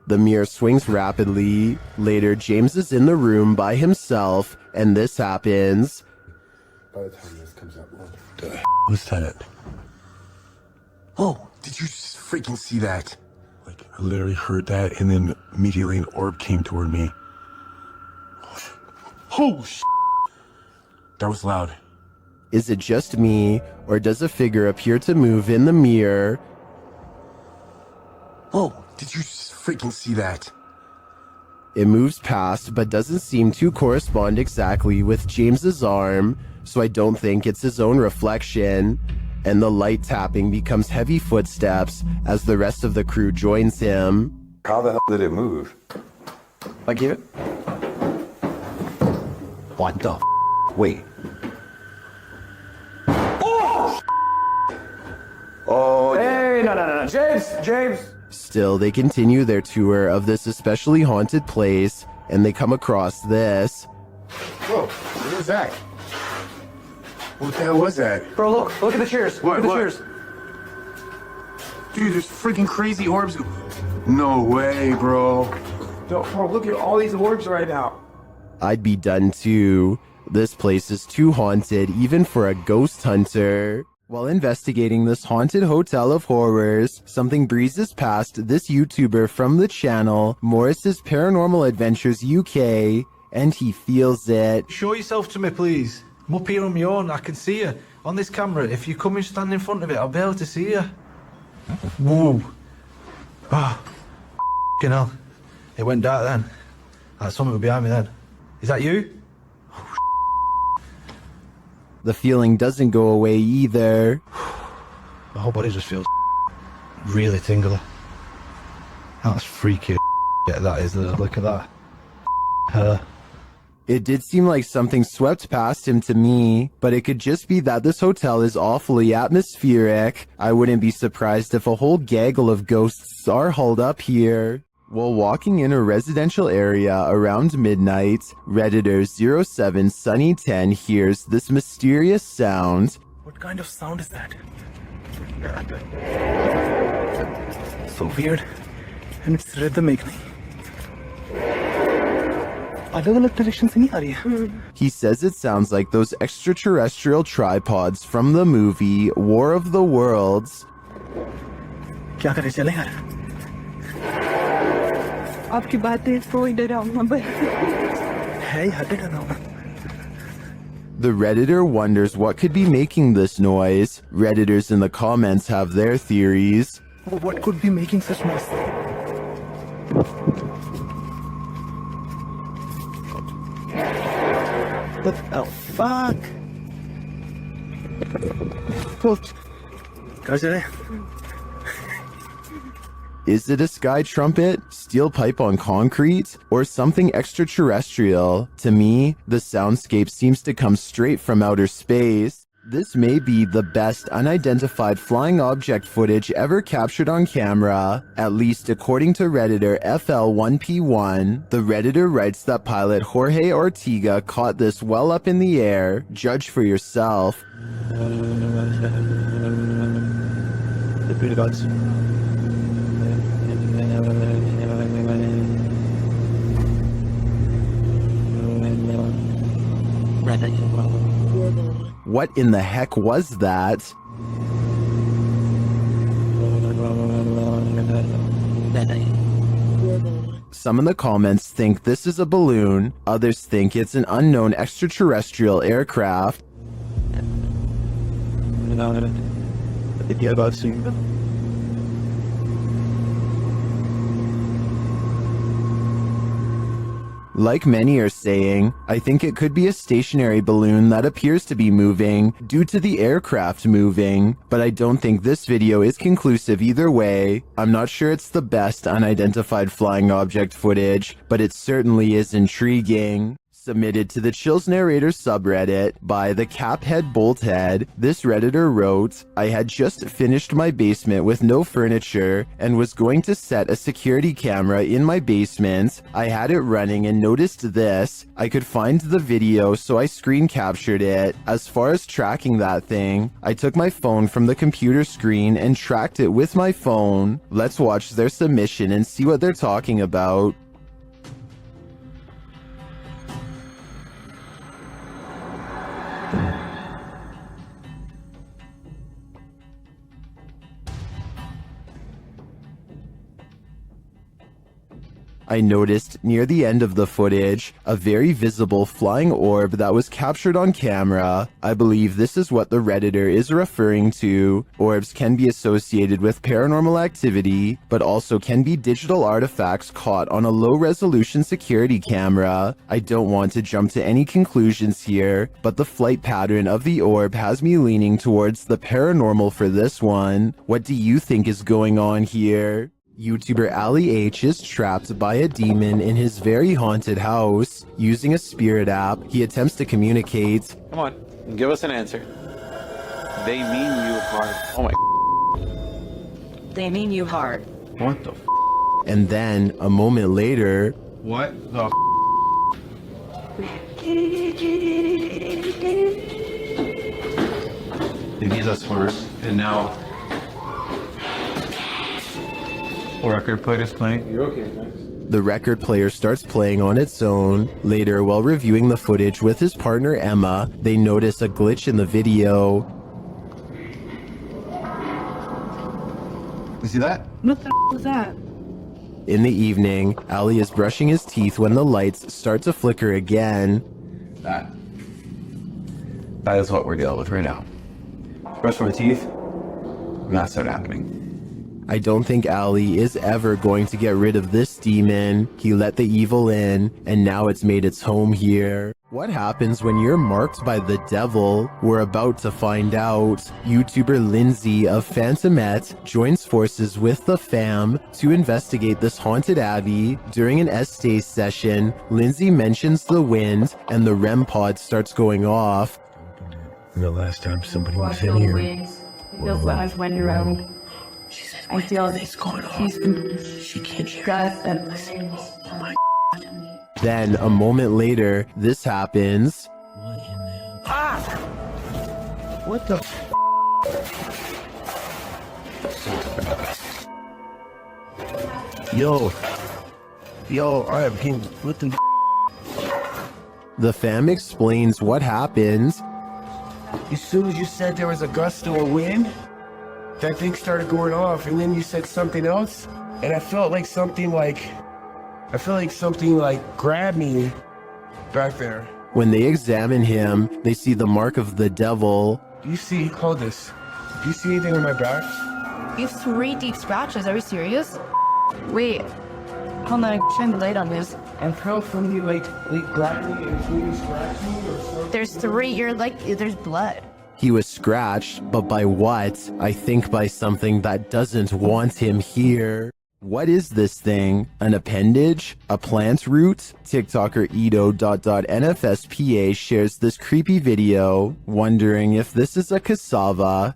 The mirror swings rapidly. Later, James is in the room by himself, and this happens. By the time this comes out, what the was that? Oh, did you just freaking see that? Like, I literally heard that, and then immediately an orb came toward me. Oh, that was loud. Is it just me, or does a figure appear to move in the mirror? Oh, did you just freaking see that? It moves past, but doesn't seem to correspond exactly with James's arm, so I don't think it's his own reflection. And the light tapping becomes heavy footsteps as the rest of the crew joins him. How the hell did it move? Like it? What the Wait. Oh! Hey, no. James! Still, they continue their tour of this especially haunted place, and they come across this. Whoa, what was that? What the hell was that? Bro, look at the chairs. What? Look at the chairs. Dude, there's freaking crazy orbs. No way, bro. Bro, look at all these orbs right now. I'd be done too. This place is too haunted even for a ghost hunter. While investigating this haunted hotel of horrors, something breezes past this YouTuber from the channel, Morris's Paranormal Adventures UK, and he feels it. Show yourself to me, please. I'm up here on my own. I can see you on this camera. If you come and stand in front of it, I'll be able to see you. Whoa. Ah. F***ing hell. It went dark then. Something behind me then. Is that you? The feeling doesn't go away either. My whole body just feels really tingly. That's freaky. Yeah, that is. Look at that. Her. It did seem like something swept past him to me, but it could just be that this hotel is awfully atmospheric. I wouldn't be surprised if a whole gaggle of ghosts are holed up here. While walking in a residential area around midnight, Redditor 07Sunny10 hears this mysterious sound. What kind of sound is that? So weird. And it's rhythmically. अलग-अलग direction से नहीं आ रही है. He says it sounds like those extraterrestrial tripods from the movie War of the Worlds. क्या करें चले यार? आपकी बातें कोई डरावना बन है यार डरावना. The Redditor wonders what could be making this noise. Redditors in the comments have their theories. What could be making such noise? What the fuck? Is it a sky trumpet, steel pipe on concrete, or something extraterrestrial? To me, the soundscape seems to come straight from outer space. This may be the best unidentified flying object footage ever captured on camera, at least according to Redditor FL1P1. The Redditor writes that pilot Jorge Ortega caught this well up in the air. Judge for yourself. What in the heck was that? Some in the comments think this is a balloon, others think it's an unknown extraterrestrial aircraft. Like many are saying, I think it could be a stationary balloon that appears to be moving due to the aircraft moving, but I don't think this video is conclusive either way. I'm not sure it's the best unidentified flying object footage, but it certainly is intriguing. Submitted to the Chills Narrator subreddit by the Caphead Bolthead, this redditor wrote, I had just finished my basement with no furniture and was going to set a security camera in my basement. I had it running and noticed this. I could find the video, so I screen captured it. As far as tracking that thing, I took my phone from the computer screen and tracked it with my phone. Let's watch their submission and see what they're talking about. I noticed near the end of the footage a very visible flying orb that was captured on camera. I believe this is what the Redditor is referring to. Orbs can be associated with paranormal activity, but also can be digital artifacts caught on a low-resolution security camera. I don't want to jump to any conclusions here, but the flight pattern of the orb has me leaning towards the paranormal for this one. What do you think is going on here? YouTuber Ali H is trapped by a demon in his very haunted house. Using a spirit app, he attempts to communicate. Come on, give us an answer. They mean you hard. Oh my. They mean you hard. What the And then, a moment later, What the They beat us first, and now record player is playing. You're okay, thanks. The record player starts playing on its own. Later, while reviewing the footage with his partner Emma, they notice a glitch in the video. You see that? What the was that? In the evening, Ali is brushing his teeth when the lights start to flicker again. That is what we're dealing with right now. Brush my teeth, and that started happening. I don't think Ali is ever going to get rid of this demon. He let the evil in, and now it's made its home here. What happens when you're marked by the devil? We're about to find out. YouTuber Lindsay of Phantomette joins forces with the fam to investigate this haunted abbey. During an Estee session, Lindsay mentions the wind, and the REM pod starts going off. The last time somebody was in here. Feels like wind around. I feel this going on. She can't hear us. Then, a moment later, this happens. What the Yo, alright, what the The fam explains what happens. As soon as you said there was a gust of wind, that thing started going off, and then you said something else, and I felt like something grabbed me back there. When they examine him, they see the mark of the devil. Do you see, hold this, do you see anything on my back? You have 3 deep scratches. Are you serious? Wait. Hold on, shine the light on this. I felt somebody like grab me and really scratch me or something. There's 3. You're like, there's blood. He was scratched, but by what? I think by something that doesn't want him here. What is this thing? An appendage? A plant root? TikToker Edo.NFSPA shares this creepy video, wondering if this is a cassava.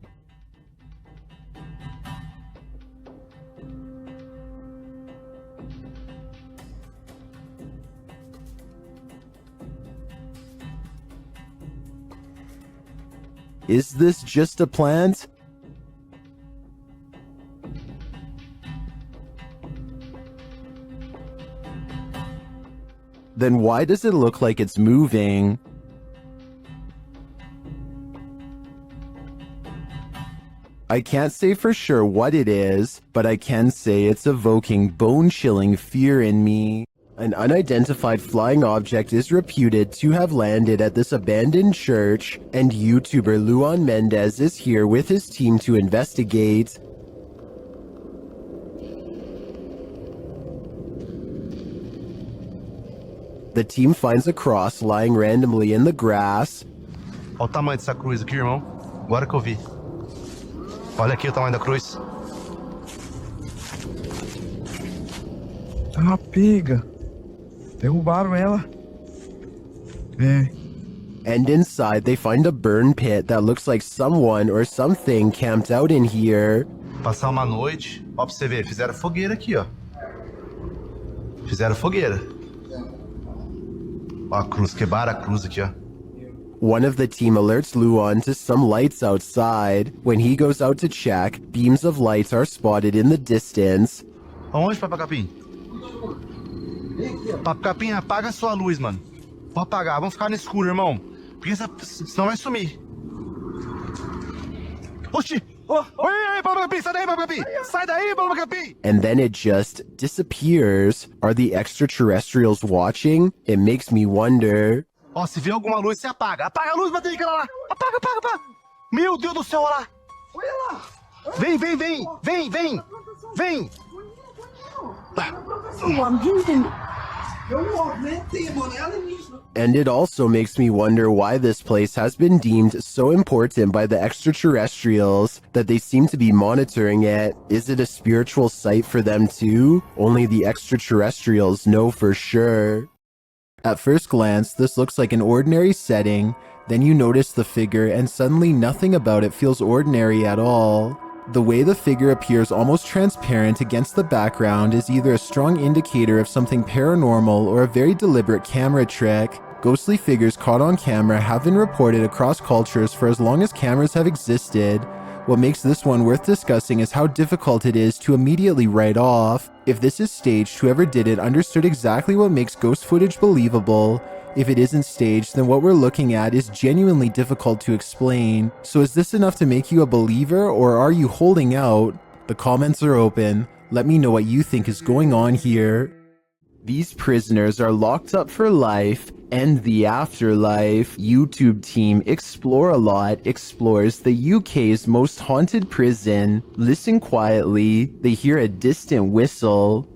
Is this just a plant? Then why does it look like it's moving? I can't say for sure what it is, but I can say it's evoking bone-chilling fear in me. An unidentified flying object is reputed to have landed at this abandoned church, and YouTuber Luan Mendez is here with his team to investigate. The team finds a cross lying randomly in the grass. Olha o tamanho dessa cruz aqui, irmão. Agora que eu vi. Olha aqui o tamanho da cruz. Ah, pega. Derrubaram ela. É. And inside, they find a burn pit that looks like someone or something camped out in here. Passar uma noite. Ó, pra você ver, fizeram fogueira aqui, ó. Fizeram fogueira. Ó a cruz, quebraram a cruz aqui, ó. One of the team alerts Luan to some lights outside. When he goes out to check, beams of lights are spotted in the distance. Aonde, Papacapim? Papacapim, apaga a sua luz, mano. Pode apagar, vamos ficar no escuro, irmão. Porque senão vai sumir. Oxi! Oh, oi, Papacapim, sai daí, Papacapim! Sai daí, Papacapim! And then it just disappears. Are the extraterrestrials watching? It makes me wonder. Ó, se vê alguma luz, você apaga. Apaga a luz, Baterica, lá. Apaga, apaga, apaga. Meu Deus do céu, olha lá. Olha lá. Vem, vem, vem. Vem, vem. Vem. And it also makes me wonder why this place has been deemed so important by the extraterrestrials that they seem to be monitoring it. Is it a spiritual site for them too? Only the extraterrestrials know for sure. At first glance, this looks like an ordinary setting. Then you notice the figure and suddenly nothing about it feels ordinary at all. The way the figure appears almost transparent against the background is either a strong indicator of something paranormal or a very deliberate camera trick. Ghostly figures caught on camera have been reported across cultures for as long as cameras have existed. What makes this one worth discussing is how difficult it is to immediately write off. If this is staged, whoever did it understood exactly what makes ghost footage believable. If it isn't staged, then what we're looking at is genuinely difficult to explain. So is this enough to make you a believer, or are you holding out? The comments are open. Let me know what you think is going on here. These prisoners are locked up for life and the afterlife. YouTube team Explore a Lot explores the UK's most haunted prison. Listen quietly. They hear a distant whistle.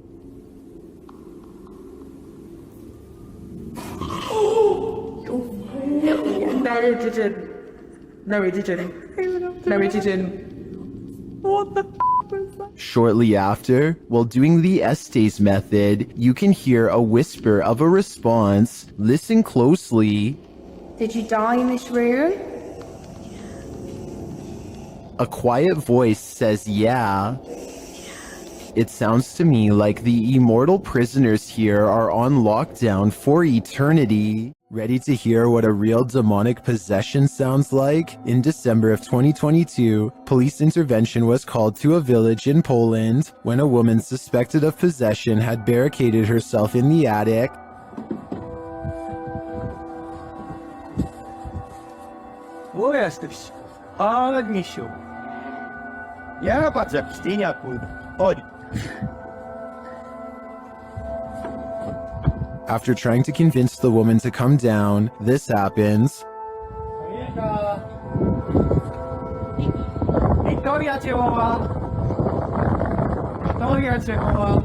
What the Shortly after, while doing the Estes method, you can hear a whisper of a response. Listen closely. Did you die in this room? A quiet voice says, yeah. It sounds to me like the immortal prisoners here are on lockdown for eternity. Ready to hear what a real demonic possession sounds like? In December of 2022, police intervention was called to a village in Poland when a woman suspected of possession had barricaded herself in the attic. Wo jesteś? Ale misiu. Ja patrz jak ścieniaku. Chodź. After trying to convince the woman to come down, this happens. Wiktoria cię woła. Wiktoria cię woła.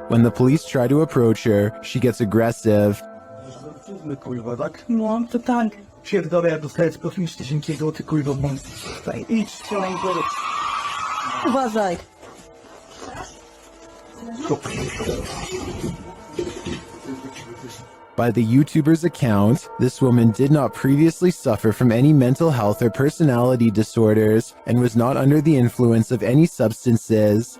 When the police try to approach her, she gets aggressive. Kurwa, tak? No, to tak. Pierdolę, ja dostaję z profilnie dziękiego, ty kurwa, mam. Idź, strzelaj, powiedz. Uważaj. By the YouTuber's account, this woman did not previously suffer from any mental health or personality disorders and was not under the influence of any substances.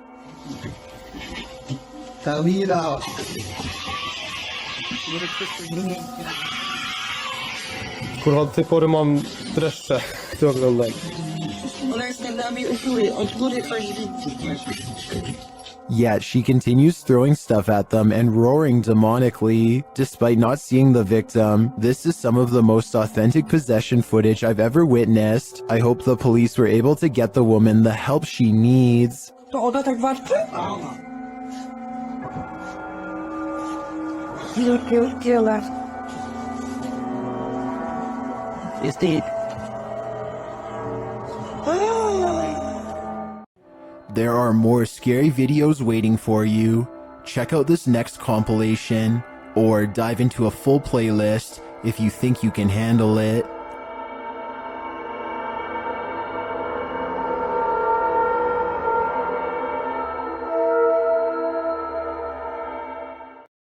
Kurwa, od tej pory mam dreszcze, to oglądam. Yet she continues throwing stuff at them and roaring demonically. Despite not seeing the victim, this is some of the most authentic possession footage I've ever witnessed. I hope the police were able to get the woman the help she needs. To ona tak walczy? Pierdziele. Jest dead. There are more scary videos waiting for you. Check out this next compilation, or dive into a full playlist if you think you can handle it.